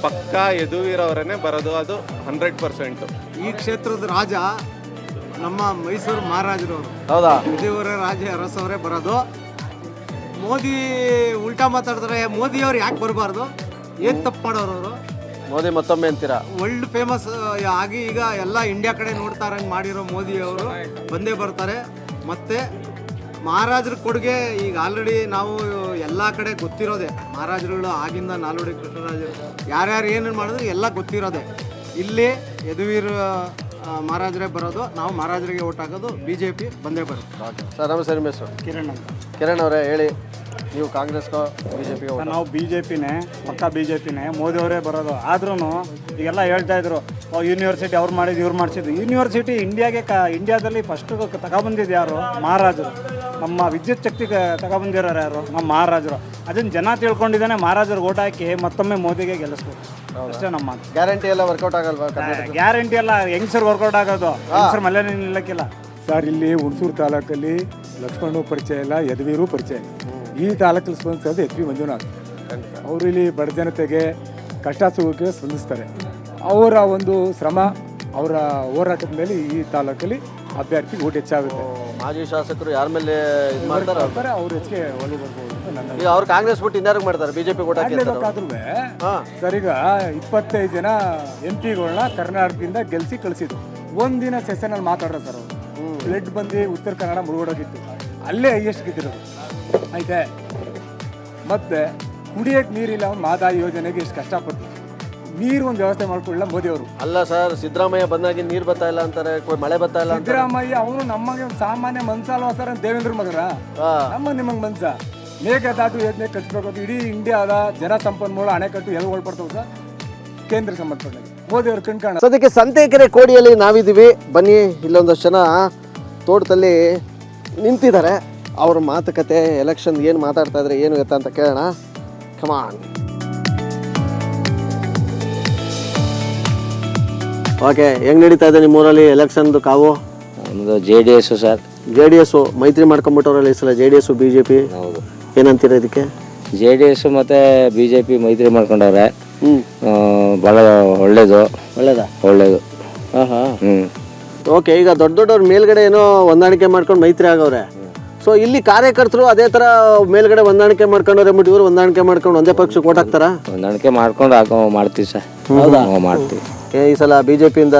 ಪಕ್ಕ ಯದುವೀರವರನ್ನೇ ಬರೋದು, ಅದು 100%. ಈ ಕ್ಷೇತ್ರದ ರಾಜ ನಮ್ಮ ಮೈಸೂರು ಮಹಾರಾಜರವರು. ಹೌದಾ? ಯದುವೀರ ರಾಜ ಅರಸವರೇ ಬರೋದು. ಮೋದಿ ಉಲ್ಟಾ ಮಾತಾಡ್ತಾರೆ. ಮೋದಿಯವ್ರು ಯಾಕೆ ಬರಬಾರ್ದು? ಏನು ತಪ್ಪು ಮಾಡೋರು ಅವರು? ಮೋದಿ ಮತ್ತೊಮ್ಮೆ ಅಂತೀರಾ? ವರ್ಲ್ಡ್ ಫೇಮಸ್ ಆಗಿ ಈಗ ಎಲ್ಲ ಇಂಡಿಯಾ ಕಡೆ ನೋಡ್ತಾರಂಗೆ ಮಾಡಿರೋ ಮೋದಿಯವರು ಬಂದೇ ಬರ್ತಾರೆ. ಮತ್ತು ಮಹಾರಾಜರ ಕೊಡುಗೆ ಈಗ ಆಲ್ರೆಡಿ ನಾವು ಎಲ್ಲ ಕಡೆ ಗೊತ್ತಿರೋದೆ. ಮಹಾರಾಜರುಗಳು ಆಗಿಂದ ನಾಲ್ವಡಿ ಕೃಷ್ಣರಾಜರು ಯಾರ್ಯಾರು ಏನೇನು ಮಾಡಿದ್ರು ಎಲ್ಲ ಗೊತ್ತಿರೋದೆ. ಇಲ್ಲಿ ಯದುವೀರ ಮಹಾರಾಜರೇ ಬರೋದು. ನಾವು ಮಹಾರಾಜರಿಗೆ ಓಟ್ ಹಾಕೋದು. BJP ಬಂದೇ ಬರುತ್ತೆ. ಸರ್ ನಮಸ್ತೆ, ನಿಮ್ಮ ಹೆಸರು? ಕಿರಣ್ ಅಂತ. ಕಿರಣ್ ಅವರೇ ಹೇಳಿ, ನೀವು ಕಾಂಗ್ರೆಸ್ಗೋ ಬಿಜೆಪಿಗೋ? ನಾವು BJPನೇ, ಪಕ್ಕ BJPನೇ, ಮೋದಿಯವರೇ ಬರೋದು. ಆದ್ರೂ ಈಗೆಲ್ಲ ಹೇಳ್ತಾ ಇದ್ರು ಯೂನಿವರ್ಸಿಟಿ ಅವ್ರು ಮಾಡಿದ್ದು ಇವ್ರು ಮಾಡಿಸಿದ್ದು. ಯೂನಿವರ್ಸಿಟಿ ಇಂಡಿಯಾದಲ್ಲಿ ಫಸ್ಟ್ ತಗೊಬಂದಿದ್ದು ಯಾರು? ಮಹಾರಾಜರು. ನಮ್ಮ ವಿದ್ಯುತ್ ಶಕ್ತಿಗೆ ತಗೊಬಂದಿರೋರು ಯಾರು? ನಮ್ಮ ಮಹಾರಾಜರು. ಅದನ್ನು ಜನ ತಿಳ್ಕೊಂಡಿದ್ದಾನೆ. ಮಹಾರಾಜರು ಓಟ್ ಹಾಕಿ ಮತ್ತೊಮ್ಮೆ ಮೋದಿಗೆ ಗೆಲ್ಲಿಸ್ಬೇಕು ಅಷ್ಟೇ ನಮ್ಮ ಮಾತು. ಗ್ಯಾರಂಟಿ ಎಲ್ಲ ವರ್ಕೌಟ್ ಆಗಲ್ವಾ? ಗ್ಯಾರಂಟಿ ಎಲ್ಲ ಹೆಂಗಸರು ವರ್ಕೌಟ್ ಆಗೋದು, ಹೆಂಗಸರು ಮಲೆ ನಿಲ್ಲಕ್ಕಿಲ್ಲ. ಸರ್ ಇಲ್ಲಿ ಹುಣಸೂರು ತಾಲೂಕಲ್ಲಿ ಲಕ್ಷ್ಮಣು ಪರಿಚಯ ಇಲ್ಲ, ಯದುವೀರು ಪರಿಚಯ ಇಲ್ಲ. ಈ ತಾಲೂಕಲ್ಲಿ ಸ್ಪಂದಿಸೋದು ಎಚ್ ಪಿ ಮಂಜುನಾಥ್. ಅವರು ಇಲ್ಲಿ ಬಡ ಜನತೆಗೆ ಕಷ್ಟ ಸುಖಕ್ಕೆ ಸ್ಪಂದಿಸ್ತಾರೆ. ಅವರ ಒಂದು ಶ್ರಮ, ಅವರ ಹೋರಾಟದ ಮೇಲೆ ಈ ತಾಲೂಕಲ್ಲಿ ಅಭ್ಯರ್ಥಿ ಓಟ್ ಹೆಚ್ಚಾಗುತ್ತೆ. ಮಾಜಿ ಶಾಸಕರು ಯಾರ ಮೇಲೆ ಇದು ಮಾಡ್ತಾರೆ ಅವ್ರು ಹೆಚ್ಚಿಗೆ ಒಲವು ಬರ್ಬೋದು ಅಂತ ನನ್ನ. ಈಗ ಅವ್ರು ಕಾಂಗ್ರೆಸ್ ಬಿಟ್ಟು ಇನ್ಯಾರಿಗೆ ಮಾಡ್ತಾರೆ? ಬಿಜೆಪಿ ಓಟ್ ಹಾಕಬೇಕಾದ್ರೂ ಸರ್ ಈಗ 25 ಜನ MP ಗಳನ್ನ ಕರ್ನಾಟಕದಿಂದ ಗೆಲ್ಸಿ ಕಳಿಸಿದ್ರು. ಒಂದಿನ ಸೆಷನಲ್ಲಿ ಮಾತಾಡ್ರೆ ಸರ್ ಅವರು ಬ್ಲಡ್ ಬಂದು ಉತ್ತರ ಕನ್ನಡ ಮುಳುಗೋಡೋಗಿತ್ತು. ಅಲ್ಲೇ ಹೈಯೆಸ್ಟ್ ಗೆದ್ದಿರೋದು ಆಯ್ತೆ. ಮತ್ತೆ ಕುಡಿಯೋಕೆ ನೀರಿಲ್ಲ, ಅವ್ನು ಮಾದಾಯಿ ಯೋಜನೆಗೆ ಎಷ್ಟು ಕಷ್ಟಪಟ್ಟು ನೀರು ಒಂದು ವ್ಯವಸ್ಥೆ ಮಾಡ್ಕೊಳ್ಳ ಮೋದಿ ಅವರು. ಅಲ್ಲ ಸರ್, ಸಿದ್ದರಾಮಯ್ಯ ಬಂದಾಗಿ ನೀರು ಬರ್ತಾ ಇಲ್ಲ ಅಂತಾರೆ, ಮಳೆ ಬರ್ತಾ ಇಲ್ಲ. ಸಿದ್ದರಾಮಯ್ಯ ಅವನು ನಮಗೆ ಸಾಮಾನ್ಯ ಮನ್ಸಲ್ವಾ ಸರ್? ದೇವೇಂದ್ರ ಮಗರ ನಮ್ಮ ನಿಮಗೆ ಮನ್ಸ ಮೇಘದಾಟು ಯೋಜನೆ ಕಟ್ಸ್ಬೇಕು. ಇಡೀ ಇಂಡಿಯಾದ ಜನ ಸಂಪನ್ಮೂಲ ಅಣೆಕಟ್ಟು ಎಲ್ಲಿ ಒಳಪಡ್ತಾವೆ ಸರ್? ಕೇಂದ್ರ ಸಂಬಂಧಪಟ್ಟ ಮೋದಿ ಅವರು ಕಣ್ಕಾಣ. ಸದ್ಯಕ್ಕೆ ಸಂತೆಕೆರೆ ಕೋಡಿಯಲ್ಲಿ ನಾವಿದ್ದೀವಿ. ಬನ್ನಿ, ಇಲ್ಲೊಂದಷ್ಟು ಜನ ತೋಟದಲ್ಲಿ ನಿಂತಿದ್ದಾರೆ. ಅವ್ರ ಮಾತುಕತೆ, ಎಲೆಕ್ಷನ್ ಏನು ಮಾತಾಡ್ತಾ ಇದ್ರೆ ಏನು ಎತ್ತ ಅಂತ ಕೇಳೋಣ. ಕಮಾನ್. ಓಕೆ, ಹೆಂಗ್ ನಡೀತಾ ಇದೆ ನಿಮ್ಮೂರಲ್ಲಿ ಎಲೆಕ್ಷನ್ದು ಕಾವು? ನಮ್ಮದು JDS ಸರ್. JDS ಮೈತ್ರಿ ಮಾಡ್ಕೊಂಡ್ಬಿಟ್ಟವ್ರಲ್ಲ ಈ ಸಲ, JDS BJP. ಹೌದು. ಏನಂತೀರ ಇದಕ್ಕೆ? JDS ಮತ್ತೆ BJP ಮೈತ್ರಿ ಮಾಡ್ಕೊಂಡವ್ರೆ. ಭಾಳ ಒಳ್ಳೇದು. ಒಳ್ಳೇದು. ಓಕೆ, ಈಗ ದೊಡ್ಡ ದೊಡ್ಡವ್ರ ಮೇಲ್ಗಡೆ ಏನೋ ಹೊಂದಾಣಿಕೆ ಮಾಡ್ಕೊಂಡು ಮೈತ್ರಿ ಆಗವ್ರೆ. ಸೊ ಇಲ್ಲಿ ಕಾರ್ಯಕರ್ತರು ಅದೇ ತರ ಮೇಲ್ಗಡೆ ಹೊಂದಾಣಿಕೆ ಮಾಡ್ಕೊಂಡವ್ರೆ, ಬಿಟ್ಟು ಇವರು ಹೊಂದಾಣಿಕೆ ಮಾಡ್ಕೊಂಡು ಒಂದೇ ಪಕ್ಷಕ್ಕೆ ಓಟ್ ಹಾಕ್ತಾರ? ಹೊಂದಾಣಿಕೆ ಮಾಡ್ಕೊಂಡು ಮಾಡ್ತೀವಿ ಸರ್. ಹೌದಾ? ಮಾಡ್ತೀವಿ. ಈ ಸಲ BJP-ಯಿಂದ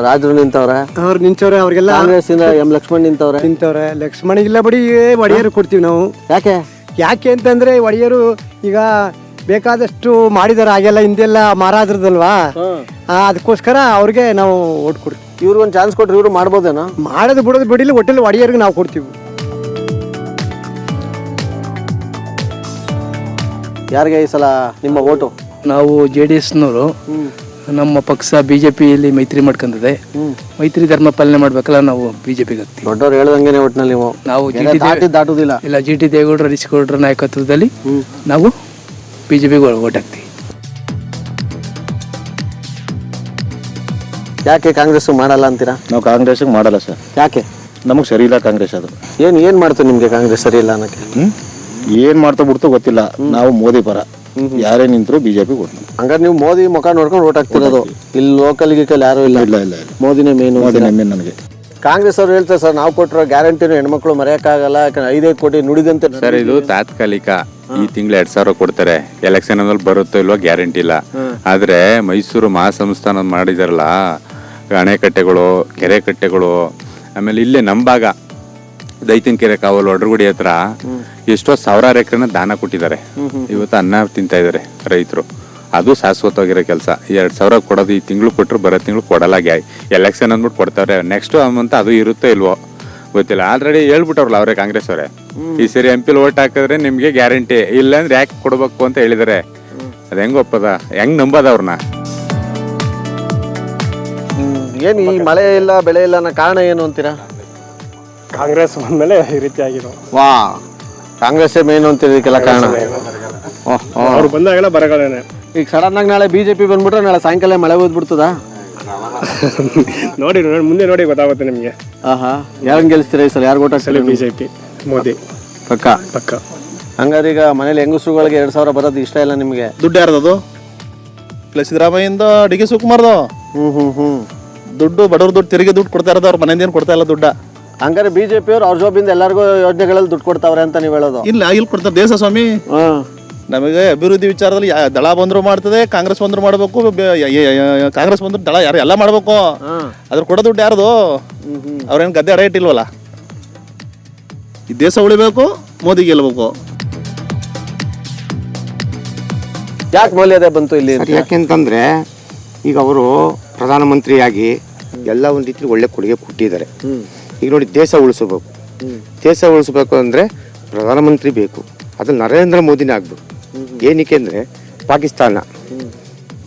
ರಾಜರು ನಿಂತವ್ರೆ, ಅವ್ರು ನಿಂತವ್ರೆ. ಅವ್ರಿಗೆಲ್ಲ ಕಾಂಗ್ರೆಸ್ ಇಂದ ಲಕ್ಷ್ಮಣ್ ನಿಂತವ್ರೆ. ಲಕ್ಷ್ಮಣಿಗಿಲ್ಲ ಬಿಡಿ, ಒಡೆಯರು ಕೊಡ್ತೀವಿ ನಾವು. ಯಾಕೆ ಅಂತಂದ್ರೆ ಒಡೆಯರು ಈಗ ಬೇಕಾದಷ್ಟು ಮಾಡಿದಾರೆ. ಹಾಗೆಲ್ಲ ಹಿಂದೆಲ್ಲ ಮಹಾರಾಜರದಲ್ವಾ, ಅದಕ್ಕೋಸ್ಕರ ಅವ್ರಿಗೆ ನಾವು ಓಟ್ ಕೊಡ್ತೀವಿ. ಇವ್ರಿಗೊಂದು ಚಾನ್ಸ್ ಕೊಟ್ರೆ ಇವರು ಮಾಡ್ಬೋದೇನೋ? ಮಾಡೋದು ಬಿಡೋದು ಬಿಡಿಲ್ಲ, ಒಟ್ಟಲ್ಲಿ ಒಡೆಯರ್ಗೆ ನಾವು ಕೊಡ್ತೀವಿ. ಯಾರಿಗೆ ಈ ಸಲ ನಿಮ್ಮ ಓಟು? ನಾವು JDSನವರು. ನಮ್ಮ ಪಕ್ಷ BJPಯಲ್ಲಿ ಮೈತ್ರಿ ಮಾಡ್ಕೊಂಡಿದೆ. ಮೈತ್ರಿ ಧರ್ಮ ಪಾಲನೆ ಮಾಡ್ಬೇಕಲ್ಲ, ನಾವು BJPಗೆ ಹಾಕ್ತೀವಿ. ದೊಡ್ಡವ್ರು ಹೇಳ್ದಂಗೆ ಒಟ್ಟಿನಲ್ಲಿ ನಾವು ದಾಟುದಿಲ್ಲ. ಇಲ್ಲ, GT ದೇವೇಗೌಡರು, ಹರೀಶ್ಗೌಡರ ನಾಯಕತ್ವದಲ್ಲಿ ನಾವು BJPಗೆ ಓಟ್ ಹಾಕ್ತೀವಿ. ಯಾಕೆ ಕಾಂಗ್ರೆಸ್ ಮಾಡಲ್ಲ ಅಂತೀರಾ? ನಾವು ಕಾಂಗ್ರೆಸ್ಗೆ ಮಾಡಲ್ಲ ಸರ್. ಯಾಕೆ? ನಮಗೆ ಸರಿ ಇಲ್ಲ ಕಾಂಗ್ರೆಸ್. ಅದು ಏನ್ ಮಾಡ್ತು ನಿಮ್ಗೆ ಕಾಂಗ್ರೆಸ್ ಸರಿ ಇಲ್ಲ ಅನ್ನಕ್ಕೆ? ಏನ್ ಮಾಡ್ತಾ ಬಿಡ್ತು ಗೊತ್ತಿಲ್ಲ. ನಾವು ಮೋದಿ ಪರ, ಯಾರೇ ನಿಂತರು BJP ಕೊಡ್ತೀವಿ. ಹಂಗಾರೆ ನೀವು ಮೋದಿ ಮುಖ ನೋಡ್ಕೊಂಡು ಓಟ್ ಹಾಕ್ತಿರೋದು? ಇಲ್ಲಿ ಲೋಕಲ್ ಗೀಕಲ್ ಯಾರು ಇಲ್ಲ? ಇಲ್ಲ. ಮೋದಿನೇ ಮೇನ್. ನನಗೆ ಕಾಂಗ್ರೆಸ್ ಅವ್ರು ಹೇಳ್ತಾರೆ ಸರ್, ನಾವು ಕೊಟ್ಟಿರೋ ಗ್ಯಾರಂಟಿನೂ ಹೆಣ್ಮಕ್ಳು ಮರೆಯಕ್ಕಾಗಲ್ಲ, 5 ಕೋಟಿ ನುಡಿದಂತೆ. ಸರ್, ಇದು ತಾತ್ಕಾಲಿಕ. ಈ ತಿಂಗಳು 2,000 ಕೊಡ್ತಾರೆ. ಎಲೆಕ್ಷನ್ ಅಲ್ಲಿ ಬರುತ್ತೋ ಇಲ್ವೋ ಗ್ಯಾರಂಟಿ ಇಲ್ಲ. ಆದ್ರೆ ಮೈಸೂರು ಮಹಾಸಂಸ್ಥಾನ ಮಾಡಿದಾರಲ್ಲ, ಅಣೆಕಟ್ಟೆಗಳು, ಕೆರೆ ಕಟ್ಟೆಗಳು, ಆಮೇಲೆ ಇಲ್ಲೇ ನಮ್ಮ ಭಾಗ ದೈತನ್ ಕೆರೆ ಕಾವಲು ಒಡ್ರಗುಡಿ ಹತ್ರ ಎಷ್ಟೋ ಸಾವಿರಾರು ಎಕರೆನ ದಾನ ಕೊಟ್ಟಿದ್ದಾರೆ. ಇವತ್ತು ಅನ್ನ ತಿಂತಾ ಇದಾರೆ ರೈತರು. ಅದು ಶಾಶ್ವತವಾಗಿರೋ ಕೆಲಸ. 2,000 ಕೊಡೋದು ಈ ತಿಂಗಳು ಕೊಟ್ಟರು, ಬರೋ ತಿಂಗಳು ಕೊಡಲ್ಲ. ಎಲೆಕ್ಷನ್ ಅಂದ್ಬಿಟ್ಟು ಕೊಡ್ತಾರೆ. ನೆಕ್ಸ್ಟ್ ಮಂತ್ ಅದು ಇರುತ್ತೋ ಇಲ್ವೋ ಗೊತ್ತಿಲ್ಲ. ಆಲ್ರೆಡಿ ಹೇಳ್ಬಿಟ್ಟವ್ರಲ್ಲ ಅವರೇ, ಕಾಂಗ್ರೆಸ್ ಅವರೇ, ಈ ಸರಿ MP ಓಟ್ ಹಾಕಿದ್ರೆ ನಿಮ್ಗೆ ಗ್ಯಾರಂಟಿ, ಇಲ್ಲಾಂದ್ರೆ ಯಾಕೆ ಕೊಡ್ಬೇಕು ಅಂತ ಹೇಳಿದಾರೆ. ಅದ್ ಹೆಂಗ್ ಒಪ್ಪದ, ಹೆಂಗ್ ನಂಬದ ಅವ್ರನ್ನ? ಏನ್ ಈ ಮಳೆ ಇಲ್ಲ, ಬೆಳೆ ಇಲ್ಲ ಅನ್ನೋ ಕಾರಣ ಏನು ಅಂತೀರಾ? ಕಾಂಗ್ರೆಸ್ ಬಂದ್ಮೇಲೆ ಈ ರೀತಿ ಆಗಿದೆ. ವಾ, ಕಾಂಗ್ರೆಸ್ ಮೇನ್ ಅಂತೀರಿ ಇದಕ್ಕೆಲ್ಲ ಕಾರಣ? ಅವ್ರು ಬಂದಾಗೆಲ್ಲ ಬರಗಳೇನೆ. ಈಗ ಸಡನ್ ಆಗಿ ನಾಳೆ BJP ಬಂದ್ಬಿಟ್ರೆ ನಾಳೆ ಸಾಯಂಕಾಲ ಮಳೆ ಓದ್ಬಿಡ್ತದ? ನೋಡಿ ಮುಂದೆ ನೋಡಿ ಗೊತ್ತಾಗುತ್ತೆ ನಿಮ್ಗೆ. ಯಾರನ್ನ ಗೆಲ್ಲಿಸ್ತೀರಾ ಈ ಸಲ? ಯಾರು ಓಟ್ ಹಾಕ್ತೀರಾ? BJP, ಮೋದಿ ಪಕ್ಕ. ಹಂಗಾರೆ ಈಗ ಮನೇಲಿ ಹೆಂಗಸ್ರುಗಳಿಗೆ 2,000 ಬರೋದು ಇಷ್ಟ ಇಲ್ಲ ನಿಮಗೆ? ದುಡ್ಡು ಯಾರ್ದದು? ಸಿದ್ದರಾಮಯ್ಯಿಂದ DK ಶಿವಕುಮಾರ್ದು ದುಡ್ಡು, ಬಡವ್ರ ದುಡ್ಡು, ತೆರಿಗೆ ದುಡ್ಡು ಕೊಡ್ತಾ ಇರೋದು. ಅವ್ರ ಮನೆಯಿಂದ ಏನು ಕೊಡ್ತಾ ಇಲ್ಲ ದುಡ್ಡ. ಹಂಗಾರೆ BJP ಅವ್ರು ಅವ್ರ ಜಾಬಿಂದ ಎಲ್ಲರಿಗೂ ಯೋಜನೆಗಳಲ್ಲಿ ದುಡ್ಡು ಕೊಡ್ತಾವ್ರೆ ಅಂತ ನೀವು ಹೇಳೋದು? ಇಲ್ಲ, ಇಲ್ಲಿ ಕೊಡ್ತಾರೆ ದೇಶ ಸ್ವಾಮಿ. ನಮಗೆ ಅಭಿವೃದ್ಧಿ ವಿಚಾರದಲ್ಲಿ ದಳ ಬಂದ್ರು ಮಾಡ್ತದೆ, ಕಾಂಗ್ರೆಸ್ ಬಂದ್ರು ಮಾಡಬೇಕು. ಕಾಂಗ್ರೆಸ್ ಬಂದ್ರು ದಳ ಯಾರು ಎಲ್ಲ ಮಾಡಬೇಕು. ಅದ್ರ ಕೊಡೋ ದುಡ್ಡು ಯಾರ್ದು? ಅವ್ರೇನು ಗದ್ದೆ ಅಡ ಇಟ್ಟಿಲ್ವಲ್ಲ. ಈ ದೇಶ ಉಳಿಬೇಕು, ಮೋದಿ ಗೆಲ್ಬೇಕು. ಯಾಕೆ ಮೌಲ್ಯತೆ ಬಂತು ಇಲ್ಲಿ? ಯಾಕೆಂತಂದ್ರೆ ಈಗ ಅವರು ಪ್ರಧಾನಮಂತ್ರಿಯಾಗಿ ಎಲ್ಲ ಒಂದು ರೀತಿ ಒಳ್ಳೆ ಕೊಡುಗೆ ಕೊಟ್ಟಿದ್ದಾರೆ. ಈಗ ನೋಡಿ, ದೇಶ ಉಳಿಸಬೇಕು. ದೇಶ ಉಳಿಸಬೇಕು ಅಂದರೆ ಪ್ರಧಾನಮಂತ್ರಿ ಬೇಕು, ಅದು ನರೇಂದ್ರ ಮೋದಿನೇ ಆಗ್ಬೇಕು. ಏನಕ್ಕೆ ಅಂದರೆ ಪಾಕಿಸ್ತಾನ,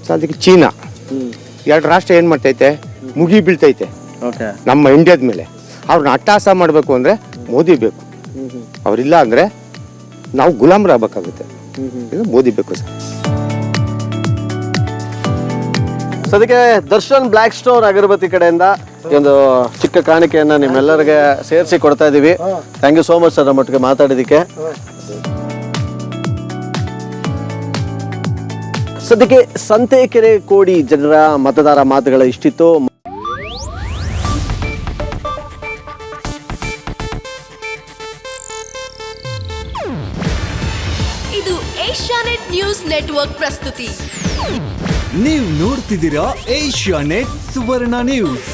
ಸೊ ಅದಕ್ಕೆ ಚೀನಾ, ಎರಡು ರಾಷ್ಟ್ರ ಏನು ಮಾಡ್ತೈತೆ, ಮುಗಿ ಬೀಳ್ತೈತೆ ನಮ್ಮ ಇಂಡಿಯಾದ ಮೇಲೆ. ಅವ್ರನ್ನ ಅಟ್ಟಹಾಸ ಮಾಡಬೇಕು ಅಂದರೆ ಮೋದಿ ಬೇಕು. ಅವರಿಲ್ಲ ಅಂದರೆ ನಾವು ಗುಲಾಮರಾಗಬೇಕಾಗುತ್ತೆ. ಇದು ಮೋದಿ ಬೇಕು ಸರ್. ಸದ್ಯಕ್ಕೆ ದರ್ಶನ್ ಬ್ಲ್ಯಾಕ್ ಸ್ಟೋನ್ ಅಗರಬತ್ತಿ ಕಡೆಯಿಂದ ಈ ಒಂದು ಚಿಕ್ಕ ಕಾಣಿಕೆಯನ್ನು ನಿಮ್ಮೆಲ್ಲರಿಗೆ ಸೇರಿಸಿ ಕೊಡ್ತಾ ಇದ್ದೀವಿ. Thank you so much sir ನಮ್ಮೊಟ್ಟಿಗೆ ಮಾತಾಡಿದ್ದಕ್ಕೆ. ಸದ್ಯಕ್ಕೆ ಸಂತೆಕೆರೆ ಕೋಡಿ ಜನರ ಮತದಾರ ಮಾತುಗಳ ಇಷ್ಟಿತ್ತು. ಇದು ಏಷ್ಯಾನೆಟ್ ನ್ಯೂಸ್ ನೆಟ್ವರ್ಕ್ ಪ್ರಸ್ತುತಿ. ನೀವು ನೋಡ್ತಿದ್ದೀರಾ ಏಷ್ಯಾನೆಟ್ ಸುವರ್ಣ ನ್ಯೂಸ್.